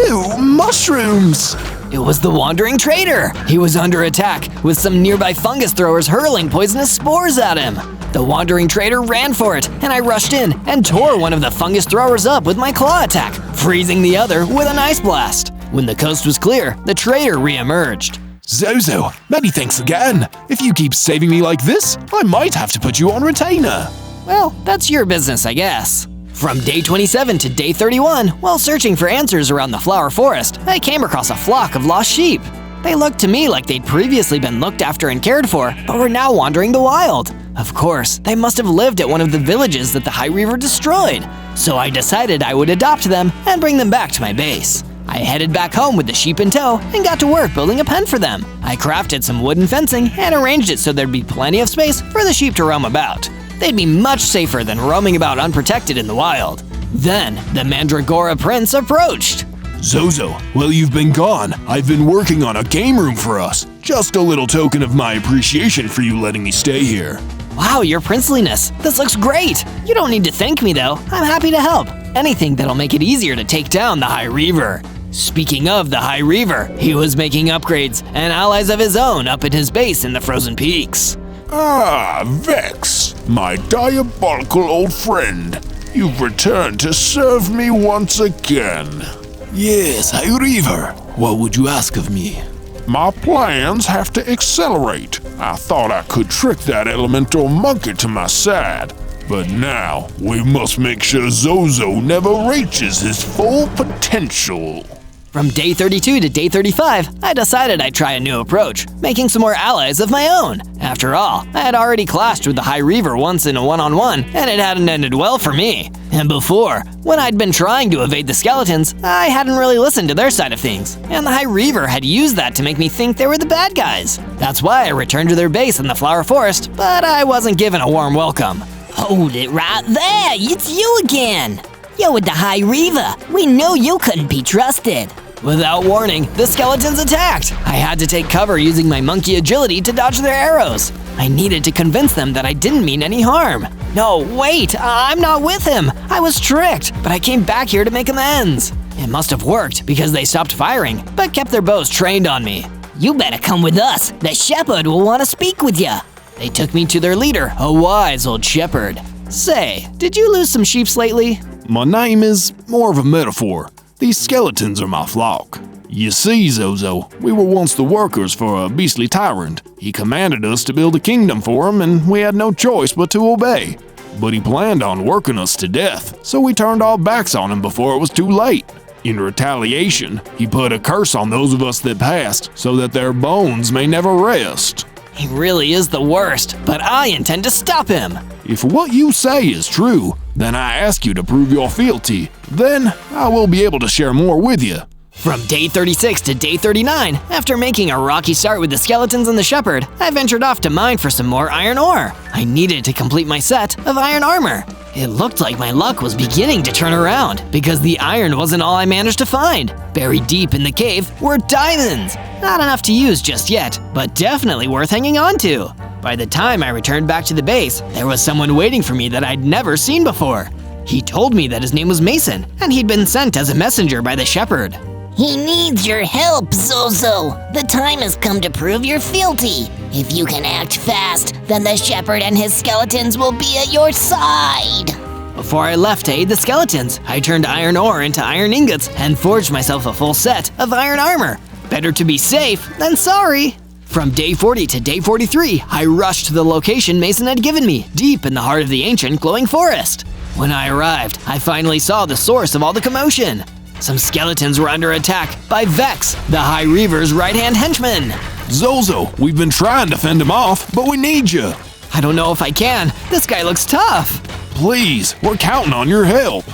ew, mushrooms! It was the Wandering Trader! He was under attack, with some nearby fungus throwers hurling poisonous spores at him. The Wandering Trader ran for it, and I rushed in and tore one of the fungus throwers up with my claw attack, freezing the other with an ice blast. When the coast was clear, the trader re-emerged. Zozo, many thanks again. If you keep saving me like this, I might have to put you on retainer. Well, that's your business, I guess. From day 27 to day 31, while searching for answers around the Flower Forest, I came across a flock of lost sheep. They looked to me like they'd previously been looked after and cared for, but were now wandering the wild. Of course, they must have lived at one of the villages that the High Reaver destroyed. So I decided I would adopt them and bring them back to my base. I headed back home with the sheep in tow and got to work building a pen for them. I crafted some wooden fencing and arranged it so there'd be plenty of space for the sheep to roam about. They'd be much safer than roaming about unprotected in the wild. Then, the Mandragora Prince approached. Zozo, while you've been gone, I've been working on a game room for us. Just a little token of my appreciation for you letting me stay here. Wow, your princeliness. This looks great. You don't need to thank me though. I'm happy to help. Anything that'll make it easier to take down the High Reaver. Speaking of the High Reaver, he was making upgrades and allies of his own up at his base in the Frozen Peaks. Ah, Vex, my diabolical old friend. You've returned to serve me once again. Yes, High Reaver. What would you ask of me? My plans have to accelerate. I thought I could trick that elemental monkey to my side. But now, we must make sure Zozo never reaches his full potential. From day 32 to day 35, I decided I'd try a new approach, making some more allies of my own. After all, I had already clashed with the High Reaver once in a one-on-one, and it hadn't ended well for me. And before, when I'd been trying to evade the skeletons, I hadn't really listened to their side of things, and the High Reaver had used that to make me think they were the bad guys. That's why I returned to their base in the Flower Forest, but I wasn't given a warm welcome. Hold it right there, it's you again. You're with the High Reaver. We knew you couldn't be trusted. Without warning, the skeletons attacked. I had to take cover using my monkey agility to dodge their arrows. I needed to convince them that I didn't mean any harm. No, wait, I'm not with him. I was tricked, but I came back here to make amends. It must have worked because they stopped firing, but kept their bows trained on me. You better come with us. The shepherd will want to speak with you. They took me to their leader, a wise old shepherd. Say, did you lose some sheep lately? My name is more of a metaphor. These skeletons are my flock. You see, Zozo, we were once the workers for a beastly tyrant. He commanded us to build a kingdom for him, and we had no choice but to obey. But he planned on working us to death, so we turned our backs on him before it was too late. In retaliation, he put a curse on those of us that passed, so that their bones may never rest. He really is the worst, but I intend to stop him. If what you say is true, then I ask you to prove your fealty. Then I will be able to share more with you. From day 36 to day 39, after making a rocky start with the skeletons and the shepherd, I ventured off to mine for some more iron ore. I needed to complete my set of iron armor. It looked like my luck was beginning to turn around, because the iron wasn't all I managed to find. Buried deep in the cave were diamonds. Not enough to use just yet, but definitely worth hanging on to. By the time I returned back to the base, there was someone waiting for me that I'd never seen before. He told me that his name was Mason, and he'd been sent as a messenger by the shepherd. He needs your help, Zozo. The time has come to prove your fealty. If you can act fast, then the shepherd and his skeletons will be at your side. Before I left to aid the skeletons, I turned iron ore into iron ingots and forged myself a full set of iron armor. Better to be safe than sorry. From day 40 to day 43, I rushed to the location Mason had given me, deep in the heart of the ancient glowing forest. When I arrived, I finally saw the source of all the commotion. Some skeletons were under attack by Vex, the High Reaver's right-hand henchman. Zozo, we've been trying to fend him off, but we need you. I don't know if I can. This guy looks tough. Please, we're counting on your help.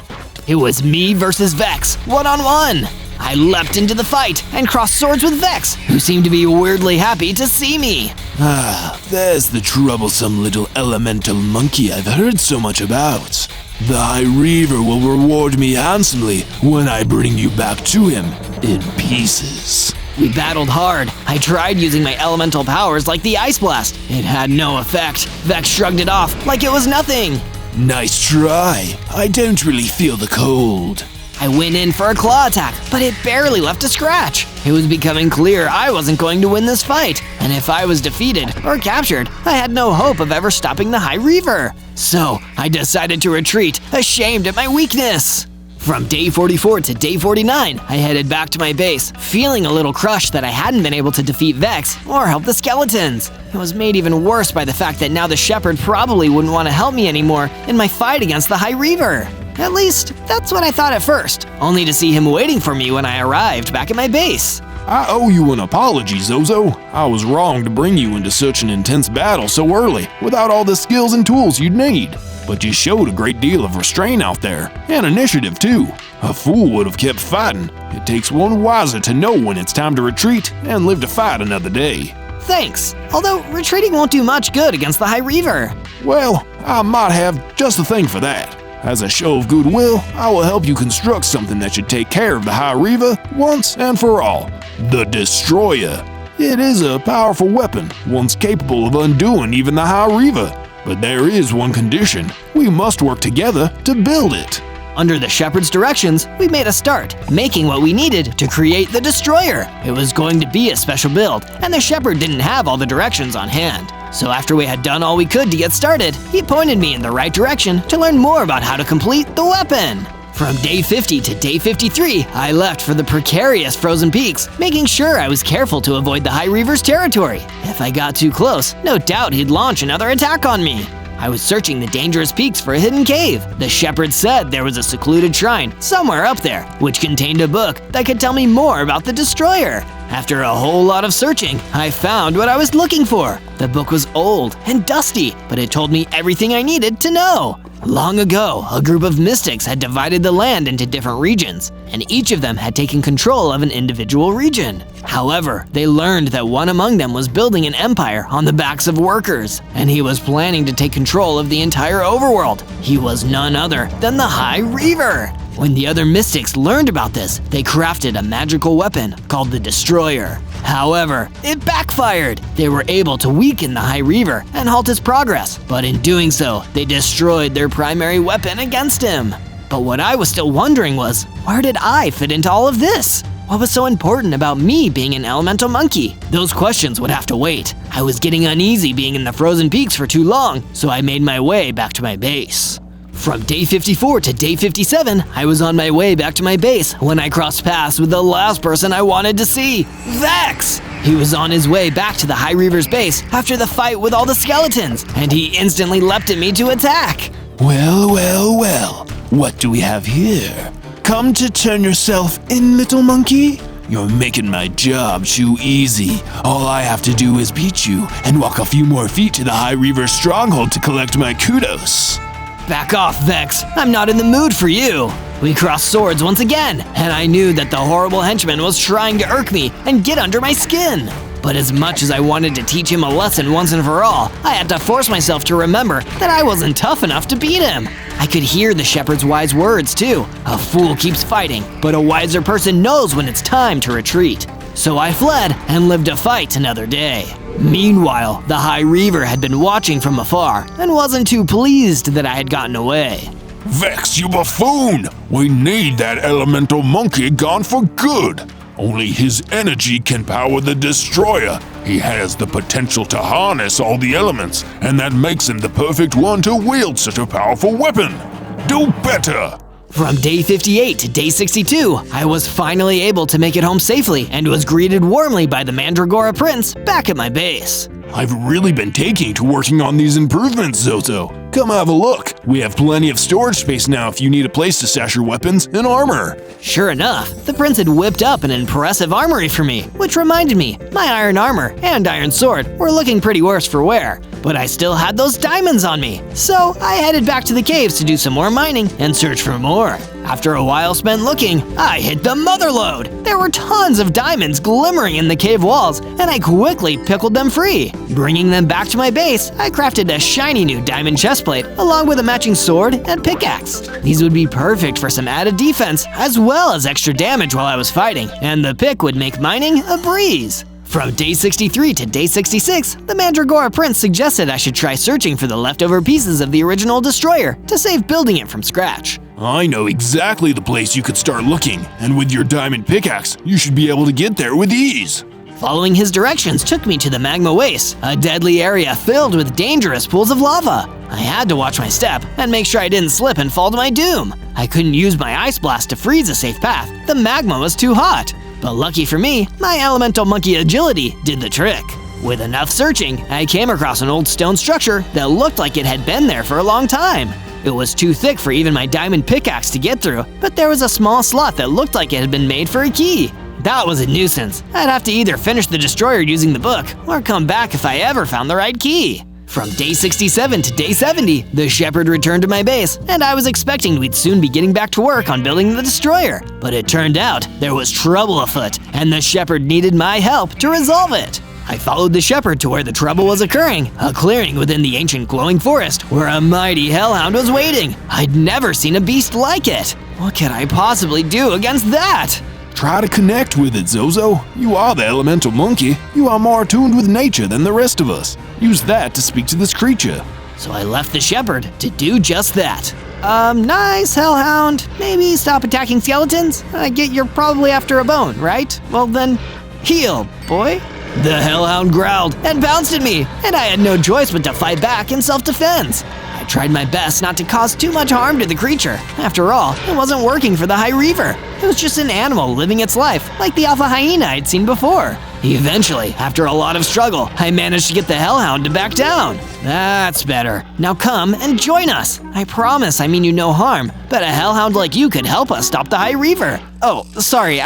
It was me versus Vex, one-on-one. I leapt into the fight and crossed swords with Vex, who seemed to be weirdly happy to see me. There's the troublesome little elemental monkey I've heard so much about. The High Reaver will reward me handsomely when I bring you back to him in pieces. We battled hard. I tried using my elemental powers like the Ice Blast. It had no effect. Vex shrugged it off like it was nothing. Nice try. I don't really feel the cold. I went in for a claw attack, but it barely left a scratch. It was becoming clear I wasn't going to win this fight, and if I was defeated or captured, I had no hope of ever stopping the High Reaver. So I decided to retreat, ashamed at my weakness. From day 44 to day 49, I headed back to my base, feeling a little crushed that I hadn't been able to defeat Vex or help the skeletons. It was made even worse by the fact that now the shepherd probably wouldn't want to help me anymore in my fight against the High Reaver. At least, that's what I thought at first, only to see him waiting for me when I arrived back at my base. I owe you an apology, Zozo. I was wrong to bring you into such an intense battle so early, without all the skills and tools you'd need. But you showed a great deal of restraint out there, and initiative too. A fool would have kept fighting. It takes one wiser to know when it's time to retreat and live to fight another day. Thanks, although retreating won't do much good against the High Reaver. Well, I might have just the thing for that. As a show of goodwill, I will help you construct something that should take care of the High Reaver once and for all. The Destroyer. It is a powerful weapon, once capable of undoing even the High Reaver. But there is one condition. We must work together to build it. Under the shepherd's directions, we made a start, making what we needed to create the Destroyer. It was going to be a special build, and the shepherd didn't have all the directions on hand. So after we had done all we could to get started, he pointed me in the right direction to learn more about how to complete the weapon. From day 50 to day 53, I left for the precarious frozen peaks, making sure I was careful to avoid the High Reaver's territory. If I got too close, no doubt he'd launch another attack on me. I was searching the dangerous peaks for a hidden cave. The shepherd said there was a secluded shrine somewhere up there, which contained a book that could tell me more about the Destroyer. After a whole lot of searching, I found what I was looking for. The book was old and dusty, but it told me everything I needed to know. Long ago, a group of mystics had divided the land into different regions, and each of them had taken control of an individual region. However, they learned that one among them was building an empire on the backs of workers, and he was planning to take control of the entire overworld. He was none other than the High Reaver. When the other mystics learned about this, they crafted a magical weapon called the Destroyer. However, it backfired. They were able to weaken the High Reaver and halt his progress, but in doing so, they destroyed their primary weapon against him. But what I was still wondering was, where did I fit into all of this? What was so important about me being an elemental monkey? Those questions would have to wait. I was getting uneasy being in the frozen peaks for too long, so I made my way back to my base. From day 54 to day 57, I was on my way back to my base when I crossed paths with the last person I wanted to see, Vex! He was on his way back to the High Reaver's base after the fight with all the skeletons, and he instantly leapt at me to attack. Well, well, well. What do we have here? Come to turn yourself in, little monkey? You're making my job too easy. All I have to do is beat you and walk a few more feet to the High Reaver's stronghold to collect my kudos. Back off, Vex. I'm not in the mood for you. We crossed swords once again, and I knew that the horrible henchman was trying to irk me and get under my skin. But as much as I wanted to teach him a lesson once and for all, I had to force myself to remember that I wasn't tough enough to beat him. I could hear the shepherd's wise words too. A fool keeps fighting, but a wiser person knows when it's time to retreat. So I fled and lived to fight another day. Meanwhile, the High Reaver had been watching from afar and wasn't too pleased that I had gotten away. Vex, you buffoon! We need that elemental monkey gone for good. Only his energy can power the Destroyer. He has the potential to harness all the elements, and that makes him the perfect one to wield such a powerful weapon. Do better! From day 58 to day 62, I was finally able to make it home safely and was greeted warmly by the Mandragora Prince back at my base. I've really been taking to working on these improvements, Zozo. Come have a look. We have plenty of storage space now if you need a place to stash your weapons and armor. Sure enough, the prince had whipped up an impressive armory for me, which reminded me my iron armor and iron sword were looking pretty worse for wear. But I still had those diamonds on me, so I headed back to the caves to do some more mining and search for more. After a while spent looking, I hit the mother lode. There were tons of diamonds glimmering in the cave walls, and I quickly pickled them free. Bringing them back to my base, I crafted a shiny new diamond chestplate along with a matching sword and pickaxe. These would be perfect for some added defense as well as extra damage while I was fighting, and the pick would make mining a breeze. From day 63 to day 66, the Mandragora Prince suggested I should try searching for the leftover pieces of the original Destroyer to save building it from scratch. I know exactly the place you could start looking, and with your diamond pickaxe, you should be able to get there with ease. Following his directions took me to the Magma Waste, a deadly area filled with dangerous pools of lava. I had to watch my step and make sure I didn't slip and fall to my doom. I couldn't use my ice blast to freeze a safe path. The magma was too hot. But lucky for me, my elemental monkey agility did the trick. With enough searching, I came across an old stone structure that looked like it had been there for a long time. It was too thick for even my diamond pickaxe to get through, but there was a small slot that looked like it had been made for a key. That was a nuisance. I'd have to either finish the Destroyer using the book, or come back if I ever found the right key. From day 67 to day 70, the shepherd returned to my base, and I was expecting we'd soon be getting back to work on building the Destroyer. But it turned out there was trouble afoot, and the shepherd needed my help to resolve it. I followed the shepherd to where the trouble was occurring, a clearing within the ancient glowing forest where a mighty hellhound was waiting. I'd never seen a beast like it. What could I possibly do against that? Try to connect with it, Zozo. You are the elemental monkey. You are more attuned with nature than the rest of us. Use that to speak to this creature. So I left the shepherd to do just that. Nice, hellhound. Maybe stop attacking skeletons? I get you're probably after a bone, right? Well then, heal, boy. The hellhound growled and bounced at me, and I had no choice but to fight back in self-defense. I tried my best not to cause too much harm to the creature. After all, it wasn't working for the High Reaver. It was just an animal living its life, like the alpha hyena I'd seen before. Eventually, after a lot of struggle, I managed to get the hellhound to back down. That's better. Now come and join us. I promise I mean you no harm, but a hellhound like you could help us stop the High Reaver. Oh, sorry,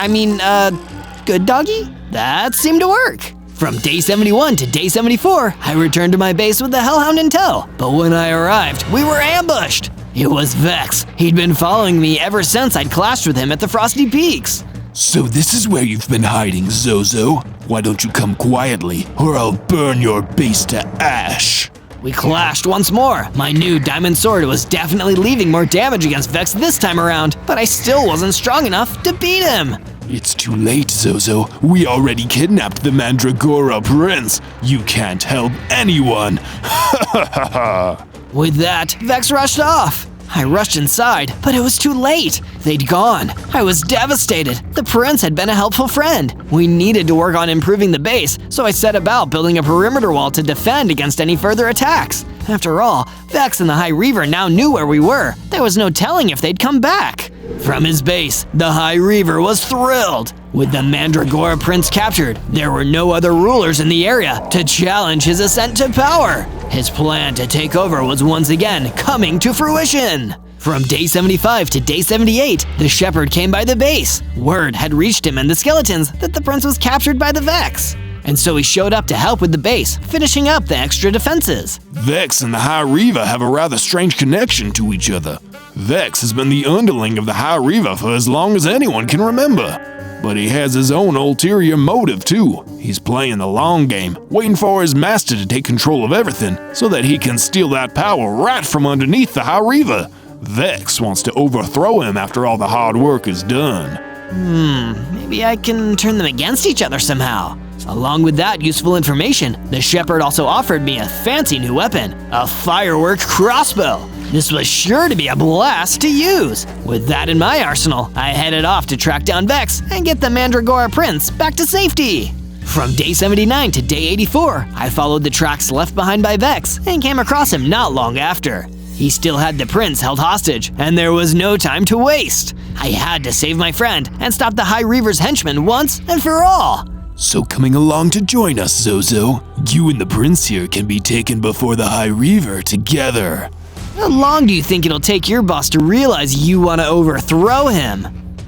good doggy? That seemed to work. From day 71 to day 74, I returned to my base with the hellhound in tow. But when I arrived, we were ambushed. It was Vex. He'd been following me ever since I'd clashed with him at the Frosty Peaks. So this is where you've been hiding, Zozo? Why don't you come quietly, or I'll burn your base to ash? We clashed once more. My new diamond sword was definitely leaving more damage against Vex this time around, but I still wasn't strong enough to beat him. It's too late, Zozo. We already kidnapped the Mandragora Prince. You can't help anyone. Ha ha ha ha. With that, Vex rushed off. I rushed inside, but it was too late. They'd gone. I was devastated. The prince had been a helpful friend. We needed to work on improving the base, so I set about building a perimeter wall to defend against any further attacks. After all, Vex and the High Reaver now knew where we were. There was no telling if they'd come back. From his base, the High Reaver was thrilled. With the Mandragora Prince captured, there were no other rulers in the area to challenge his ascent to power. His plan to take over was once again coming to fruition. From day 75 to day 78, the shepherd came by the base. Word had reached him and the skeletons that the prince was captured by the Vex. And so he showed up to help with the base, finishing up the extra defenses. Vex and the High Reaver have a rather strange connection to each other. Vex has been the underling of the High Reaver for as long as anyone can remember. But he has his own ulterior motive too. He's playing the long game, waiting for his master to take control of everything so that he can steal that power right from underneath the High Reaver. Vex wants to overthrow him after all the hard work is done. Maybe I can turn them against each other somehow. Along with that useful information, the shepherd also offered me a fancy new weapon, a firework crossbow. This was sure to be a blast to use. With that in my arsenal, I headed off to track down Vex and get the Mandragora Prince back to safety. From day 79 to day 84, I followed the tracks left behind by Vex and came across him not long after. He still had the prince held hostage, and there was no time to waste. I had to save my friend and stop the High Reaver's henchmen once and for all. So coming along to join us, Zozo. You and the prince here can be taken before the High Reaver together. How long do you think it'll take your boss to realize you want to overthrow him?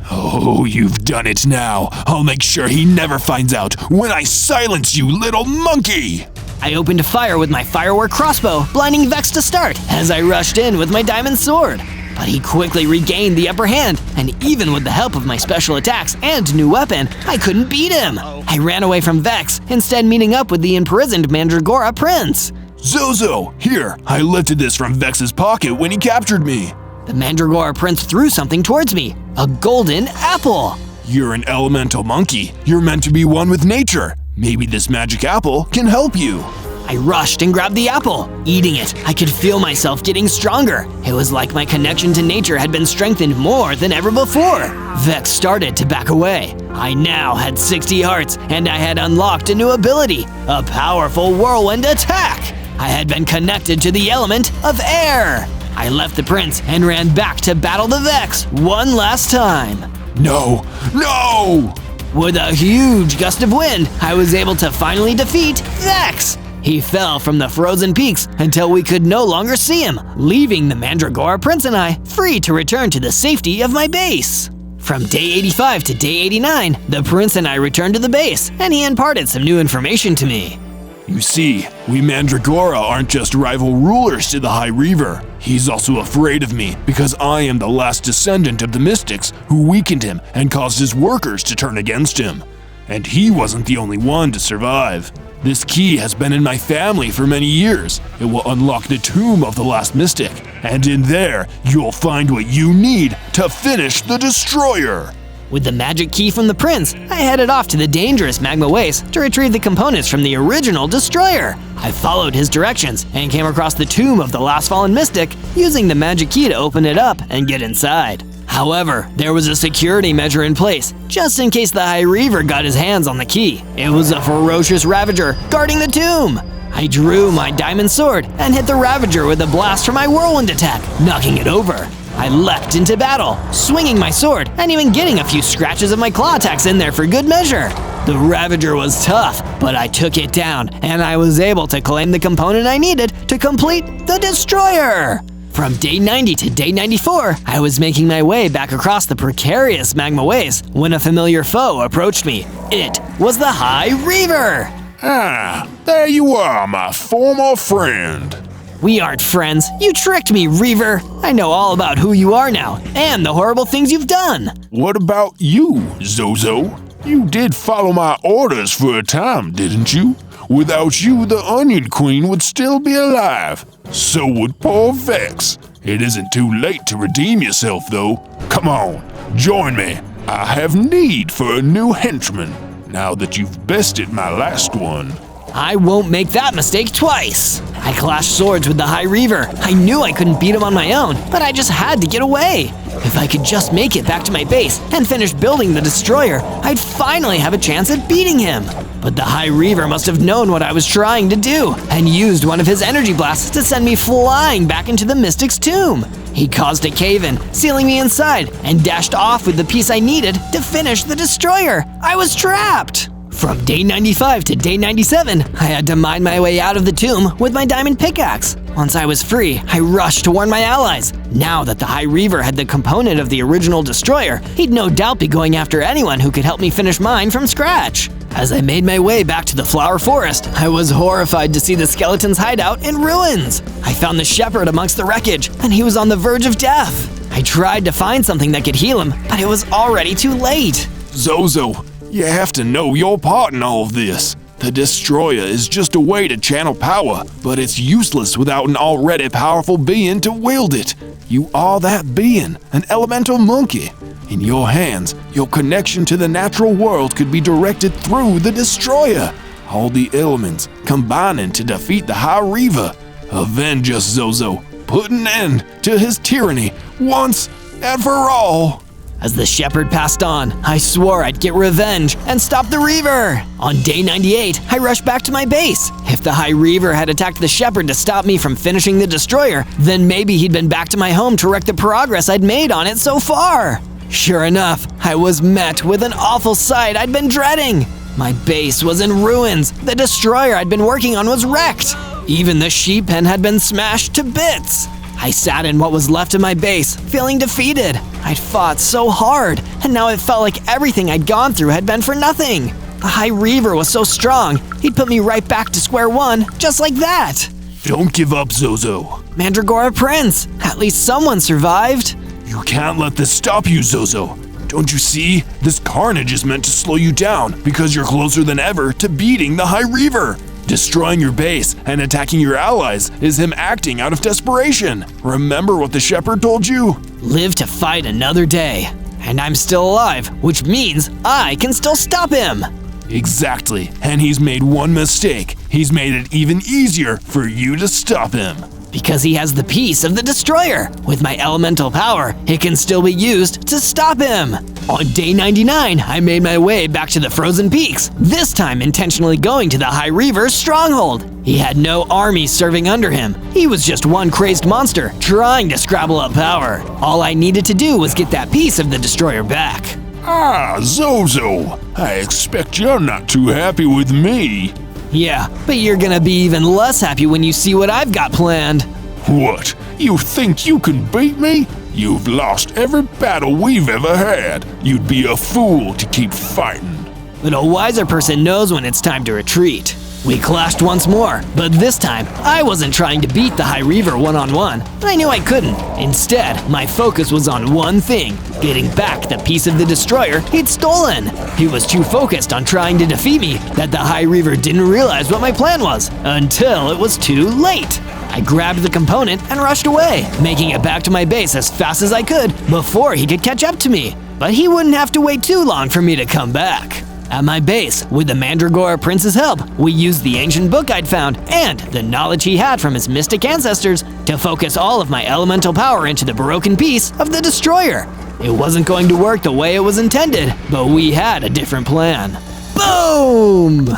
Oh, you've done it now. I'll make sure he never finds out when I silence you, little monkey! I opened fire with my firework crossbow, blinding Vex to start as I rushed in with my diamond sword. But he quickly regained the upper hand, and even with the help of my special attacks and new weapon, I couldn't beat him. I ran away from Vex, instead meeting up with the imprisoned Mandragora Prince. Zozo, here, I lifted this from Vex's pocket when he captured me. The Mandragora Prince threw something towards me, a golden apple. You're an elemental monkey. You're meant to be one with nature. Maybe this magic apple can help you. I rushed and grabbed the apple. Eating it, I could feel myself getting stronger. It was like my connection to nature had been strengthened more than ever before. Vex started to back away. I now had 60 hearts, and I had unlocked a new ability, a powerful whirlwind attack. I had been connected to the element of air. I left the prince and ran back to battle the Vex one last time. No! No! With a huge gust of wind, I was able to finally defeat Vex. He fell from the frozen peaks until we could no longer see him, leaving the Mandragora Prince and I free to return to the safety of my base. From day 85 to day 89, the prince and I returned to the base, and he imparted some new information to me. You see, we Mandragora aren't just rival rulers to the High Reaver. He's also afraid of me because I am the last descendant of the Mystics who weakened him and caused his workers to turn against him. And he wasn't the only one to survive. This key has been in my family for many years. It will unlock the tomb of the last Mystic, and in there, you'll find what you need to finish the Destroyer. With the magic key from the prince, I headed off to the dangerous magma waste to retrieve the components from the original Destroyer. I followed his directions and came across the tomb of the last fallen Mystic, using the magic key to open it up and get inside. However, there was a security measure in place, just in case the High Reaver got his hands on the key. It was a ferocious Ravager guarding the tomb. I drew my diamond sword and hit the Ravager with a blast from my whirlwind attack, knocking it over. I leapt into battle, swinging my sword and even getting a few scratches of my claw attacks in there for good measure. The Ravager was tough, but I took it down and I was able to claim the component I needed to complete the Destroyer. From day 90 to day 94, I was making my way back across the precarious magma waste when a familiar foe approached me. It was the High Reaver. Ah, there you are, my former friend. We aren't friends. You tricked me, Reaver. I know all about who you are now, and the horrible things you've done. What about you, Zozo? You did follow my orders for a time, didn't you? Without you, the Onion Queen would still be alive. So would poor Vex. It isn't too late to redeem yourself, though. Come on, join me. I have need for a new henchman, now that you've bested my last one. I won't make that mistake twice. I clashed swords with the High Reaver. I knew I couldn't beat him on my own, but I just had to get away. If I could just make it back to my base and finish building the destroyer, I'd finally have a chance at beating him. But the High Reaver must have known what I was trying to do and used one of his energy blasts to send me flying back into the Mystic's tomb. He caused a cave-in, sealing me inside, and dashed off with the piece I needed to finish the destroyer. I was trapped! From day 95 to day 97, I had to mine my way out of the tomb with my diamond pickaxe. Once I was free, I rushed to warn my allies. Now that the High Reaver had the component of the original destroyer, he'd no doubt be going after anyone who could help me finish mine from scratch. As I made my way back to the Flower Forest, I was horrified to see the skeleton's hideout in ruins. I found the shepherd amongst the wreckage, and he was on the verge of death. I tried to find something that could heal him, but it was already too late. Zozo, you have to know your part in all of this. The destroyer is just a way to channel power, but it's useless without an already powerful being to wield it. You are that being, an elemental monkey. In your hands, your connection to the natural world could be directed through the destroyer. All the elements combining to defeat the High Reaver. Avenge us, Zozo. Put an end to his tyranny once and for all. As the shepherd passed on, I swore I'd get revenge and stop the Reaver. On day 98, I rushed back to my base. If the High Reaver had attacked the shepherd to stop me from finishing the destroyer, then maybe he'd been back to my home to wreck the progress I'd made on it so far. Sure enough, I was met with an awful sight I'd been dreading. My base was in ruins. The destroyer I'd been working on was wrecked. Even the sheep pen had been smashed to bits. I sat in what was left of my base, feeling defeated. I'd fought so hard, and now it felt like everything I'd gone through had been for nothing. The High Reaver was so strong, he'd put me right back to square one, just like that. Don't give up, Zozo. Mandragora Prince, at least someone survived. You can't let this stop you, Zozo. Don't you see? This carnage is meant to slow you down because you're closer than ever to beating the High Reaver. Destroying your base and attacking your allies is him acting out of desperation. Remember what the shepherd told you? Live to fight another day. And I'm still alive, which means I can still stop him. Exactly, and he's made one mistake. He's made it even easier for you to stop him. Because he has the piece of the destroyer. With my elemental power, it can still be used to stop him. On day 99, I made my way back to the Frozen Peaks, this time intentionally going to the High Reaver's stronghold. He had no army serving under him. He was just one crazed monster trying to scrabble up power. All I needed to do was get that piece of the destroyer back. Ah, Zozo, I expect you're not too happy with me. Yeah, but you're gonna be even less happy when you see what I've got planned. What? You think you can beat me? You've lost every battle we've ever had. You'd be a fool to keep fighting. But a wiser person knows when it's time to retreat. We clashed once more, but this time, I wasn't trying to beat the High Reaver one-on-one. I knew I couldn't. Instead, my focus was on one thing, getting back the piece of the destroyer he'd stolen. He was too focused on trying to defeat me that the High Reaver didn't realize what my plan was, until it was too late. I grabbed the component and rushed away, making it back to my base as fast as I could before he could catch up to me. But he wouldn't have to wait too long for me to come back. At my base, with the Mandragora Prince's help, we used the ancient book I'd found and the knowledge he had from his mystic ancestors to focus all of my elemental power into the broken piece of the destroyer. It wasn't going to work the way it was intended, but we had a different plan. Boom!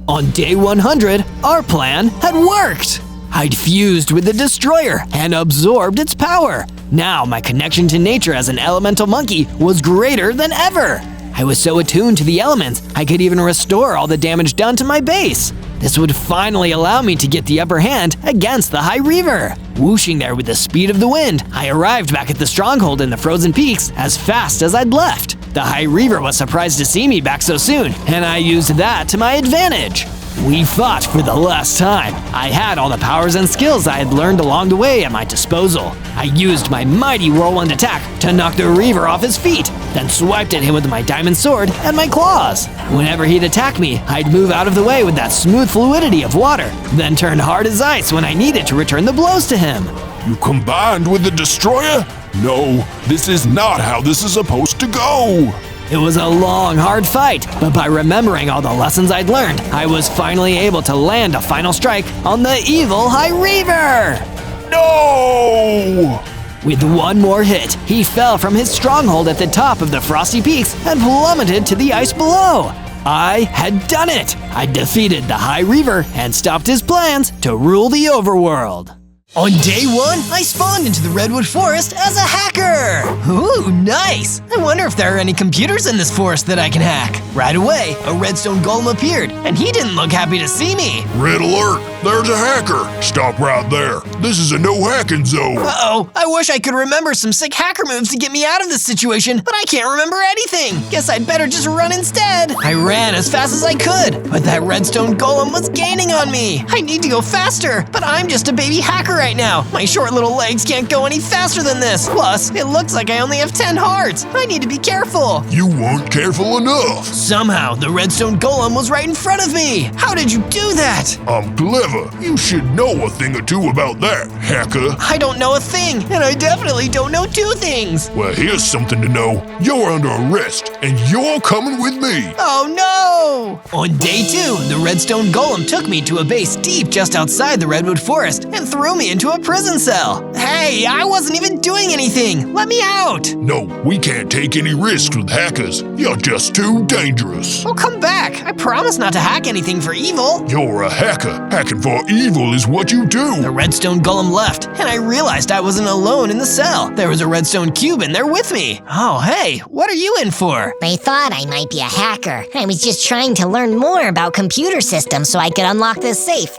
On day 100, our plan had worked! I'd fused with the destroyer and absorbed its power. Now my connection to nature as an elemental monkey was greater than ever. I was so attuned to the elements, I could even restore all the damage done to my base. This would finally allow me to get the upper hand against the High Reaver. Whooshing there with the speed of the wind, I arrived back at the stronghold in the Frozen Peaks as fast as I'd left. The High Reaver was surprised to see me back so soon, and I used that to my advantage. We fought for the last time. I had all the powers and skills I had learned along the way at my disposal. I used my mighty whirlwind attack to knock the Reaver off his feet, then swiped at him with my diamond sword and my claws. Whenever he'd attack me, I'd move out of the way with that smooth fluidity of water, then turn hard as ice when I needed to return the blows to him. You combined with the destroyer? No, this is not how this is supposed to go. It was a long, hard fight, but by remembering all the lessons I'd learned, I was finally able to land a final strike on the evil High Reaver! No! With one more hit, he fell from his stronghold at the top of the Frosty Peaks and plummeted to the ice below. I had done it! I defeated the High Reaver and stopped his plans to rule the overworld. On day 1, I spawned into the Redwood Forest as a hacker! Ooh, nice! I wonder if there are any computers in this forest that I can hack. Right away, a redstone golem appeared, and he didn't look happy to see me. Red alert! There's a hacker! Stop right there. This is a no-hacking zone. Uh-oh, I wish I could remember some sick hacker moves to get me out of this situation, but I can't remember anything. Guess I'd better just run instead. I ran as fast as I could, but that redstone golem was gaining on me. I need to go faster, but I'm just a baby hacker right now. My short little legs can't go any faster than this. Plus, it looks like I only have 10 hearts. I need to be careful. You weren't careful enough. Somehow, the redstone golem was right in front of me. How did you do that? I'm clever. You should know a thing or two about that, hacker. I don't know a thing, and I definitely don't know 2 things. Well, here's something to know. You're under arrest, and you're coming with me. Oh no! On day 2, the redstone golem took me to a base deep just outside the Redwood Forest and threw me into a prison cell. Hey, I wasn't even doing anything. Let me out. No, we can't take any risks with hackers. You're just too dangerous. Well, come back. I promise not to hack anything for evil. You're a hacker. Hacking for evil is what you do. The redstone golem left, and I realized I wasn't alone in the cell. There was a redstone cube in there with me. Oh, hey, what are you in for? They thought I might be a hacker. I was just trying to learn more about computer systems so I could unlock this safe.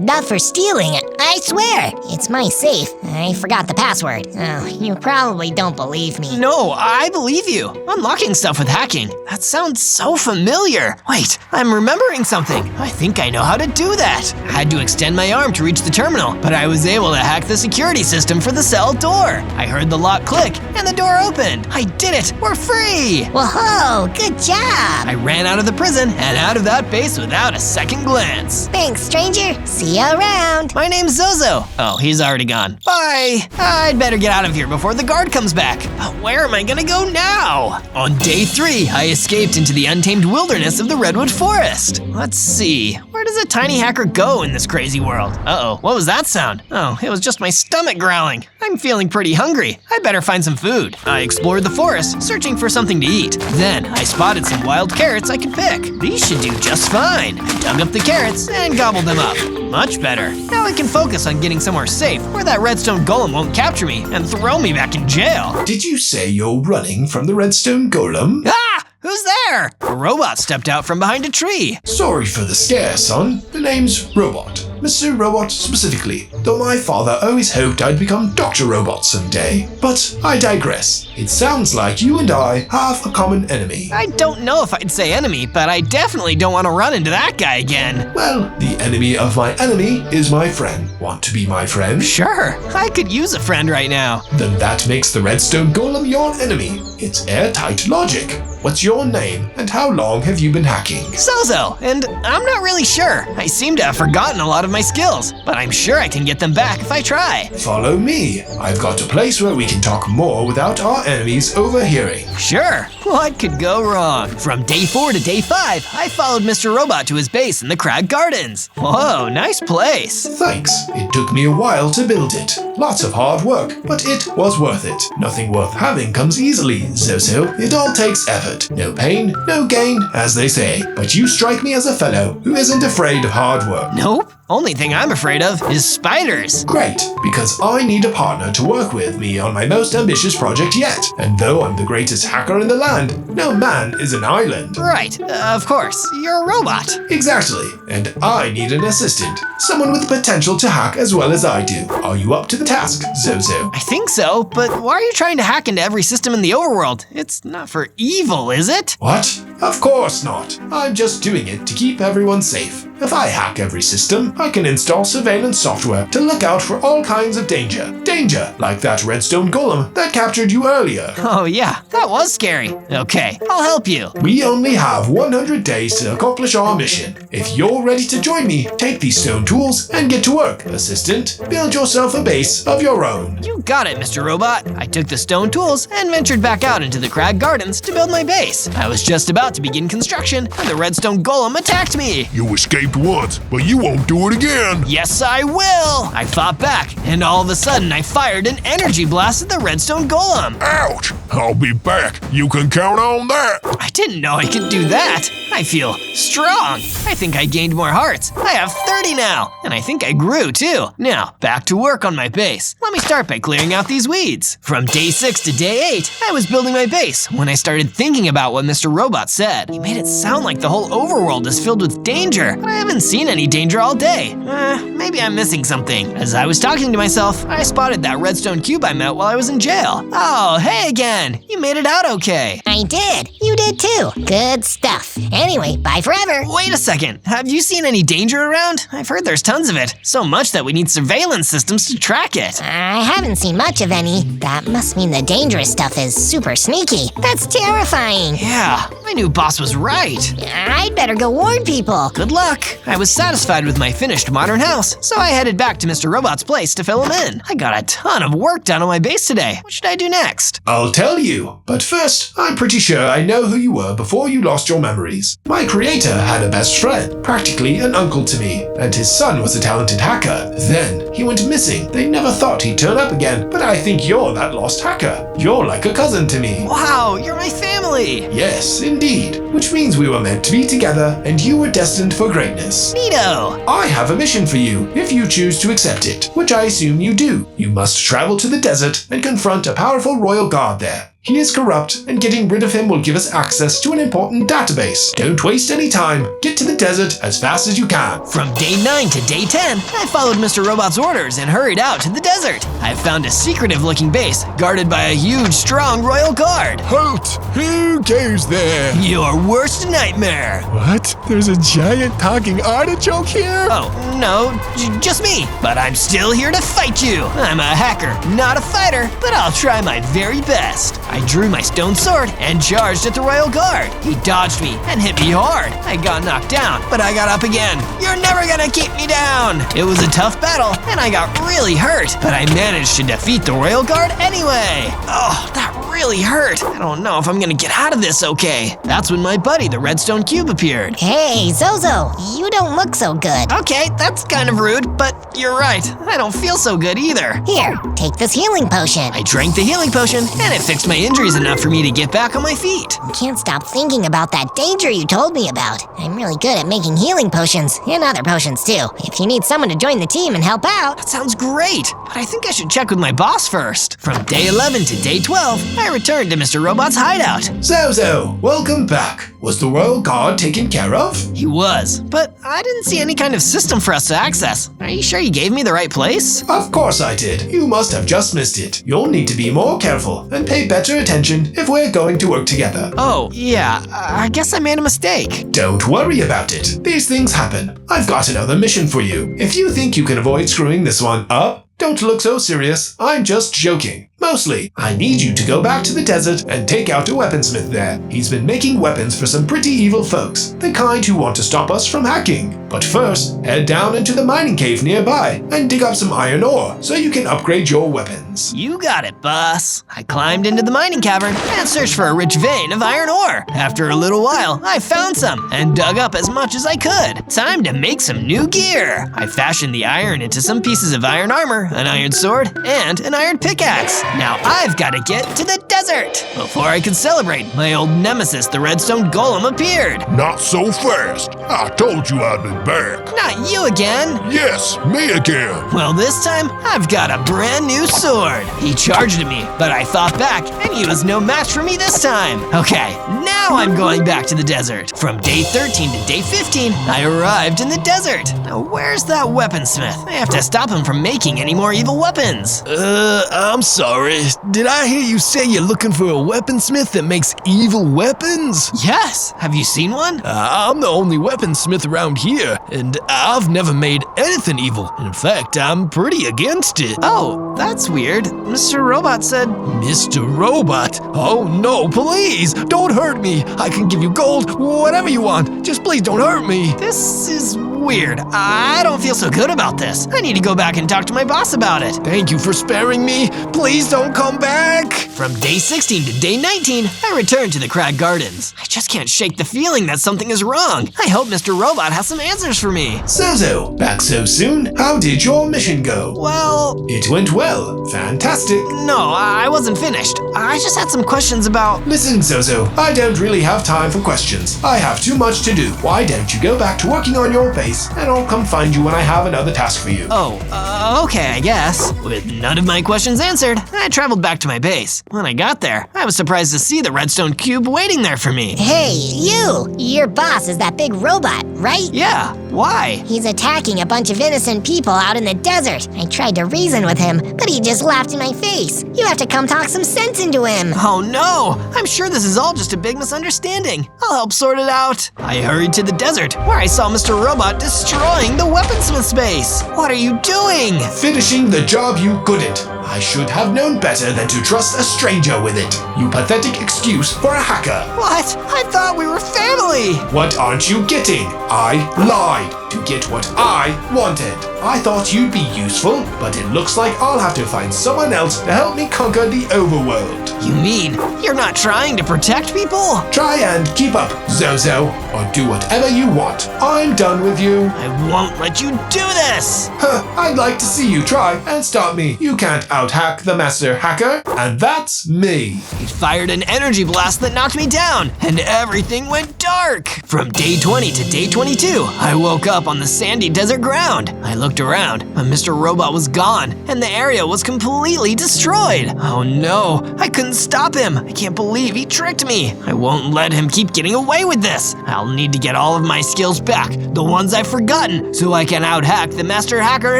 Not for stealing. I swear, it's my safe. I forgot the password. Oh, you probably don't believe me. No, I believe you. Unlocking stuff with hacking. That sounds so familiar. Wait, I'm remembering something. I think I know how to do that. I had to extend my arm to reach the terminal, but I was able to hack the security system for the cell door. I heard the lock click, and the door opened. I did it. We're free. Whoa, good job. I ran out of the prison and out of that base without a second glance. Thanks, stranger. See you around. My name's Zozo. Oh, he's already gone. Bye. I'd better get out of here before the guard comes back. Where am I gonna go now? On day 3, I escaped into the untamed wilderness of the Redwood Forest. Let's see. Where does a tiny hacker go in this crazy world? Uh-oh, what was that sound? Oh, it was just my stomach growling. I'm feeling pretty hungry. I better find some food. I explored the forest, searching for something to eat. Then, I spotted some wild carrots I could pick. These should do just fine. I dug up the carrots and gobbled them up. Much better. Now I can focus on getting somewhere safe, where that redstone golem won't capture me and throw me back in jail. Did you say you're running from the redstone golem? Ah! Who's there? A robot stepped out from behind a tree. Sorry for the scare, son. The name's Robot. Mr. Robot specifically, though my father always hoped I'd become Dr. Robot someday. But I digress. It sounds like you and I have a common enemy. I don't know if I'd say enemy, but I definitely don't want to run into that guy again. Well, the enemy of my enemy is my friend. Want to be my friend? Sure, I could use a friend right now. Then that makes the redstone golem your enemy. It's airtight logic. What's your name, and how long have you been hacking? Zozo, and I'm not really sure. I seem to have forgotten a lot of my skills, but I'm sure I can get them back if I try. Follow me. I've got a place where we can talk more without our enemies overhearing. Sure, what could go wrong? From day 4 to day 5, I followed Mr. Robot to his base in the Crag Gardens. Whoa, nice place. Thanks. It took me a while to build it. Lots of hard work, but it was worth it. Nothing worth having comes easily, Zozo. It all takes effort. No pain, no gain, as they say. But you strike me as a fellow who isn't afraid of hard work. Nope. Only thing I'm afraid of is spiders. Great, because I need a partner to work with me on my most ambitious project yet. And though I'm the greatest hacker in the land, no man is an island. Right, of course. You're a robot. Exactly, and I need an assistant. Someone with the potential to hack as well as I do. Are you up to the task, Zozo? I think so, but why are you trying to hack into every system in the overworld? It's not for evil, is it? What? Of course not. I'm just doing it to keep everyone safe. If I hack every system, I can install surveillance software to look out for all kinds of danger. Danger, like that redstone golem that captured you earlier. Oh yeah, that was scary. Okay, I'll help you. We only have 100 days to accomplish our mission. If you're ready to join me, take these stone tools and get to work. Assistant, build yourself a base of your own. You got it, Mr. Robot. I took the stone tools and ventured back out into the Crag Gardens to build my base. I was just about to begin construction when the redstone golem attacked me. You escaped once, but you won't do it again. Yes, I will! I fought back, and all of a sudden I fired an energy blast at the redstone golem. Ouch! I'll be back. You can count on that. I didn't know I could do that. I feel strong. I think I gained more hearts. I have 30 now, and I think I grew too. Now, back to work on my base. Let me start by clearing out these weeds. From day 6 to day 8, I was building my base when I started thinking about what Mr. Robot said. He made it sound like the whole overworld is filled with danger, but I haven't seen any danger all day. Maybe I'm missing something. As I was talking to myself, I spotted that redstone cube I met while I was in jail. Oh, hey again. You made it out okay. I did. You did too. Good stuff. Anyway, bye forever. Wait a second. Have you seen any danger around? I've heard there's tons of it. So much that we need surveillance systems to track it. I haven't seen much of any. That must mean the dangerous stuff is super sneaky. That's terrifying. Yeah, my new boss was right. I'd better go warn people. Good luck. I was satisfied with my finished modern house, so I headed back to Mr. Robot's place to fill him in. I got a ton of work done on my base today. What should I do next? I'll tell you, but first, I'm pretty sure I know who you were before you lost your memories. My creator had a best friend, practically an uncle to me, and his son was a talented hacker. Then, he went missing. They never thought he'd turn up again, but I think you're that lost hacker. You're like a cousin to me. Wow, you're my family. Yes, indeed, which means we were meant to be together, and you were destined for greatness. Neato. I have a mission for you, if you choose to accept it, which I assume you do. You must travel to the desert and confront a powerful royal guard there. He is corrupt, and getting rid of him will give us access to an important database. Don't waste any time. Get to the desert as fast as you can. From day 9 to day 10, I followed Mr. Robot's orders and hurried out to the desert. I found a secretive-looking base guarded by a huge, strong royal guard. Halt! Who goes there? Your worst nightmare. What? There's a giant talking artichoke here? Oh, no, just me. But I'm still here to fight you. I'm a hacker, not a fighter, but I'll try my very best. I drew my stone sword and charged at the royal guard. He dodged me and hit me hard. I got knocked down, but I got up again. You're never gonna keep me down. It was a tough battle, and I got really hurt, but I managed to defeat the royal guard anyway. Oh, that really hurt. I don't know if I'm gonna get out of this okay. That's when my buddy, the redstone cube, appeared. Hey, Zozo, you don't look so good. Okay, that's kind of rude, but you're right. I don't feel so good either. Here, take this healing potion. I drank the healing potion, and it fixed my injuries enough for me to get back on my feet. I can't stop thinking about that danger you told me about. I'm really good at making healing potions, and other potions too. If you need someone to join the team and help out. That sounds great, but I think I should check with my boss first. From day 11 to day 12, I returned to Mr. Robot's hideout. Zozo, welcome back. Was the royal guard taken care of? He was, but I didn't see any kind of system for us to access. Are you sure you gave me the right place? Of course I did. You must have just missed it. You'll need to be more careful and pay better attention if we're going to work together. Oh, yeah, I guess I made a mistake. Don't worry about it. These things happen. I've got another mission for you. If you think you can avoid screwing this one up, don't look so serious. I'm just joking. Mostly, I need you to go back to the desert and take out a weaponsmith there. He's been making weapons for some pretty evil folks, the kind who want to stop us from hacking. But first, head down into the mining cave nearby and dig up some iron ore so you can upgrade your weapons. You got it, boss. I climbed into the mining cavern and searched for a rich vein of iron ore. After a little while, I found some and dug up as much as I could. Time to make some new gear. I fashioned the iron into some pieces of iron armor, an iron sword, and an iron pickaxe. Now I've got to get to the desert. Before I could celebrate, my old nemesis, the redstone golem, appeared. Not so fast. I told you I'd be back. Not you again. Yes, me again. Well, this time, I've got a brand new sword. He charged at me, but I fought back, and he was no match for me this time. Okay, now I'm going back to the desert. From day 13 to day 15, I arrived in the desert. Now, where's that weaponsmith? I have to stop him from making any more evil weapons. I'm sorry. Sorry, did I hear you say you're looking for a weaponsmith that makes evil weapons? Yes, have you seen one? I'm the only weaponsmith around here, and I've never made anything evil. In fact, I'm pretty against it. Oh, that's weird. Mr. Robot said... Mr. Robot? Oh no, please, don't hurt me. I can give you gold, whatever you want. Just please don't hurt me. This is weird. I don't feel so good about this. I need to go back and talk to my boss about it. Thank you for sparing me. Please don't come back. From day 16 to day 19, I returned to the Crag Gardens. I just can't shake the feeling that something is wrong. I hope Mr. Robot has some answers for me. Zozo, back so soon? How did your mission go? Well... It went well. Fantastic. No, I wasn't finished. I just had some questions about... Listen, Zozo, I don't really have time for questions. I have too much to do. Why don't you go back to working on your base, and I'll come find you when I have another task for you. Oh, okay, I guess. With none of my questions answered, I traveled back to my base. When I got there, I was surprised to see the redstone cube waiting there for me. Hey, you! Your boss is that big robot, right? Yeah, why? He's attacking a bunch of innocent people out in the desert. I tried to reason with him, but he just laughed in my face. You have to come talk some sense into him. Oh no! I'm sure this is all just a big misunderstanding. I'll help sort it out. I hurried to the desert, where I saw Mr. Robot destroying the weaponsmith base. What are you doing? Finishing the job you couldn't. I should have known better than to trust a stranger with it. You pathetic excuse for a hacker. What? I thought we were family! What aren't you getting? I lied to get what I wanted. I thought you'd be useful, but it looks like I'll have to find someone else to help me conquer the overworld. You mean you're not trying to protect people? Try and keep up, Zozo, or do whatever you want. I'm done with you. I won't let you do this! I'd like to see you try and stop me. You can't out-hack the master hacker, and that's me. He fired an energy blast that knocked me down, and everything went dark. From day 20 to day 22, I woke up on the sandy desert ground. I looked around, but Mr. Robot was gone, and the area was completely destroyed. Oh no, I couldn't stop him. I can't believe he tricked me. I won't let him keep getting away with this. I'll need to get all of my skills back, the ones I've forgotten, so I can out-hack the master hacker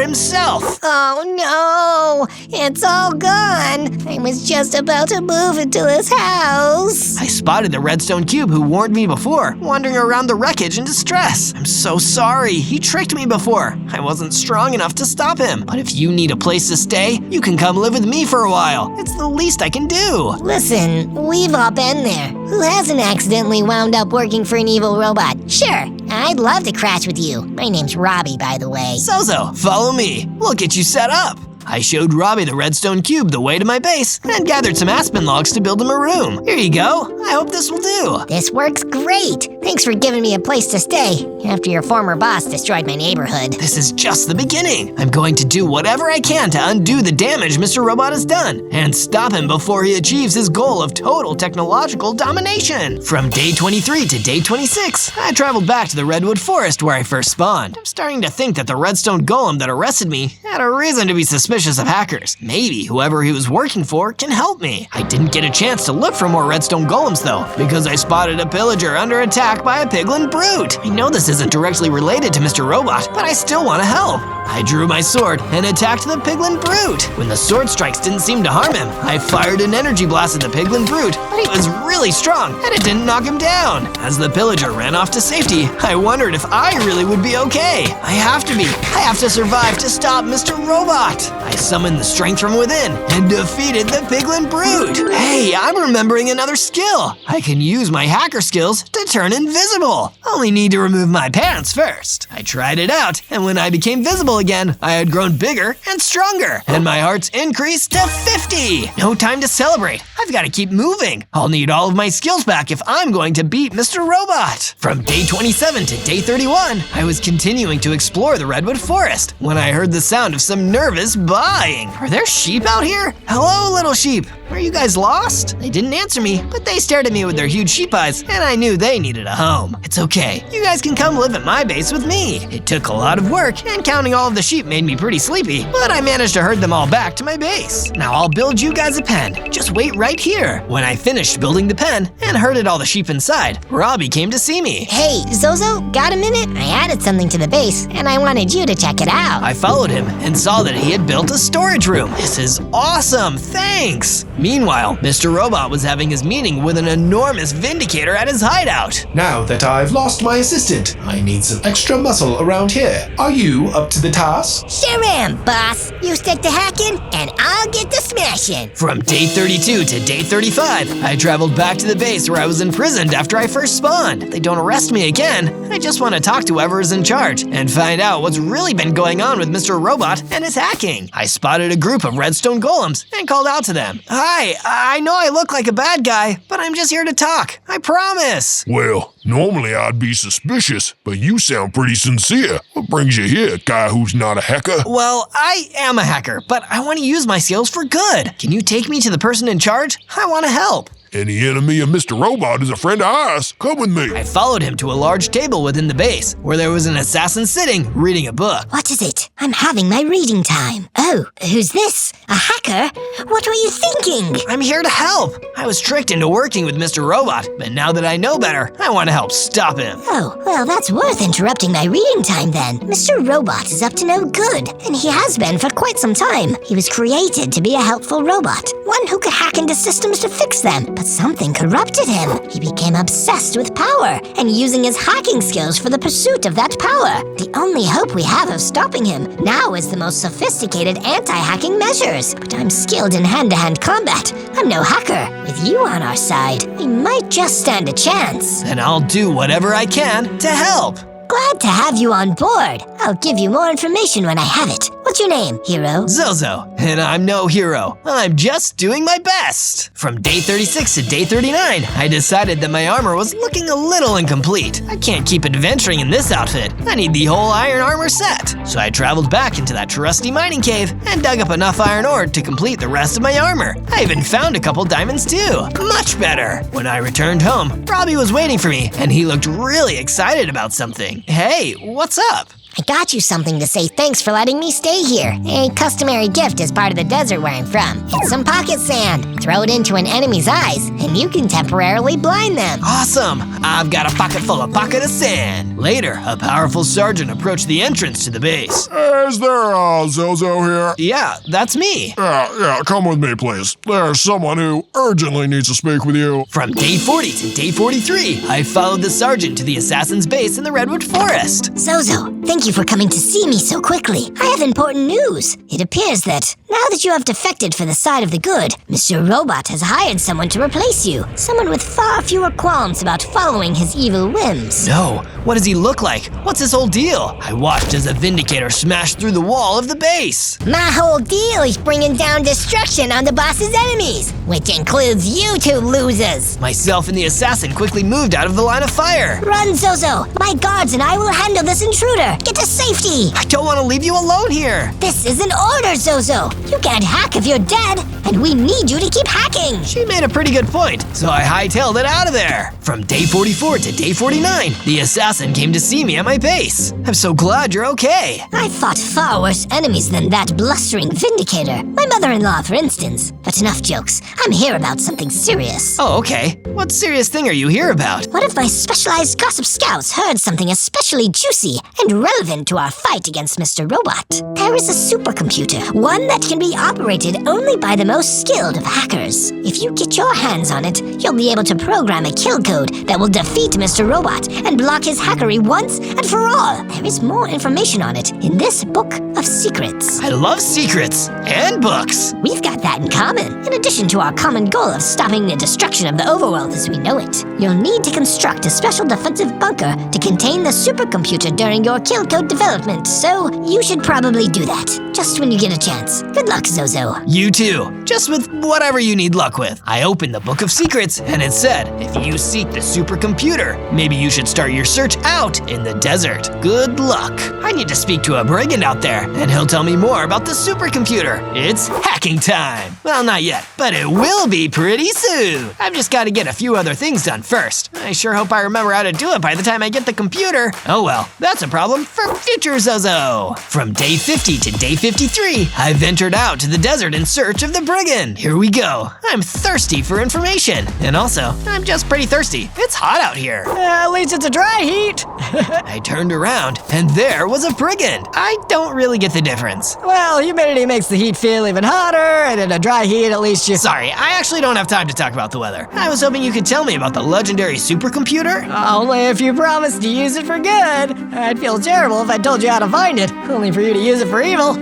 himself. Oh no, it's all gone. I was just about to move into his house. I spotted the redstone cube who warned me before, wandering around the wreckage in distress. I'm so sorry, he tricked me before. I wasn't strong enough to stop him. But if you need a place to stay, you can come live with me for a while. It's the least I can do. Listen, we've all been there. Who hasn't accidentally wound up working for an evil robot? Sure, I'd love to crash with you. My name's Robbie, by the way. Zozo, follow me. We'll get you set up. I showed Robbie the redstone cube the way to my base and gathered some aspen logs to build him a room. Here you go. I hope this will do. This works great. Thanks for giving me a place to stay after your former boss destroyed my neighborhood. This is just the beginning. I'm going to do whatever I can to undo the damage Mr. Robot has done and stop him before he achieves his goal of total technological domination. From day 23 to day 26, I traveled back to the redwood forest where I first spawned. I'm starting to think that the redstone golem that arrested me had a reason to be suspicious of hackers. Maybe whoever he was working for can help me. I didn't get a chance to look for more redstone golems though, because I spotted a pillager under attack by a piglin brute. I know this isn't directly related to Mr. Robot, but I still want to help. I drew my sword and attacked the piglin brute. When the sword strikes didn't seem to harm him, I fired an energy blast at the piglin brute, but he was really strong and it didn't knock him down. As the pillager ran off to safety, I wondered if I really would be okay. I have to be. I have to survive to stop Mr. Robot. I summoned the strength from within and defeated the piglin brute. Hey, I'm remembering another skill. I can use my hacker skills to turn invisible. Only need to remove my pants first. I tried it out, and when I became visible again, I had grown bigger and stronger, and my hearts increased to 50. No time to celebrate. I've got to keep moving. I'll need all of my skills back if I'm going to beat Mr. Robot. From day 27 to day 31, I was continuing to explore the redwood forest when I heard the sound of some nervous baaing. Are there sheep out here? Hello, little sheep. Are you guys lost? They didn't answer me, but they stared at me with their huge sheep eyes, and I knew they needed a home. It's okay. You guys can come live at my base with me. It took a lot of work, and counting all of the sheep made me pretty sleepy, but I managed to herd them all back to my base. Now I'll build you guys a pen. Just wait right here. When I finished building the pen and herded all the sheep inside, Robbie came to see me. Hey, Zozo, got a minute? I added something to the base, and I wanted you to check it out. I followed him and saw that he had built a storage room. This is awesome, thanks! Meanwhile, Mr. Robot was having his meeting with an enormous Vindicator at his hideout. Now that I've lost my assistant, I need some extra muscle around here. Are you up to the task? Sure am, boss. You stick to hacking, and I'll get to smashing. From day 32 to day 35, I traveled back to the base where I was imprisoned after I first spawned. They don't arrest me again. I just want to talk to whoever is in charge and find out what's really been going on with Mr. Robot and his hacking. I spotted a group of redstone golems and called out to them. Hi, I know I look like a bad guy, but I'm just here to talk. I promise. Well, normally I'd be suspicious, but you sound pretty sincere. What brings you here, guy who's not a hacker? Well, I am a hacker, but I want to use my skills for good. Can you take me to the person in charge? I want to help. Any enemy of Mr. Robot is a friend of ours. Come with me. I followed him to a large table within the base, where there was an assassin sitting, reading a book. What is it? I'm having my reading time. Oh, who's this? A hacker? What were you thinking? I'm here to help. I was tricked into working with Mr. Robot, but now that I know better, I want to help stop him. Oh, well, that's worth interrupting my reading time then. Mr. Robot is up to no good, and he has been for quite some time. He was created to be a helpful robot, one who could hack into systems to fix them, but something corrupted him. He became obsessed with power and using his hacking skills for the pursuit of that power. The only hope we have of stopping him now is the most sophisticated anti-hacking measures. But I'm skilled in hand-to-hand combat. I'm no hacker. With you on our side, we might just stand a chance. And I'll do whatever I can to help. Glad to have you on board. I'll give you more information when I have it. What's your name, hero? Zozo, and I'm no hero. I'm just doing my best. From day 36 to day 39, I decided that my armor was looking a little incomplete. I can't keep adventuring in this outfit. I need the whole iron armor set. So I traveled back into that trusty mining cave and dug up enough iron ore to complete the rest of my armor. I even found a couple diamonds too. Much better. When I returned home, Robbie was waiting for me, and he looked really excited about something. Hey, what's up? I got you something to say thanks for letting me stay here. A customary gift as part of the desert where I'm from. It's some pocket sand. Throw it into an enemy's eyes, and you can temporarily blind them. Awesome! I've got a pocket full of sand. Later, a powerful sergeant approached the entrance to the base. Is there Zozo here? Yeah, that's me. Yeah, come with me, please. There's someone who urgently needs to speak with you. From day 40 to day 43, I followed the sergeant to the assassin's base in the Redwood Forest. Zozo, thank you for coming to see me so quickly. I have important news. It appears that now that you have defected for the side of the good, Mr. Robot has hired someone to replace you. Someone with far fewer qualms about following his evil whims. No, what does he look like? What's his whole deal? I watched as a Vindicator smashed through the wall of the base. My whole deal is bringing down destruction on the boss's enemies, which includes you two losers. Myself and the assassin quickly moved out of the line of fire. Run, Zozo. My guards and I will handle this intruder. Get to safety. I don't want to leave you alone here. This is an order, Zozo. You can't hack if you're dead, and we need you to keep hacking. She made a pretty good point, so I hightailed it out of there. From day 44 to day 49, the assassin came to see me at my base. I'm so glad you're okay. I fought far worse enemies than that blustering Vindicator. My mother-in-law, for instance. But enough jokes. I'm here about something serious. Oh, okay. What serious thing are you here about? One of my specialized gossip scouts heard something especially juicy and relevant to our fight against Mr. Robot. There is a supercomputer, one that can be operated only by the most skilled of hackers. If you get your hands on it, you'll be able to program a kill code that will defeat Mr. Robot and block his hackery once and for all. There is more information on it in this book of secrets. I love secrets and books. We've got that in common, in addition to our common goal of stopping the destruction of the overworld as we know it. you'll need to construct a special defensive bunker to contain the supercomputer during your kill code development, so you should probably do that, just when you get a chance. Good luck, Zozo. You too, just with whatever you need luck with. I opened the Book of Secrets, and it said, if you seek the supercomputer, maybe you should start your search out in the desert. Good luck. I need to speak to a brigand out there, and he'll tell me more about the supercomputer. It's hacking time. Well, not yet, but it will be pretty soon. I've just got to get a few other things done first. I sure hope I remember how to do it by the time I get the computer. Oh well, that's a problem for future Zozo. From day 50 to day 53, I ventured out to the desert in search of the brigand. Here we go. I'm thirsty for information. And also, I'm just pretty thirsty. It's hot out here. At least it's a dry heat. I turned around, and there was a brigand. I don't really get the difference. Well, humidity makes the heat feel even hotter, and in a dry heat, at least you... Sorry, I actually don't have time to talk about the weather. I was hoping you could tell me about the legendary supercomputer. Only if you promise to use it for good. I'd feel terrible if I told you how to find it, only for you to use it for evil.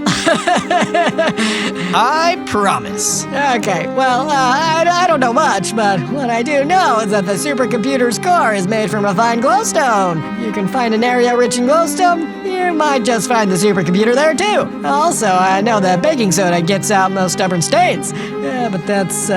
I promise. Okay, well, I don't know much, but what I do know is that the supercomputer's core is made from refined glowstone. You can find an area rich in glowstone, you might just find the supercomputer there too. Also, I know that baking soda gets out those stubborn stains. Yeah, but that's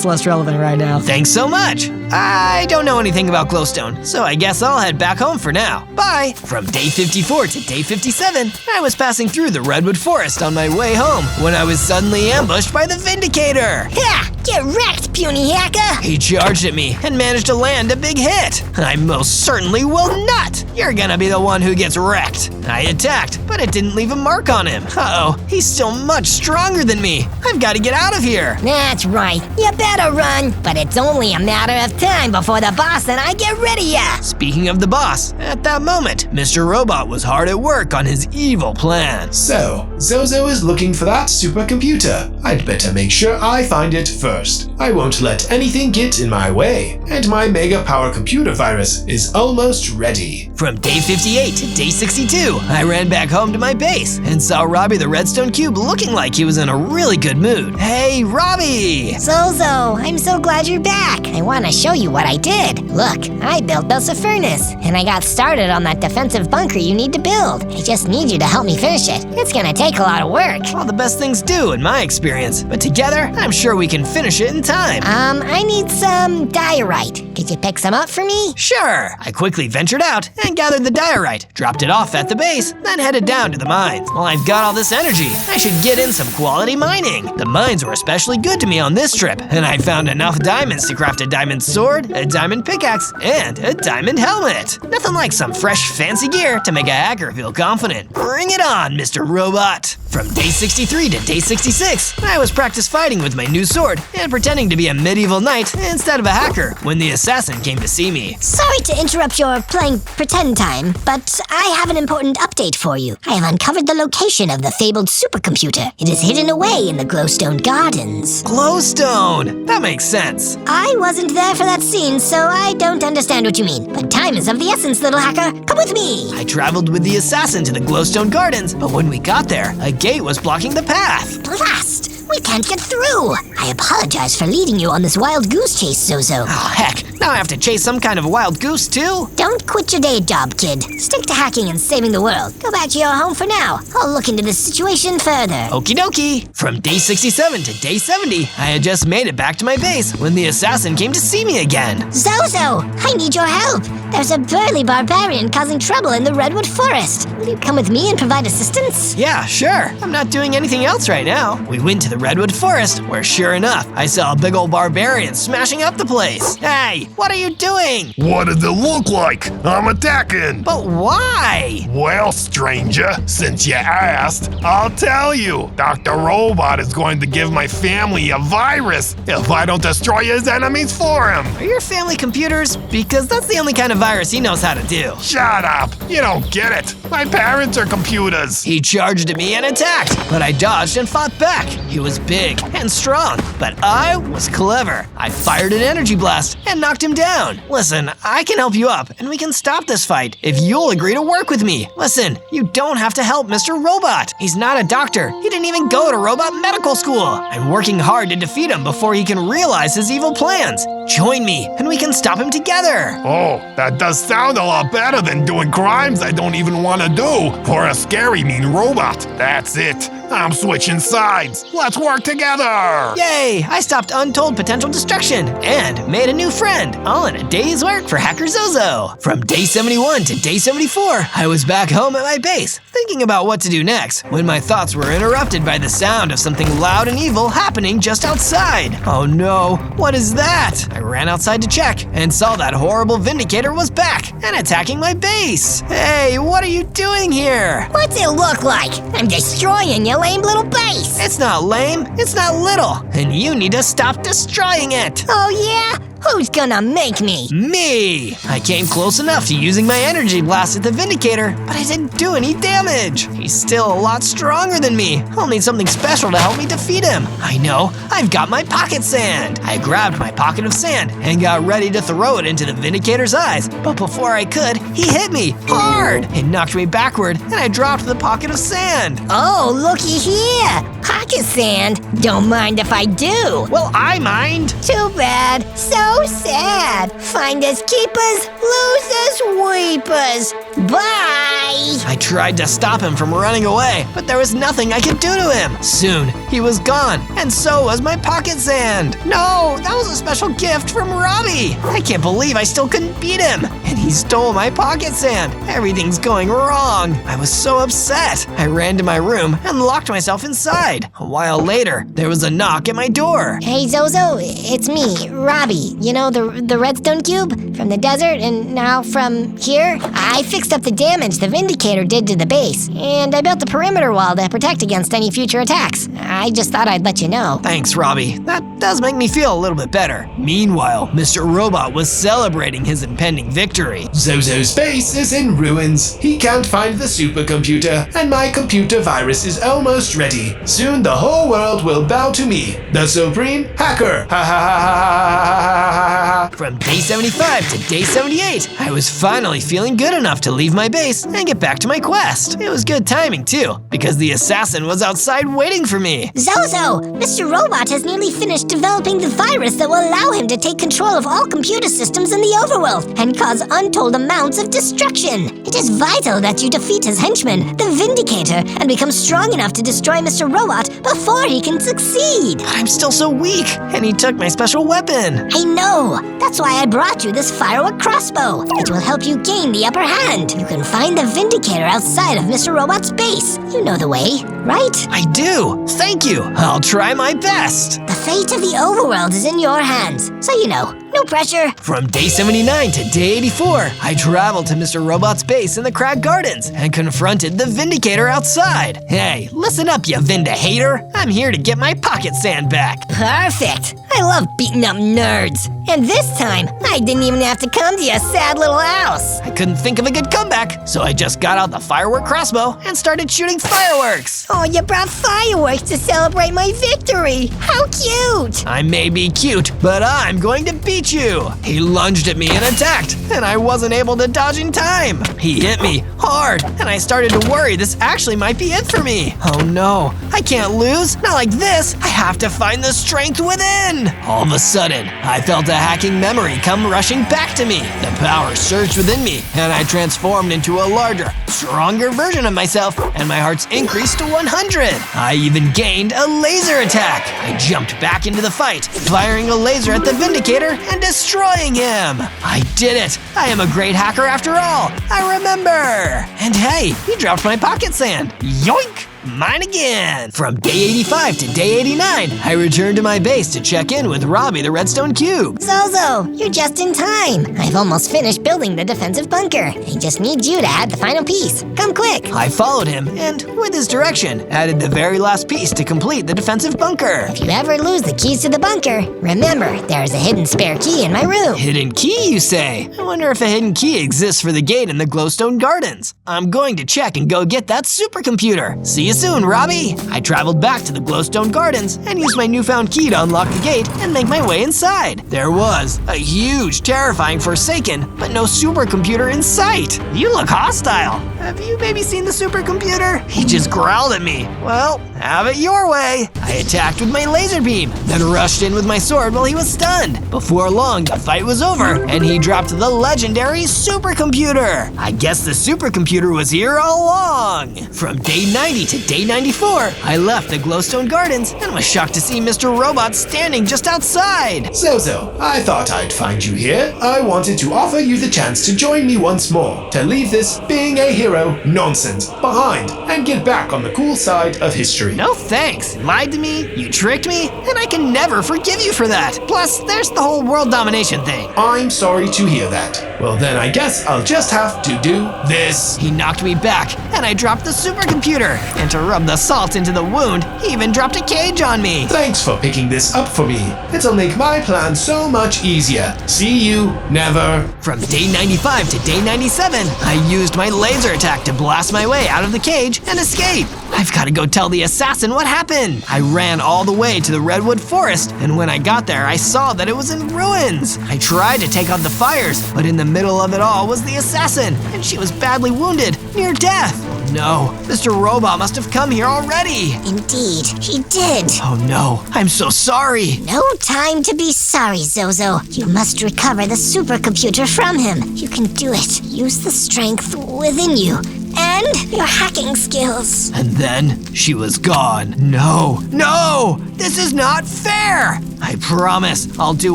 less relevant right now. Thanks so much. I don't know anything about glowstone, so I guess I'll head back home for now. Bye. From day 54 to day 57, I was passing through the redwood forest on my way home when I was suddenly ambushed by the Vindicator. Ha! Get wrecked, puny hacker! He charged at me and managed to land a big hit. I most certainly will not. You're gonna be the one who gets wrecked. I attacked, but it didn't leave a mark on him. Uh-oh, he's still much stronger than me. I've got to get out of here. That's right. You better run, but it's only a matter of time before the boss and I get rid of ya. Speaking of the boss, at that moment, Mr. Robot was hard at work on his evil plan. So, Zozo is looking for that supercomputer. I'd better make sure I find it first. I won't let anything get in my way. And my mega power computer virus is almost ready. From day 58 to day 62, I ran back home to my base and saw Robbie the Redstone Cube looking like he was in a really good mood. Hey, Robbie! Zozo, I'm so glad you're back. I want to show you what I did. Look, I built us a furnace, and I got started on that defensive bunker you need to build. I just need you to help me finish it. It's gonna take a lot of work. Well, the best things do, in my experience. But together, I'm sure we can finish it in time. I need some diorite. Could you pick some up for me? Sure. I quickly ventured out and gathered the diorite, dropped it off at the base, then headed down to the mines. While I've got all this energy, I should get in some quality mining. The mines were especially good to me on this trip, and I found enough diamonds to craft a diamond sword, a diamond pickaxe, and a diamond helmet. Nothing like some fresh, fancy gear to make a hacker feel confident. Bring it on, Mr. Robot. From day 63 to day 66, I was practice fighting with my new sword and pretending to be a medieval knight instead of a hacker when the assassin came to see me. Sorry to interrupt your playing pretend time, but I have an important update for you. I have uncovered the location of the fabled supercomputer. It is hidden away in the Glowstone Gardens. Glowstone! That makes sense. I wasn't there for that scene, so I don't understand what you mean. But time is of the essence, little hacker. Come with me! I traveled with the assassin to the Glowstone Gardens, but when we got there, a gate was blocking the path. Blast! We can't get through! I apologize for leading you on this wild goose chase, Zozo. Oh, heck. Now I have to chase some kind of wild goose, too? Don't quit your day job, kid. Stick to hacking and saving the world. Go back to your home for now. I'll look into this situation further. Okie dokie. From day 67 to day 70, I had just made it back to my base when the assassin came to see me again. Zozo, I need your help. There's a burly barbarian causing trouble in the redwood forest. Will you come with me and provide assistance? Yeah, sure. I'm not doing anything else right now. We went to the redwood forest, where sure enough, I saw a big old barbarian smashing up the place. Hey, what are you doing? What does it look like? I'm attacking. But why? Well, stranger, since you asked, I'll tell you. Dr. Robot is going to give my family a virus if I don't destroy his enemies for him. Are your family computers? Because that's the only kind of virus he knows how to do. Shut up. You don't get it. My parents are computers. He charged at me and attacked, but I dodged and fought back. He was big and strong, but I was clever. I fired an energy blast and knocked him down. Listen, I can help you up, and we can stop this fight if you'll agree to work with me. Listen, you don't have to help Mr. Robot. He's not a doctor. He didn't even go to robot medical school. I'm working hard to defeat him before he can realize his evil plans. Join me, and we can stop him together. Oh, that does sound a lot better than doing crimes I don't even want to do for a scary, mean robot. That's it. I'm switching sides. Let's work together. Yay! I stopped untold potential destruction and made a new friend, all in a day's work for Hacker Zozo. From day 71 to day 74, I was back home at my base, thinking about what to do next, when my thoughts were interrupted by the sound of something loud and evil happening just outside. Oh no, what is that? I ran outside to check and saw that horrible Vindicator was back and attacking my base. Hey, what are you doing here? What's it look like? I'm destroying your lame little base. It's not lame, it's not little, and you need to stop destroying it. Oh yeah? Who's gonna make me? Me! I came close enough to using my energy blast at the Vindicator, but I didn't do any damage. He's still a lot stronger than me. I'll need something special to help me defeat him. I know, I've got my pocket sand. I grabbed my pocket of sand and got ready to throw it into the Vindicator's eyes, but before I could, he hit me hard. It knocked me backward, and I dropped the pocket of sand. Oh, looky here. Pocket sand? Don't mind if I do. Well, I mind. Too bad. So sad. Finders keepers, losers weepers. Bye. I tried to stop him from running away, but there was nothing I could do to him. Soon, he was gone, and so was my pocket sand. No, that was a special gift from Robbie. I can't believe I still couldn't beat him, and he stole my pocket sand. Everything's going wrong. I was so upset. I ran to my room and locked myself inside. A while later, there was a knock at my door. Hey Zozo, it's me, Robbie. You know, the redstone cube from the desert and now from here? I fixed up the damage the Vindicator did to the base, and I built a perimeter wall to protect against any future attacks. I just thought I'd let you know. Thanks, Robbie. That does make me feel a little bit better. Meanwhile, Mr. Robot was celebrating his impending victory. Zozo's base is in ruins. He can't find the supercomputer, and my computer virus is almost ready. Soon the whole world will bow to me, the Supreme Hacker. Ha ha ha ha ha ha ha. From day 75 to day 78, I was finally feeling good enough to leave my base and get back to my quest. It was good timing too, because the assassin was outside waiting for me. Zozo, Mr. Robot has nearly finished developing the virus that will allow him to take control of all computer systems in the overworld and cause untold amounts of destruction. It is vital that you defeat his henchman, the Vindicator, and become strong enough to destroy Mr. Robot before he can succeed. But I'm still so weak, and he took my special weapon. I know. That's why I brought you this firework crossbow. It will help you gain the upper hand. You can find the Vindicator outside of Mr. Robot's base. You know the way, right? I do. Thank you. I'll try my best. The fate of the overworld is in your hands, so you know, no pressure. From day 79 to day 84, I traveled to Mr. Robot's base in the Crag Gardens and confronted the Vindicator outside. Hey, listen up, you Vinda-hater. I'm here to get my pocket sand back. Perfect. I love beating up nerds. And this time, I didn't even have to come to your sad little house. I couldn't think of a good comeback, so I just got out the firework crossbow and started shooting fireworks. Oh, you brought fireworks to celebrate my victory. How cute. I may be cute, but I'm going to beat you. He lunged at me and attacked, and I wasn't able to dodge in time. He hit me hard, and I started to worry this actually might be it for me. Oh no, I can't lose. Not like this. I have to find the strength within. All of a sudden, I felt a hacking memory come rushing back to me. The power surged within me, and I transformed into a larger, stronger version of myself, and my hearts increased to 100. I even gained a laser attack. I jumped back into the fight, firing a laser at the Vindicator and destroying him. I did it. I am a great hacker after all. I remember. And hey, he dropped my pocket sand. Yoink! Mine again! From day 85 to day 89, I returned to my base to check in with Robbie the Redstone Cube. Zozo, you're just in time. I've almost finished building the defensive bunker. I just need you to add the final piece. Come quick. I followed him and, with his direction, added the very last piece to complete the defensive bunker. If you ever lose the keys to the bunker, remember, there's a hidden spare key in my room. Hidden key, you say? I wonder if a hidden key exists for the gate in the Glowstone Gardens. I'm going to check and go get that supercomputer. See you soon, Robbie. I traveled back to the Glowstone Gardens and used my newfound key to unlock the gate and make my way inside. There was a huge, terrifying Forsaken, but no supercomputer in sight. You look hostile. Have you maybe seen the supercomputer? He just growled at me. Well, have it your way. I attacked with my laser beam, then rushed in with my sword while he was stunned. Before long, the fight was over, and he dropped the legendary supercomputer. I guess the supercomputer was here all along. From day 90 to day 94, I left the Glowstone Gardens and was shocked to see Mr. Robot standing just outside. Zozo, I thought I'd find you here. I wanted to offer you the chance to join me once more, to leave this being a hero nonsense behind and get back on the cool side of history. No thanks. You lied to me, you tricked me, and I can never forgive you for that. Plus, there's the whole world domination thing. I'm sorry to hear that. Well then I guess I'll just have to do this. He knocked me back, and I dropped the supercomputer. And to rub the salt into the wound, he even dropped a cage on me. Thanks for picking this up for me. It'll make my plan so much easier. See you never. From day 95 to day 97, I used my laser attack to blast my way out of the cage and escape. I've got to go tell the assassin what happened. I ran all the way to the redwood forest, and when I got there, I saw that it was in ruins. I tried to take out the fires, but in the middle of it all was the assassin, and she was badly wounded, near death. Oh no, Mr. Robot must have come here already. Indeed, he did. Oh no, I'm so sorry. No time to be sorry, Zozo. You must recover the supercomputer from him. You can do it. Use the strength within you and your hacking skills. And then she was gone. No, this is not fair. I promise I'll do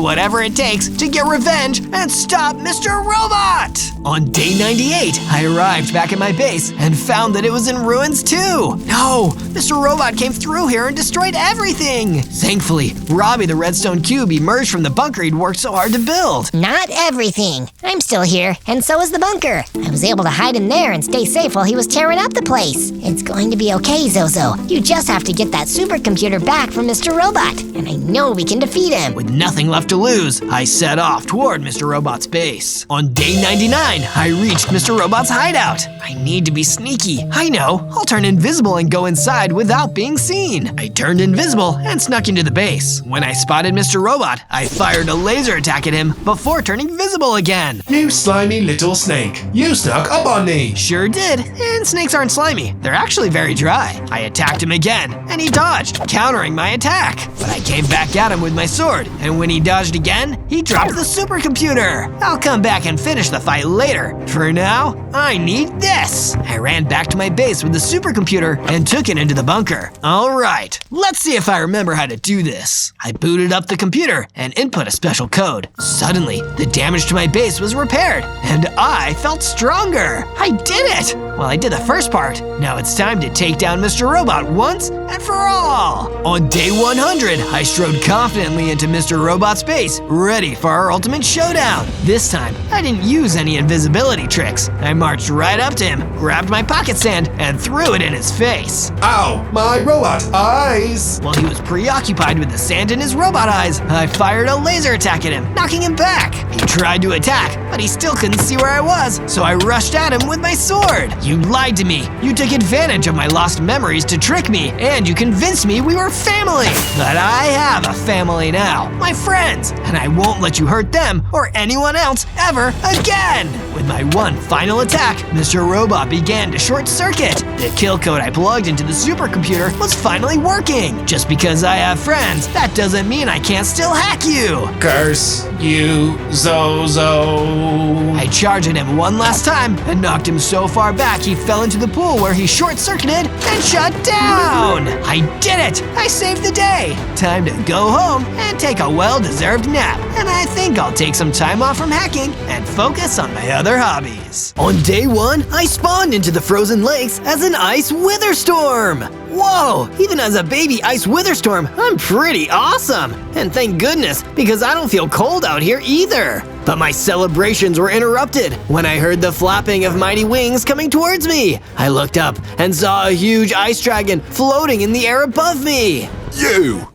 whatever it takes to get revenge and stop Mr. Robot. On day 98, I arrived back at my base and found that it was in ruins too. No, Mr. Robot came through here and destroyed everything. Thankfully, Robbie the redstone cube emerged from the bunker he'd worked so hard to build. Not everything. I'm still here, and so is the bunker. I was able to hide in there and stay safe while he was tearing up the place. It's going to be okay, Zozo. You just have to get that supercomputer back from Mr. Robot, and I know we can defeat him. With nothing left to lose, I set off toward Mr. Robot's base. On day 99, I reached Mr. Robot's hideout. I need to be sneaky. I know, I'll turn invisible and go inside without being seen. I turned invisible and snuck into the base. When I spotted Mr. Robot, I fired a laser attack at him before turning visible again. You slimy little snake. You snuck up on me. Sure did, and snakes aren't slimy. They're actually very dry. I attacked him again, and he dodged, countering my attack. But I came back at him with my sword, and when he dodged again, he dropped the supercomputer. I'll come back and finish the fight later. For now, I need this. I ran back to my base with the supercomputer and took it into the bunker. All right, let's see if I remember how to do this. I booted up the computer and input a special code. Suddenly, the damage to my base was repaired, and I felt stronger. I did it! Well, I did the first part. Now it's time to take down Mr. Robot once and for all. On day 100, I strode confidently into Mr. Robot's base, ready for our ultimate showdown. This time, I didn't use any invisibility tricks. I marched right up to him, grabbed my pocket sand, and threw it in his face. Ow, my robot eyes! While he was preoccupied with the sand in his robot eyes, I fired a laser attack at him, knocking him back. He tried to attack, but he still couldn't see where I was, so I rushed at him with my sword. You lied to me. You took advantage of my lost memories to trick me, and you convinced me we were family. But I have a family now, my friends, and I won't let you hurt them or anyone else ever again. With my one final attack, Mr. Robot began to short circuit. The kill code I plugged into the supercomputer was finally working. Just because I have friends, that doesn't mean I can't still hack you. Curse you, Zozo. I charged at him one last time and knocked him so far back he fell into the pool where he short-circuited and shut down. I did it! I saved the day. Time to go home and take a well-deserved nap. And I think I'll take some time off from hacking and focus on my other hobbies. On day 1, I spawned into the frozen lakes as an ice witherstorm. Whoa, even as a baby ice witherstorm, I'm pretty awesome. And thank goodness, because I don't feel cold out here either. But my celebrations were interrupted when I heard the flapping of mighty wings coming towards me. I looked up and saw a huge ice dragon floating in the air above me. You!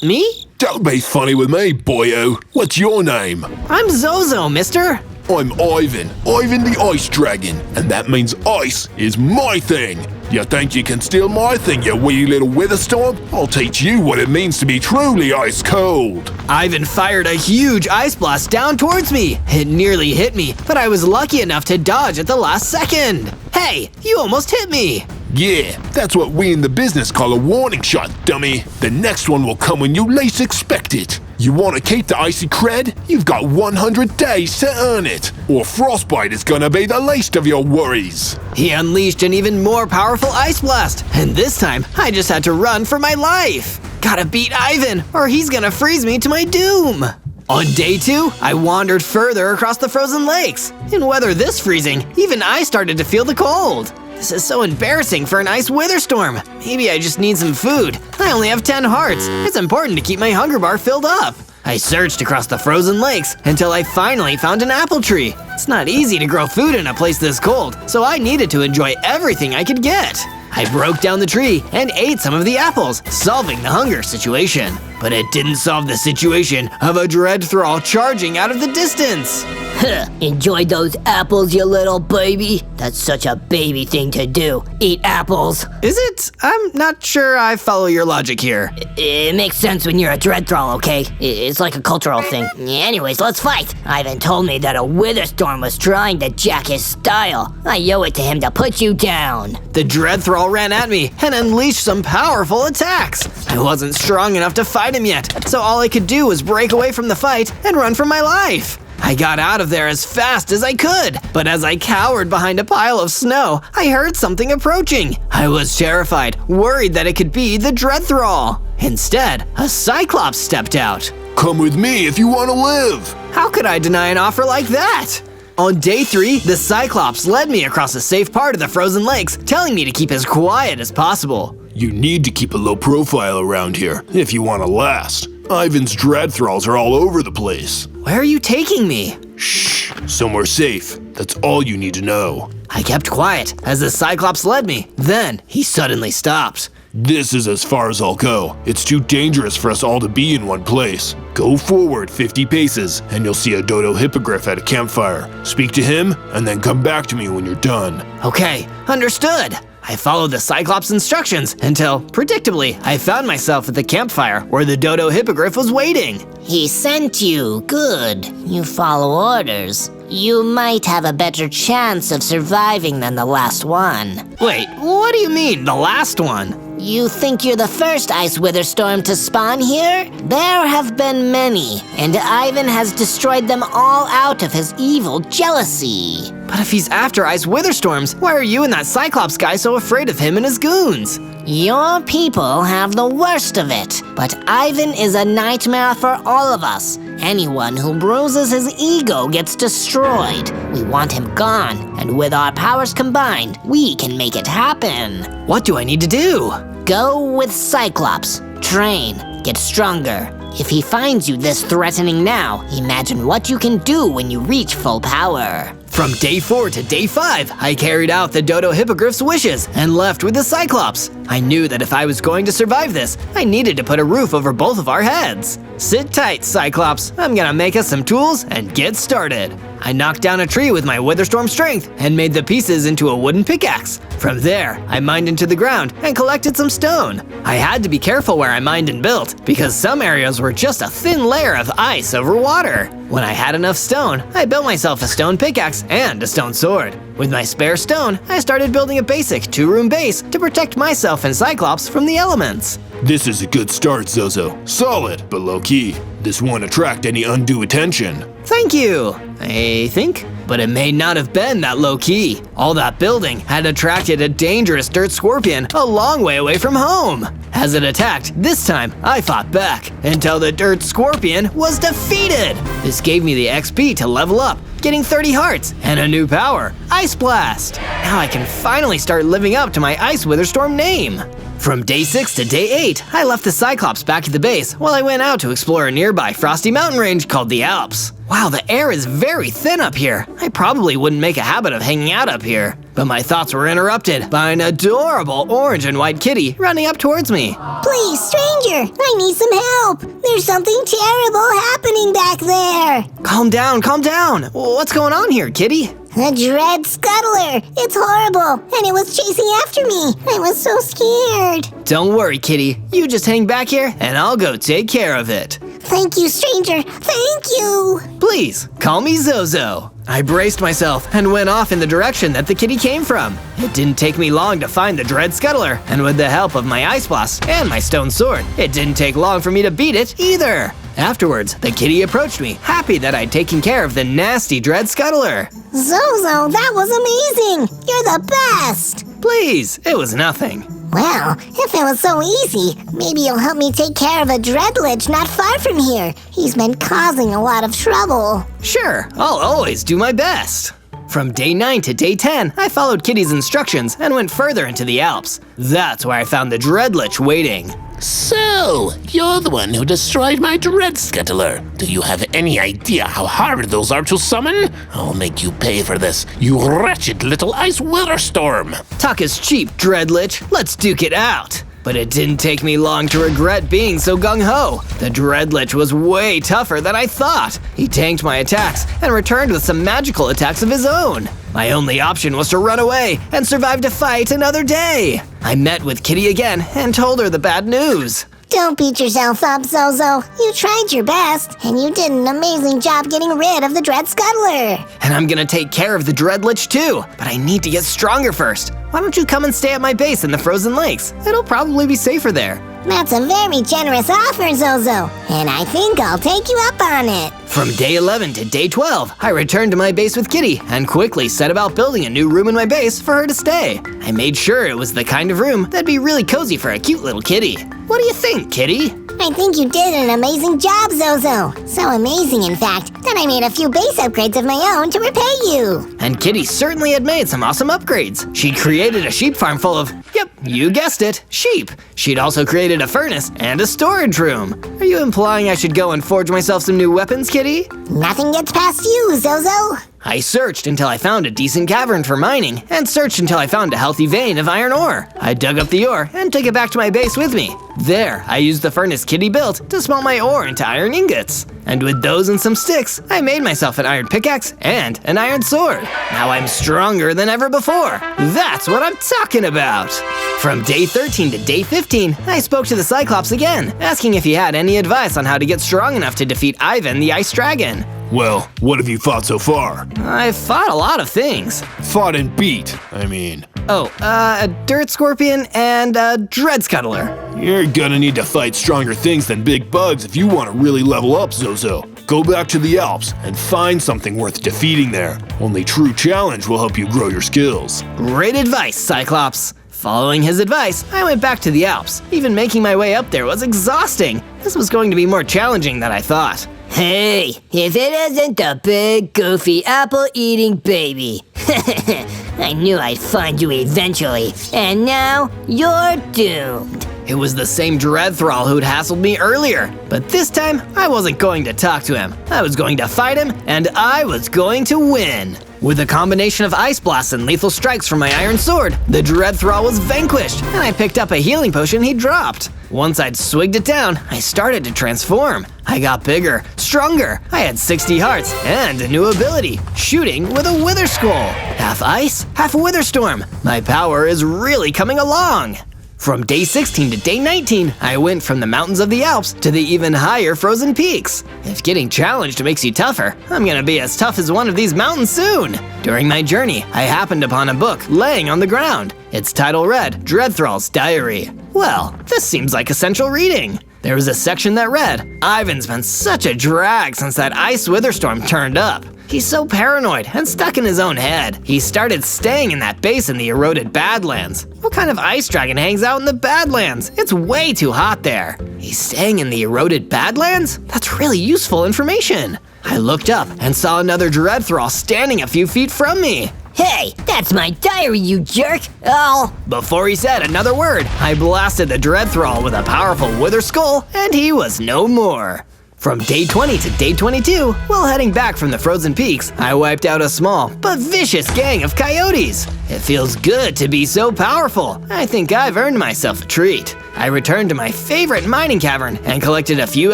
Me? Don't be funny with me, boyo. What's your name? I'm Zozo, mister. I'm Ivan the Ice Dragon, and that means ice is my thing. You think you can steal my thing, you wee little witherstorm? I'll teach you what it means to be truly ice cold. Ivan fired a huge ice blast down towards me. It nearly hit me, but I was lucky enough to dodge at the last second. Hey, you almost hit me. Yeah, that's what we in the business call a warning shot, dummy. The next one will come when you least expect it. You want to keep the icy cred? You've got 100 days to earn it, or frostbite is gonna be the least of your worries. He unleashed an even more powerful ice blast, and this time I just had to run for my life. Gotta beat Ivan, or he's gonna freeze me to my doom. On day 2, I wandered further across the frozen lakes. In weather this freezing, even I started to feel the cold. This is so embarrassing for an ice witherstorm. Maybe I just need some food. I only have 10 hearts. It's important to keep my hunger bar filled up. I searched across the frozen lakes until I finally found an apple tree. It's not easy to grow food in a place this cold, so I needed to enjoy everything I could get. I broke down the tree and ate some of the apples, solving the hunger situation. But it didn't solve the situation of a dread thrall charging out of the distance. Huh, enjoy those apples, you little baby. That's such a baby thing to do. Eat apples. Is it? I'm not sure I follow your logic here. It makes sense when you're a dread thrall, okay? It's like a cultural thing. Anyways, let's fight. Ivan told me that a witherstorm was trying to jack his style. I owe it to him to put you down. The dread thrall ran at me and unleashed some powerful attacks. I wasn't strong enough to fight him yet, so all I could do was break away from the fight and run for my life. I got out of there as fast as I could, but as I cowered behind a pile of snow, I heard something approaching. I was terrified, worried that it could be the dread thrall. Instead, a cyclops stepped out. Come with me if you want to live. How could I deny an offer like that? On day 3, the cyclops led me across a safe part of the frozen lakes, telling me to keep as quiet as possible. You need to keep a low profile around here if you want to last. Ivan's dread thralls are all over the place. Where are you taking me? Shh, somewhere safe. That's all you need to know. I kept quiet as the cyclops led me. Then he suddenly stopped. This is as far as I'll go. It's too dangerous for us all to be in one place. Go forward 50 paces and you'll see a dodo hippogriff at a campfire. Speak to him and then come back to me when you're done. Okay, understood. I followed the Cyclops' instructions until, predictably, I found myself at the campfire where the dodo hippogriff was waiting. He sent you. Good. You follow orders. You might have a better chance of surviving than the last one. Wait, what do you mean, the last one? You think you're the first ice witherstorm to spawn here? There have been many, and Ivan has destroyed them all out of his evil jealousy. But if he's after ice witherstorms, why are you and that Cyclops guy so afraid of him and his goons? Your people have the worst of it, but Ivan is a nightmare for all of us. Anyone who bruises his ego gets destroyed. We want him gone, and with our powers combined, we can make it happen. What do I need to do? Go with Cyclops. Train. Get stronger. If he finds you this threatening now, imagine what you can do when you reach full power. From day 4 to day 5, I carried out the dodo hippogriff's wishes and left with the Cyclops. I knew that if I was going to survive this, I needed to put a roof over both of our heads. Sit tight, Cyclops. I'm gonna make us some tools and get started. I knocked down a tree with my Witherstorm strength and made the pieces into a wooden pickaxe. From there, I mined into the ground and collected some stone. I had to be careful where I mined and built because some areas were just a thin layer of ice over water. When I had enough stone, I built myself a stone pickaxe and a stone sword. With my spare stone, I started building a basic 2-room base to protect myself and Cyclops from the elements. This is a good start, Zozo. Solid, but low-key. This won't attract any undue attention. Thank you, I think. But it may not have been that low-key. All that building had attracted a dangerous dirt scorpion a long way away from home. As it attacked, this time I fought back until the dirt scorpion was defeated. This gave me the XP to level up, getting 30 hearts and a new power, Ice Blast. Now I can finally start living up to my Ice Witherstorm name. From day 6 to day 8, I left the Cyclops back at the base while I went out to explore a nearby frosty mountain range called the Alps. Wow, the air is very thin up here. I probably wouldn't make a habit of hanging out up here. But my thoughts were interrupted by an adorable orange and white kitty running up towards me. Please, stranger, I need some help. There's something terrible happening back there. Calm down, calm down. What's going on here, kitty? A dread scuttler. It's horrible, and it was chasing after me. I was so scared. Don't worry, kitty. You just hang back here, and I'll go take care of it. Thank you, stranger. Thank you. Please, call me Zozo. I braced myself and went off in the direction that the kitty came from. It didn't take me long to find the Dread Scuttler, and with the help of my ice blast and my stone sword, it didn't take long for me to beat it either. Afterwards, the kitty approached me, happy that I'd taken care of the nasty Dread Scuttler. Zozo, that was amazing. You're the best. Please, it was nothing. Well, if it was so easy, maybe you'll help me take care of a Dreadlich not far from here. He's been causing a lot of trouble. Sure, I'll always do my best. From day 9 to day 10, I followed Kitty's instructions and went further into the Alps. That's where I found the Dreadlich waiting. So, you're the one who destroyed my Dread Scuttler. Do you have any idea how hard those are to summon? I'll make you pay for this, you wretched little ICE WITHERSTORM. Talk is cheap, Dreadlich. Let's duke it out. But it didn't take me long to regret being so gung-ho. The Dreadlich was way tougher than I thought. He tanked my attacks and returned with some magical attacks of his own. My only option was to run away and survive to fight another day. I met with Kitty again and told her the bad news. Don't beat yourself up, Zozo. You tried your best, and you did an amazing job getting rid of the Dread Scuttler. And I'm gonna take care of the Dreadlich too, but I need to get stronger first. Why don't you come and stay at my base in the frozen lakes? It'll probably be safer there. That's a very generous offer, Zozo, and I think I'll take you up on it. From day 11 to day 12, I returned to my base with Kitty and quickly set about building a new room in my base for her to stay. I made sure it was the kind of room that'd be really cozy for a cute little kitty. What do you think, Kitty? I think you did an amazing job, Zozo. So amazing, in fact, that I made a few base upgrades of my own to repay you. And Kitty certainly had made some awesome upgrades. She created a sheep farm full of, yep, you guessed it, sheep. She'd also created a furnace and a storage room. Are you implying I should go and forge myself some new weapons, Kitty? Nothing gets past you, Zozo. I searched until I found a decent cavern for mining, and searched until I found a healthy vein of iron ore. I dug up the ore and took it back to my base with me. There, I used the furnace Kitty built to smelt my ore into iron ingots. And with those and some sticks, I made myself an iron pickaxe and an iron sword. Now I'm stronger than ever before. That's what I'm talking about. From day 13 to day 15, I spoke to the Cyclops again, asking if he had any advice on how to get strong enough to defeat Ivan the Ice Dragon. Well, what have you fought so far? I've fought a lot of things. Fought and beat, I mean. Oh, a dirt scorpion and a dread scuttler. You're gonna need to fight stronger things than big bugs if you want to really level up, Zozo. Go back to the Alps and find something worth defeating there. Only true challenge will help you grow your skills. Great advice, Cyclops. Following his advice, I went back to the Alps. Even making my way up there was exhausting. This was going to be more challenging than I thought. Hey, if it isn't the big, goofy, apple-eating baby. I knew I'd find you eventually, and now you're doomed. It was the same Dread Thrall who'd hassled me earlier, but this time I wasn't going to talk to him. I was going to fight him, and I was going to win. With a combination of ice blasts and lethal strikes from my iron sword, the Dread Thrall was vanquished, and I picked up a healing potion he dropped. Once I'd swigged it down, I started to transform. I got bigger, stronger. I had 60 hearts and a new ability, shooting with a Wither Skull. Half ice, half Witherstorm. My power is really coming along. From day 16 to day 19, I went from the mountains of the Alps to the even higher frozen peaks. If getting challenged makes you tougher, I'm gonna be as tough as one of these mountains soon. During my journey, I happened upon a book laying on the ground. Its title read, Dread Thrall's Diary. Well, this seems like essential reading. There was a section that read, Ivan's been such a drag since that ICE WITHERSTORM turned up. He's so paranoid and stuck in his own head. He started staying in that base in the eroded Badlands. What kind of ice dragon hangs out in the Badlands? It's way too hot there. He's staying in the eroded Badlands? That's really useful information. I looked up and saw another Dread Thrall standing a few feet from me. Hey, that's my diary, you jerk! Oh! Before he said another word, I blasted the Dread Thrall with a powerful Wither Skull, and he was no more. From day 20 to day 22, while heading back from the frozen peaks, I wiped out a small but vicious gang of coyotes. It feels good to be so powerful. I think I've earned myself a treat. I returned to my favorite mining cavern and collected a few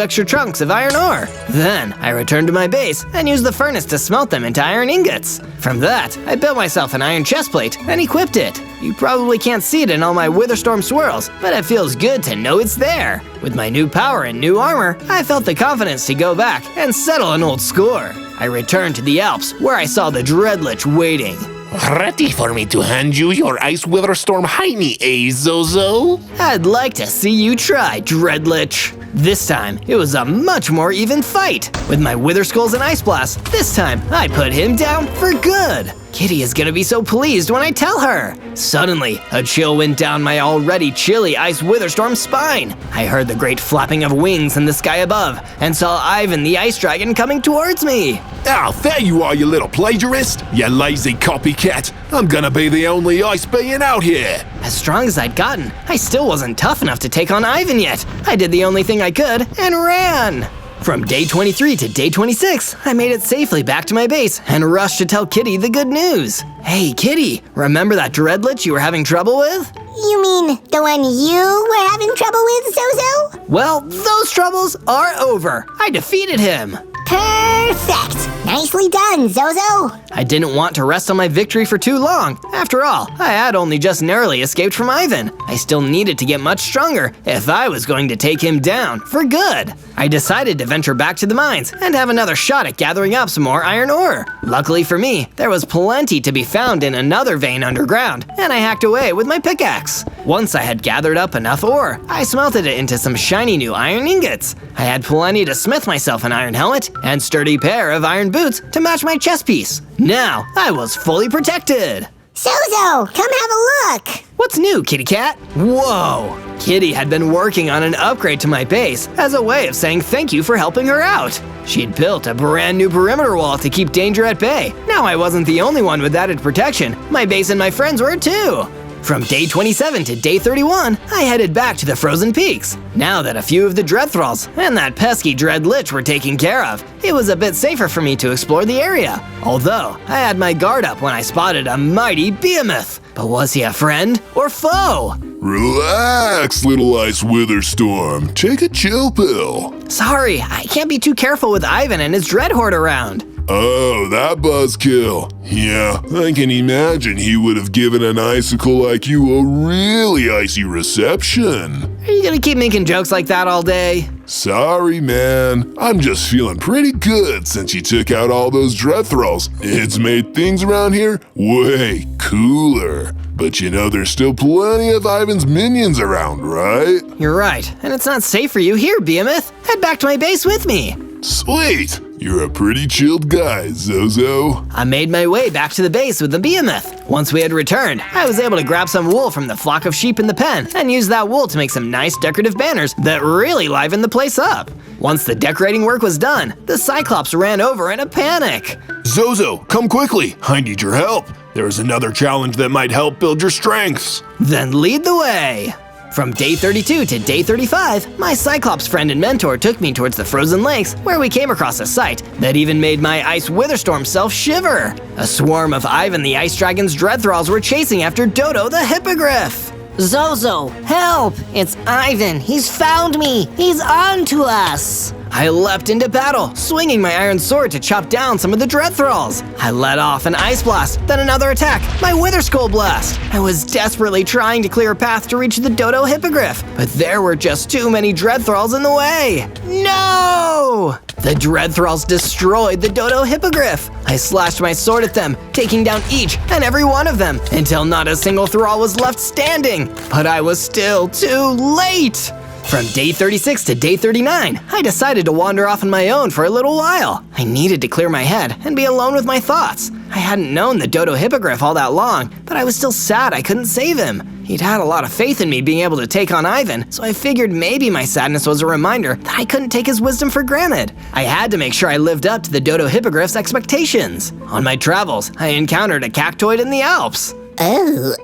extra chunks of iron ore. Then, I returned to my base and used the furnace to smelt them into iron ingots. From that, I built myself an iron chestplate and equipped it. You probably can't see it in all my Witherstorm swirls, but it feels good to know it's there. With my new power and new armor, I felt the confidence to go back and settle an old score. I returned to the Alps, where I saw the Dreadlich waiting. Ready for me to hand you your Ice WITHERSTORM Heiny, eh, Zozo? I'd like to see you try, Dreadlich. This time, it was a much more even fight. With my Wither Skulls and Ice Blast, this time I put him down for good. Kitty is gonna be so pleased when I tell her. Suddenly, a chill went down my already chilly Ice WITHERSTORM spine. I heard the great flapping of wings in the sky above and saw Ivan the Ice Dragon coming towards me. Oh, there you are, you little plagiarist! You lazy copycat! I'm gonna be the only ice being out here! As strong as I'd gotten, I still wasn't tough enough to take on Ivan yet. I did the only thing I could and ran. From day 23 to day 26, I made it safely back to my base and rushed to tell Kitty the good news. Hey Kitty, remember that Dreadlich you were having trouble with? You mean the one you were having trouble with, Zozo? Well, those troubles are over. I defeated him. Perfect! Nicely done, Zozo! I didn't want to rest on my victory for too long. After all, I had only just narrowly escaped from Ivan. I still needed to get much stronger if I was going to take him down for good. I decided to venture back to the mines and have another shot at gathering up some more iron ore. Luckily for me, there was plenty to be found in another vein underground, and I hacked away with my pickaxe. Once I had gathered up enough ore, I smelted it into some shiny new iron ingots. I had plenty to smith myself an iron helmet and sturdy pair of iron boots to match my chest piece. Now, I was fully protected. Zozo, come have a look! What's new, Kitty Cat? Whoa! Kitty had been working on an upgrade to my base as a way of saying thank you for helping her out. She'd built a brand new perimeter wall to keep danger at bay. Now I wasn't the only one with added protection. My base and my friends were too. From day 27 to day 31, I headed back to the frozen peaks. Now that a few of the dread thralls and that pesky Dreadlich were taken care of, it was a bit safer for me to explore the area. Although, I had my guard up when I spotted a mighty behemoth. But was he a friend or foe? Relax, little Ice WITHERSTORM. Take a chill pill. Sorry, I can't be too careful with Ivan and his dread horde around. Oh, that buzzkill. Yeah, I can imagine he would have given an icicle like you a really icy reception. Are you gonna keep making jokes like that all day? Sorry, man. I'm just feeling pretty good since you took out all those dread thralls. It's made things around here way cooler. But you know there's still plenty of Ivan's minions around, right? You're right, and it's not safe for you here, Behemoth. Head back to my base with me. Sweet! You're a pretty chilled guy, Zozo. I made my way back to the base with the behemoth. Once we had returned, I was able to grab some wool from the flock of sheep in the pen and use that wool to make some nice decorative banners that really livened the place up. Once the decorating work was done, the Cyclops ran over in a panic. Zozo, come quickly. I need your help. There is another challenge that might help build your strengths. Then lead the way. From day 32 to day 35, my Cyclops friend and mentor took me towards the frozen lakes, where we came across a sight that even made my Ice WITHERSTORM self shiver. A swarm of Ivan the Ice Dragon's dread thralls were chasing after Dodo the Hippogriff. Zozo, help! It's Ivan. He's found me. He's on to us. I leapt into battle, swinging my iron sword to chop down some of the dread thralls. I let off an ice blast, then another attack, my wither skull blast. I was desperately trying to clear a path to reach the Dodo Hippogriff, but there were just too many dread thralls in the way. No! The dread thralls destroyed the Dodo Hippogriff. I slashed my sword at them, taking down each and every one of them, until not a single thrall was left standing. But I was still too late. From day 36 to day 39, I decided to wander off on my own for a little while. I needed to clear my head and be alone with my thoughts. I hadn't known the Dodo Hippogriff all that long, but I was still sad I couldn't save him. He'd had a lot of faith in me being able to take on Ivan, so I figured maybe my sadness was a reminder that I couldn't take his wisdom for granted. I had to make sure I lived up to the Dodo Hippogriff's expectations. On my travels, I encountered a cactoid in the Alps. Oh,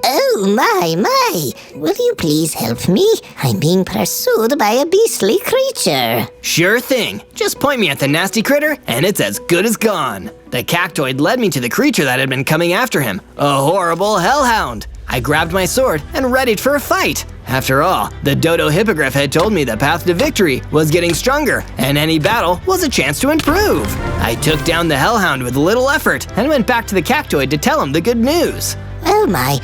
my. Will you please help me? I'm being pursued by a beastly creature. Sure thing. Just point me at the nasty critter, and it's as good as gone. The cactoid led me to the creature that had been coming after him, a horrible hellhound. I grabbed my sword and readied for a fight. After all, the Dodo Hippogriff had told me the path to victory was getting stronger, and any battle was a chance to improve. I took down the hellhound with little effort and went back to the cactoid to tell him the good news. Oh my,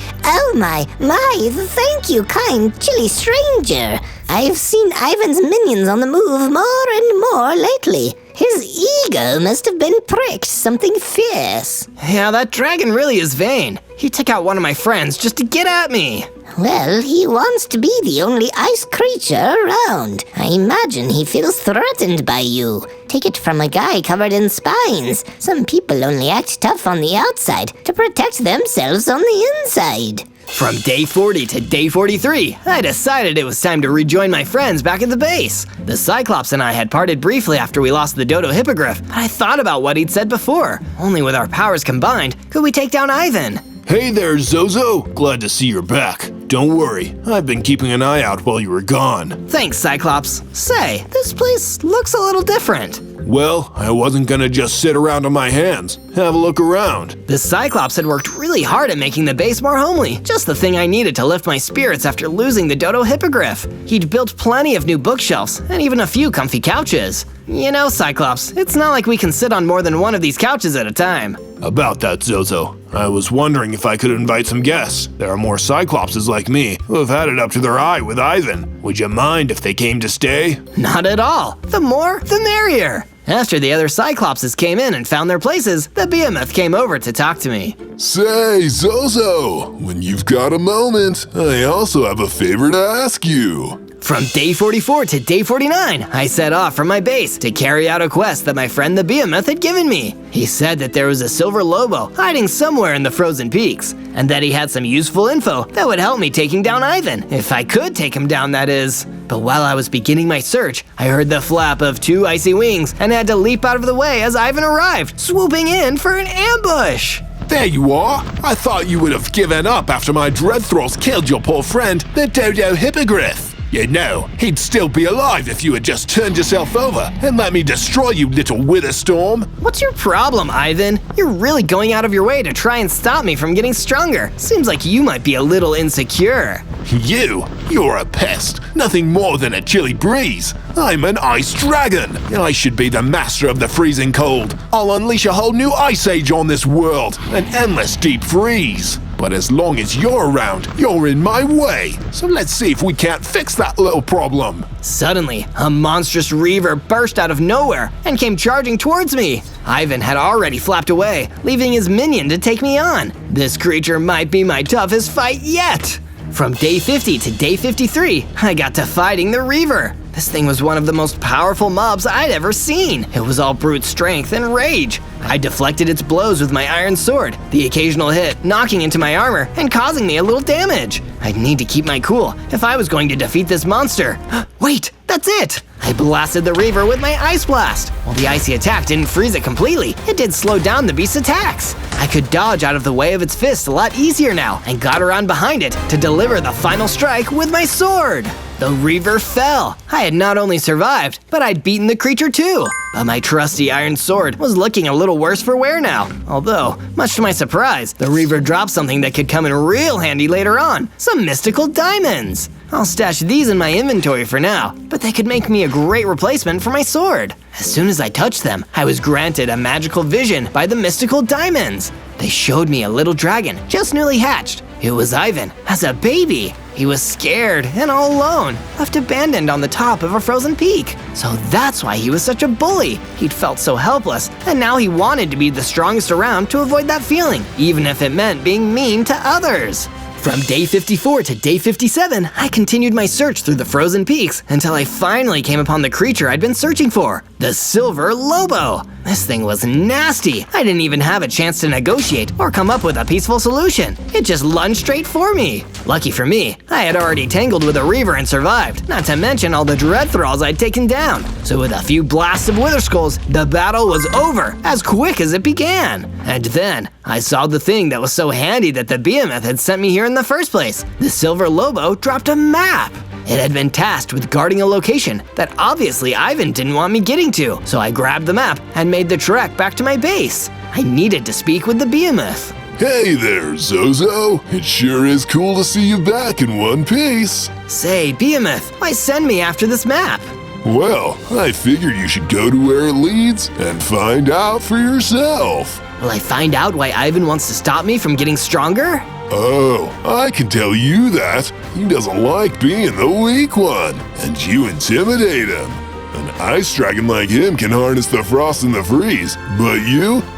thank you, kind, chilly stranger. I've seen Ivan's minions on the move more and more lately. His ego must have been pricked something fierce. Yeah, that dragon really is vain. He took out one of my friends just to get at me. Well, he wants to be the only ice creature around. I imagine he feels threatened by you. Take it from a guy covered in spines. Some people only act tough on the outside to protect themselves on the inside. From day 40 to day 43, I decided it was time to rejoin my friends back at the base. The Cyclops and I had parted briefly after we lost the Dodo Hippogriff, but I thought about what he'd said before. Only with our powers combined could we take down Ivan. Hey there, Zozo. Glad to see you're back. Don't worry, I've been keeping an eye out while you were gone. Thanks, Cyclops. Say, this place looks a little different. Well, I wasn't gonna just sit around on my hands. Have a look around. The Cyclops had worked really hard at making the base more homely, just the thing I needed to lift my spirits after losing the Dodo Hippogriff. He'd built plenty of new bookshelves and even a few comfy couches. You know, Cyclops, it's not like we can sit on more than one of these couches at a time. About that, Zozo, I was wondering if I could invite some guests. There are more Cyclopses like me who have had it up to their eye with Ivan. Would you mind if they came to stay? Not at all. The more, the merrier. After the other Cyclopses came in and found their places, the Behemoth came over to talk to me. Say, Zozo, when you've got a moment, I also have a favor to ask you. From day 44 to day 49, I set off from my base to carry out a quest that my friend the Behemoth had given me. He said that there was a silver lobo hiding somewhere in the frozen peaks, and that he had some useful info that would help me taking down Ivan, if I could take him down, that is. But while I was beginning my search, I heard the flap of 2 icy wings and had to leap out of the way as Ivan arrived, swooping in for an ambush. There you are. I thought you would have given up after my dread thralls killed your poor friend, the Dodo Hippogriff. You know, he'd still be alive if you had just turned yourself over and let me destroy you, little Witherstorm. What's your problem, Ivan? You're really going out of your way to try and stop me from getting stronger. Seems like you might be a little insecure. You're a pest, nothing more than a chilly breeze. I'm an ice dragon. I should be the master of the freezing cold. I'll unleash a whole new ice age on this world, an endless deep freeze. But as long as you're around, you're in my way. So let's see if we can't fix that little problem. Suddenly, a monstrous reaver burst out of nowhere and came charging towards me. Ivan had already flapped away, leaving his minion to take me on. This creature might be my toughest fight yet. From day 50 to day 53, I got to fighting the Reaver. This thing was one of the most powerful mobs I'd ever seen. It was all brute strength and rage. I deflected its blows with my iron sword, the occasional hit knocking into my armor and causing me a little damage. I'd need to keep my cool if I was going to defeat this monster. Wait, that's it! I blasted the Reaver with my Ice Blast. While the icy attack didn't freeze it completely, it did slow down the beast's attacks. I could dodge out of the way of its fist a lot easier now and got around behind it to deliver the final strike with my sword. The Reaver fell. I had not only survived, but I'd beaten the creature too. But my trusty iron sword was looking a little worse for wear now. Although, much to my surprise, the Reaver dropped something that could come in real handy later on, some mystical diamonds. I'll stash these in my inventory for now, but they could make me a great replacement for my sword. As soon as I touched them, I was granted a magical vision by the mystical diamonds. They showed me a little dragon, just newly hatched. It was Ivan, as a baby. He was scared and all alone, left abandoned on the top of a frozen peak. So that's why he was such a bully. He'd felt so helpless, and now he wanted to be the strongest around to avoid that feeling, even if it meant being mean to others. From day 54 to day 57, I continued my search through the frozen peaks until I finally came upon the creature I'd been searching for, the Silver Lobo. This thing was nasty. I didn't even have a chance to negotiate or come up with a peaceful solution. It just lunged straight for me. Lucky for me, I had already tangled with a Reaver and survived, not to mention all the Dread Thralls I'd taken down. So with a few blasts of Wither Skulls, the battle was over as quick as it began. And then, I saw the thing that was so handy that the Behemoth had sent me here in the first place. The Silver Lobo dropped a map. It had been tasked with guarding a location that obviously Ivan didn't want me getting to, so I grabbed the map and made the trek back to my base. I needed to speak with the Behemoth. Hey there, Zozo. It sure is cool to see you back in one piece. Say, Behemoth, why send me after this map? Well, I figured you should go to where it leads and find out for yourself. Will I find out why Ivan wants to stop me from getting stronger? Oh, I can tell you that. He doesn't like being the weak one, and you intimidate him. An ice dragon like him can harness the frost and the freeze, but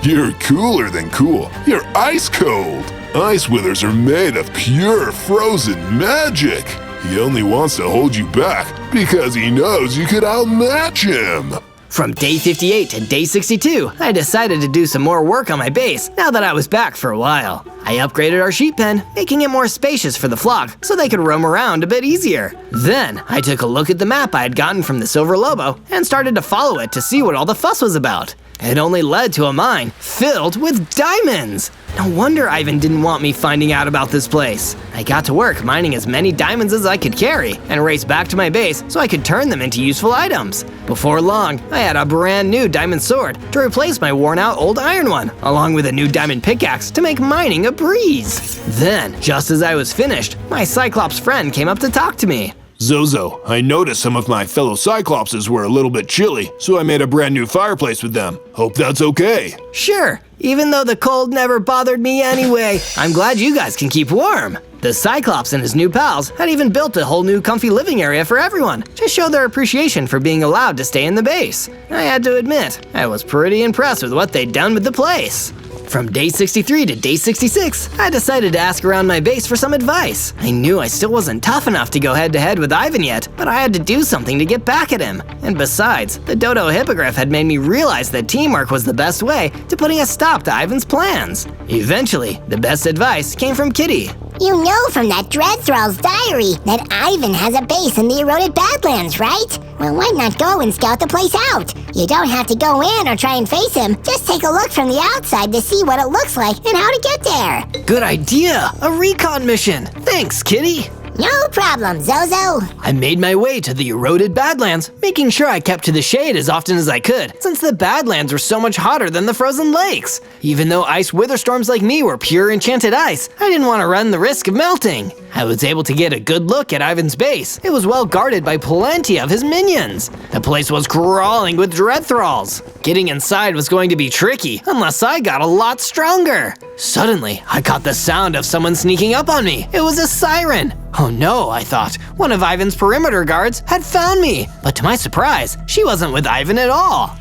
you're cooler than cool. You're ice cold. Ice withers are made of pure frozen magic. He only wants to hold you back because he knows you could outmatch him. From day 58 to day 62, I decided to do some more work on my base now that I was back for a while. I upgraded our sheep pen, making it more spacious for the flock so they could roam around a bit easier. Then, I took a look at the map I had gotten from the Silver Lobo and started to follow it to see what all the fuss was about. It only led to a mine filled with diamonds! No wonder Ivan didn't want me finding out about this place. I got to work mining as many diamonds as I could carry and raced back to my base so I could turn them into useful items. Before long, I had a brand new diamond sword to replace my worn out old iron one, along with a new diamond pickaxe to make mining a breeze. Then, just as I was finished, my Cyclops friend came up to talk to me. Zozo, I noticed some of my fellow Cyclopses were a little bit chilly, so I made a brand new fireplace with them. Hope that's okay. Sure, even though the cold never bothered me anyway, I'm glad you guys can keep warm. The Cyclops and his new pals had even built a whole new comfy living area for everyone to show their appreciation for being allowed to stay in the base. I had to admit, I was pretty impressed with what they'd done with the place. From day 63 to day 66, I decided to ask around my base for some advice. I knew I still wasn't tough enough to go head-to-head with Ivan yet, but I had to do something to get back at him. And besides, the Dodo Hippogriff had made me realize that teamwork was the best way to putting a stop to Ivan's plans. Eventually, the best advice came from Kitty. You know from that Dreadthrall's diary that Ivan has a base in the eroded Badlands, right? Well, why not go and scout the place out? You don't have to go in or try and face him. Just take a look from the outside to see what it looks like and how to get there. Good idea! A recon mission! Thanks, Kitty! No problem, Zozo. I made my way to the eroded Badlands, making sure I kept to the shade as often as I could, since the Badlands were so much hotter than the frozen lakes. Even though ice witherstorms like me were pure enchanted ice, I didn't want to run the risk of melting. I was able to get a good look at Ivan's base. It was well guarded by plenty of his minions. The place was crawling with Dreadthralls. Getting inside was going to be tricky unless I got a lot stronger. Suddenly, I caught the sound of someone sneaking up on me. It was a siren. Oh no, I thought. One of Ivan's perimeter guards had found me. But to my surprise, she wasn't with Ivan at all.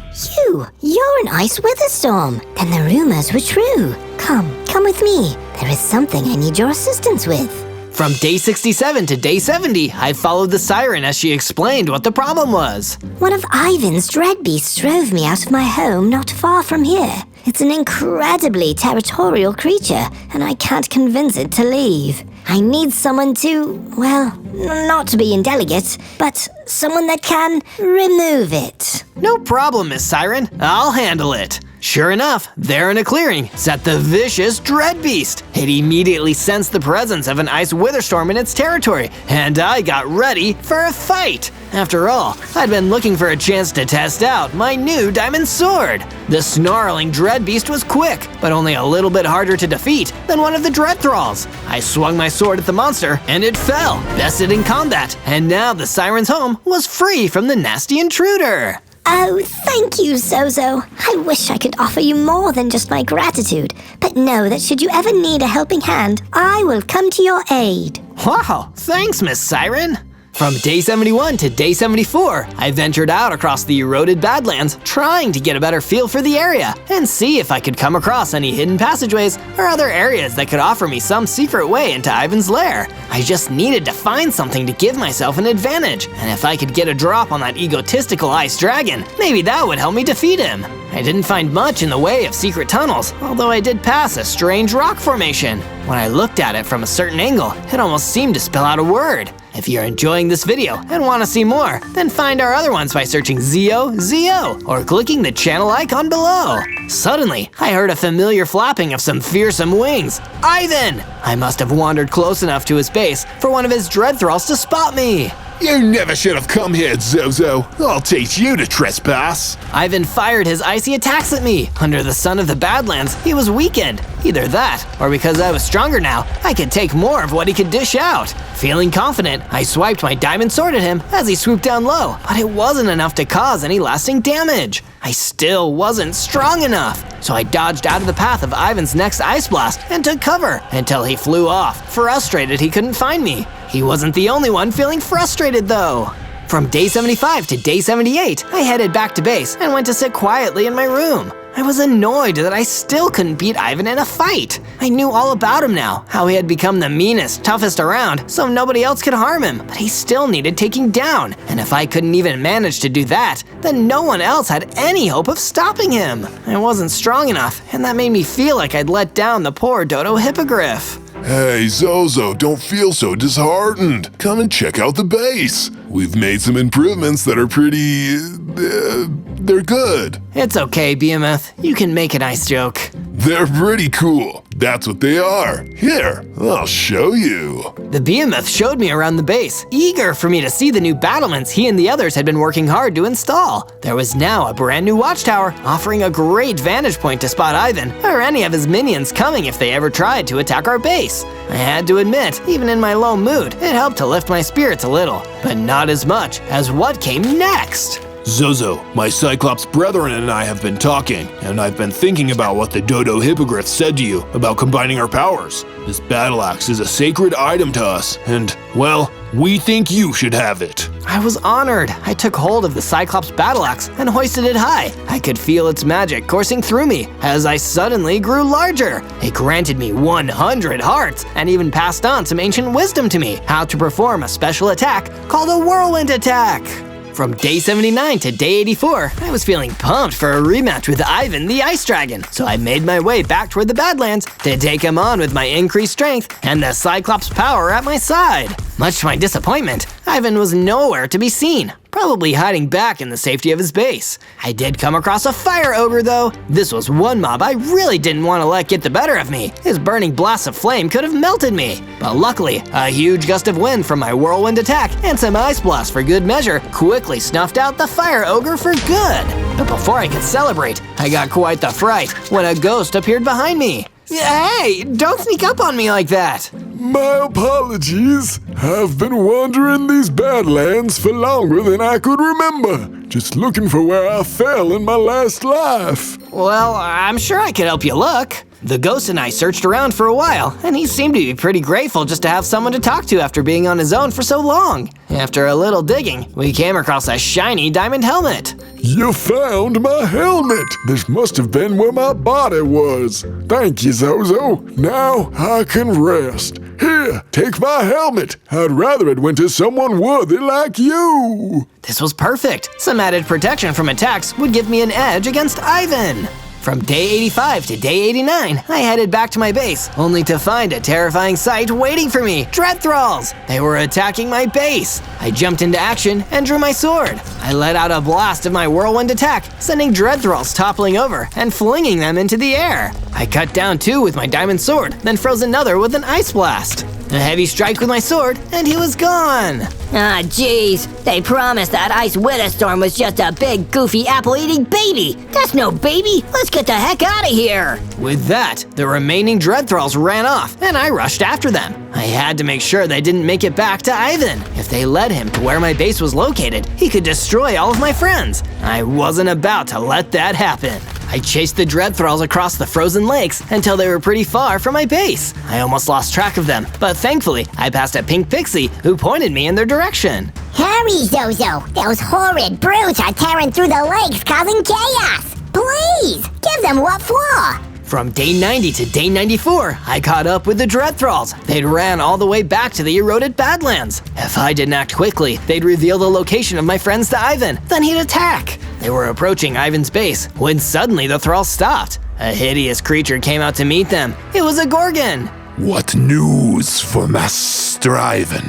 You're an Ice Witherstorm. Then the rumors were true. Come with me. There is something I need your assistance with. From day 67 to day 70, I followed the siren as she explained what the problem was. One of Ivan's dread beasts drove me out of my home not far from here. It's an incredibly territorial creature, and I can't convince it to leave. I need someone to, well, not to be indelicate, but someone that can remove it. No problem, Miss Siren. I'll handle it. Sure enough, there in a clearing sat the vicious Dread Beast. It immediately sensed the presence of an ice witherstorm in its territory, and I got ready for a fight. After all, I'd been looking for a chance to test out my new diamond sword. The snarling Dread Beast was quick, but only a little bit harder to defeat than one of the Dreadthralls. I swung my sword at the monster, and it fell, bested in combat, and now the siren's home was free from the nasty intruder. Oh, thank you, Zozo. I wish I could offer you more than just my gratitude, but know that should you ever need a helping hand, I will come to your aid. Wow, thanks, Miss Siren. From day 71 to day 74, I ventured out across the eroded Badlands, trying to get a better feel for the area and see if I could come across any hidden passageways or other areas that could offer me some secret way into Ivan's lair. I just needed to find something to give myself an advantage, and if I could get a drop on that egotistical ice dragon, maybe that would help me defeat him. I didn't find much in the way of secret tunnels, although I did pass a strange rock formation. When I looked at it from a certain angle, it almost seemed to spell out a word. If you're enjoying this video and want to see more, then find our other ones by searching Zozo or clicking the channel icon below. Suddenly, I heard a familiar flapping of some fearsome wings. Ivan! I must have wandered close enough to his base for one of his Dreadthralls to spot me. You never should have come here, Zozo. I'll teach you to trespass. Ivan fired his icy attacks at me. Under the sun of the Badlands, he was weakened. Either that, or because I was stronger now, I could take more of what he could dish out. Feeling confident, I swiped my diamond sword at him as he swooped down low, but it wasn't enough to cause any lasting damage. I still wasn't strong enough, so I dodged out of the path of Ivan's next ice blast and took cover until he flew off, frustrated he couldn't find me. He wasn't the only one feeling frustrated though. From day 75 to day 78, I headed back to base and went to sit quietly in my room. I was annoyed that I still couldn't beat Ivan in a fight. I knew all about him now, how he had become the meanest, toughest around, so nobody else could harm him, but he still needed taking down. And if I couldn't even manage to do that, then no one else had any hope of stopping him. I wasn't strong enough, and that made me feel like I'd let down the poor dodo hippogriff. Hey, Zozo, don't feel so disheartened. Come and check out the base. We've made some improvements that are pretty... they're good. It's okay, Behemoth. You can make a nice joke. They're pretty cool. That's what they are. Here, I'll show you. The Behemoth showed me around the base, eager for me to see the new battlements he and the others had been working hard to install. There was now a brand new watchtower, offering a great vantage point to spot Ivan or any of his minions coming if they ever tried to attack our base. I had to admit, even in my low mood, it helped to lift my spirits a little, but not as much as what came next. Zozo, my Cyclops brethren and I have been talking, and I've been thinking about what the Dodo Hippogriff said to you about combining our powers. This battle axe is a sacred item to us, and, well, we think you should have it. I was honored. I took hold of the Cyclops battle axe and hoisted it high. I could feel its magic coursing through me as I suddenly grew larger. It granted me 100 hearts and even passed on some ancient wisdom to me, how to perform a special attack called a whirlwind attack. From day 79 to day 84, I was feeling pumped for a rematch with Ivan the Ice Dragon, so I made my way back toward the Badlands to take him on with my increased strength and the Cyclops power at my side. Much to my disappointment, Ivan was nowhere to be seen, probably hiding back in the safety of his base. I did come across a fire ogre though. This was one mob I really didn't want to let get the better of me. His burning blasts of flame could have melted me. But luckily, a huge gust of wind from my whirlwind attack and some ice blasts for good measure quickly snuffed out the fire ogre for good. But before I could celebrate, I got quite the fright when a ghost appeared behind me. Hey, don't sneak up on me like that. My apologies. I've been wandering these Badlands for longer than I could remember. Just looking for where I fell in my last life. Well, I'm sure I could help you look. The ghost and I searched around for a while, and he seemed to be pretty grateful just to have someone to talk to after being on his own for so long. After a little digging, we came across a shiny diamond helmet. You found my helmet! This must have been where my body was. Thank you, Zozo. Now I can rest. Here, take my helmet. I'd rather it went to someone worthy like you. This was perfect. Some added protection from attacks would give me an edge against Ivan. From day 85 to day 89, I headed back to my base, only to find a terrifying sight waiting for me, Dread Thralls! They were attacking my base. I jumped into action and drew my sword. I let out a blast of my whirlwind attack, sending Dread Thralls toppling over and flinging them into the air. I cut down 2 with my diamond sword, then froze another with an ice blast. A heavy strike with my sword, and he was gone. Ah, jeez. They promised that ICE WITHERSTORM was just a big, goofy, apple-eating baby. That's no baby. Let's get the heck out of here. With that, the remaining Dread Thralls ran off, and I rushed after them. I had to make sure they didn't make it back to Ivan. If they led him to where my base was located, he could destroy all of my friends. I wasn't about to let that happen. I chased the Dread Thralls across the frozen lakes until they were pretty far from my base. I almost lost track of them, but thankfully, I passed a pink pixie who pointed me in their direction. Hurry, Zozo! Those horrid brutes are tearing through the lakes, causing chaos! Please, give them what for? From day 90 to day 94, I caught up with the Dread Thralls. They'd ran all the way back to the eroded Badlands. If I didn't act quickly, they'd reveal the location of my friends to Ivan, then he'd attack. They were approaching Ivan's base when suddenly the Thralls stopped. A hideous creature came out to meet them. It was a Gorgon. What news for Master Ivan?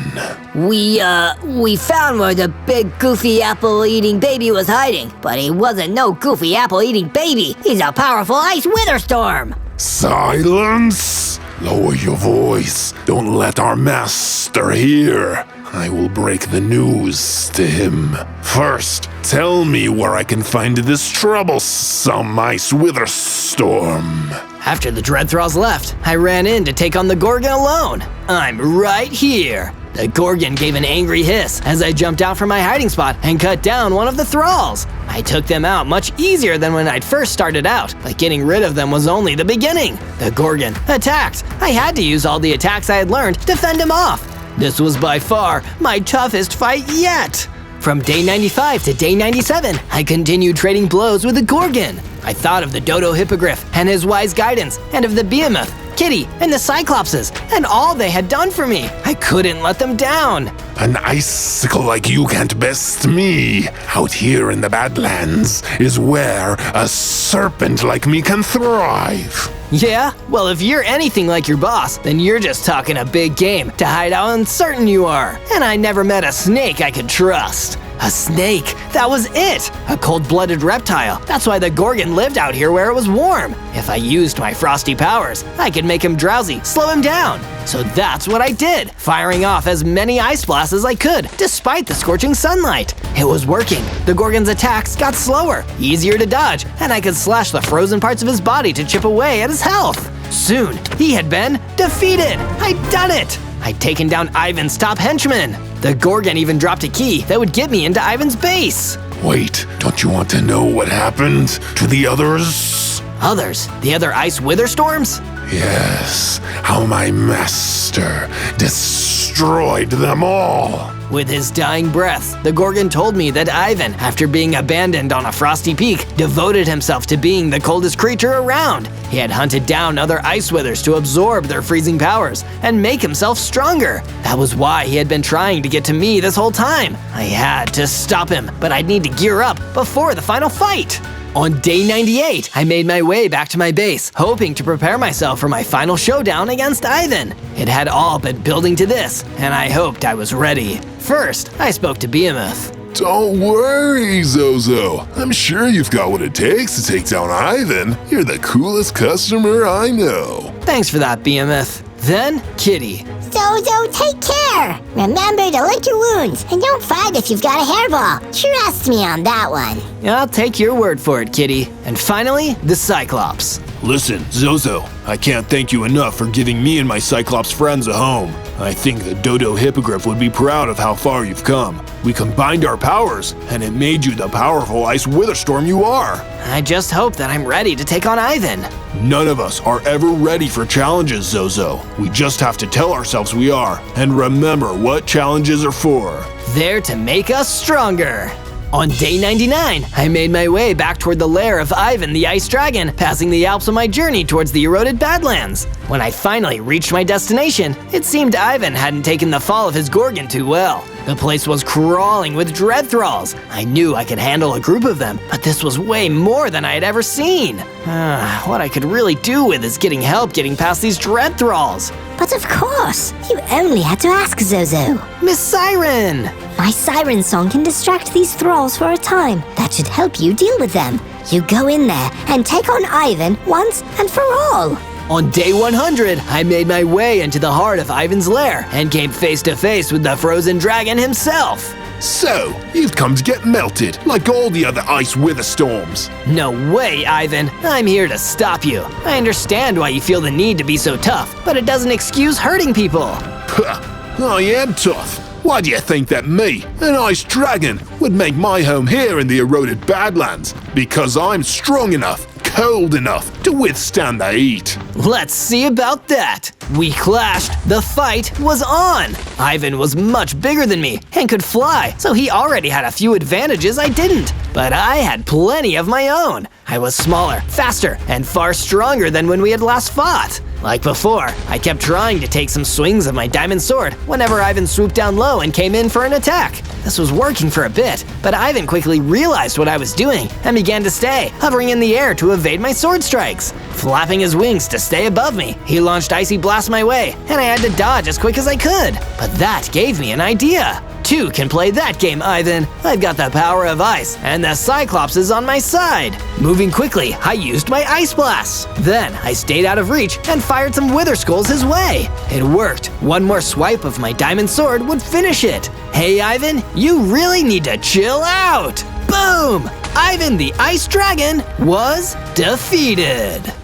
We found where the big, goofy, apple-eating baby was hiding. But he wasn't no goofy, apple-eating baby. He's a powerful ICE WITHERSTORM. Silence! Lower your voice. Don't let our master hear. I will break the news to him. First, tell me where I can find this troublesome Ice WITHERSTORM. After the Dread Thralls left, I ran in to take on the Gorgon alone. I'm right here. The Gorgon gave an angry hiss as I jumped out from my hiding spot and cut down one of the thralls. I took them out much easier than when I'd first started out, but getting rid of them was only the beginning. The Gorgon attacked. I had to use all the attacks I had learned to fend him off. This was by far my toughest fight yet. From day 95 to day 97, I continued trading blows with the Gorgon. I thought of the Dodo Hippogriff and his wise guidance, and of the Behemoth, Kitty, and the Cyclopses, and all they had done for me. I couldn't let them down. An icicle like you can't best me. Out here in the Badlands is where a serpent like me can thrive. Yeah? Well, if you're anything like your boss, then you're just talking a big game to hide how uncertain you are. And I never met a snake I could trust. A snake, that was it! A cold-blooded reptile. That's why the Gorgon lived out here where it was warm. If I used my frosty powers, I could make him drowsy, slow him down. So that's what I did, firing off as many ice blasts as I could, despite the scorching sunlight. It was working. The Gorgon's attacks got slower, easier to dodge, and I could slash the frozen parts of his body to chip away at his health. Soon, he had been defeated. I'd done it! I'd taken down Ivan's top henchman. The Gorgon even dropped a key that would get me into Ivan's base. Wait, don't you want to know what happened to the others? Others? The other Ice WITHERSTORMs? Yes, how my master destroyed them all. With his dying breath, the Gorgon told me that Ivan, after being abandoned on a frosty peak, devoted himself to being the coldest creature around. He had hunted down other ice withers to absorb their freezing powers and make himself stronger. That was why he had been trying to get to me this whole time. I had to stop him, but I'd need to gear up before the final fight. On day 98, I made my way back to my base, hoping to prepare myself for my final showdown against Ivan. It had all been building to this, and I hoped I was ready. First, I spoke to Behemoth. Don't worry, Zozo. I'm sure you've got what it takes to take down Ivan. You're the coolest customer I know. Thanks for that, Behemoth. Then, Kitty. Zozo, take care! Remember to lick your wounds, and don't fight if you've got a hairball. Trust me on that one. I'll take your word for it, Kitty. And finally, the Cyclops. Listen, Zozo, I can't thank you enough for giving me and my Cyclops friends a home. I think the Dodo Hippogriff would be proud of how far you've come. We combined our powers, and it made you the powerful Ice WITHERSTORM you are. I just hope that I'm ready to take on Ivan. None of us are ever ready for challenges, Zozo. We just have to tell ourselves we are, and remember what challenges are for. They're to make us stronger. On day 99, I made my way back toward the lair of Ivan the Ice Dragon, passing the Alps on my journey towards the eroded Badlands. When I finally reached my destination, it seemed Ivan hadn't taken the fall of his Gorgon too well. The place was crawling with dread thralls. I knew I could handle a group of them, but this was way more than I had ever seen. What I could really do with is getting help getting past these dread thralls. But of course, you only had to ask, Zozo. Miss Siren! My siren song can distract these thralls for a time. That should help you deal with them. You go in there and take on Ivan once and for all. On day 100, I made my way into the heart of Ivan's lair and came face to face with the frozen dragon himself. So, you've come to get melted, like all the other Ice WITHERSTORMs. No way, Ivan. I'm here to stop you. I understand why you feel the need to be so tough, but it doesn't excuse hurting people. I am tough. Why do you think that me, an ice dragon, would make my home here in the eroded Badlands? Because I'm strong enough, cold enough to withstand the heat. Let's see about that. We clashed. The fight was on. Ivan was much bigger than me and could fly, so he already had a few advantages I didn't. But I had plenty of my own. I was smaller, faster, and far stronger than when we had last fought. Like before, I kept trying to take some swings of my diamond sword whenever Ivan swooped down low and came in for an attack. This was working for a bit, but Ivan quickly realized what I was doing and began to stay, hovering in the air to evade my sword strikes. Flapping his wings to stay above me, he launched icy blasts my way, and I had to dodge as quick as I could. But that gave me an idea. too can play that game, Ivan. I've got the power of ice, and the Cyclops is on my side. Moving quickly, I used my Ice Blast. Then I stayed out of reach and fired some Wither Skulls his way. It worked. One more swipe of my Diamond Sword would finish it. Hey, Ivan, you really need to chill out. Boom! Ivan the Ice Dragon was defeated.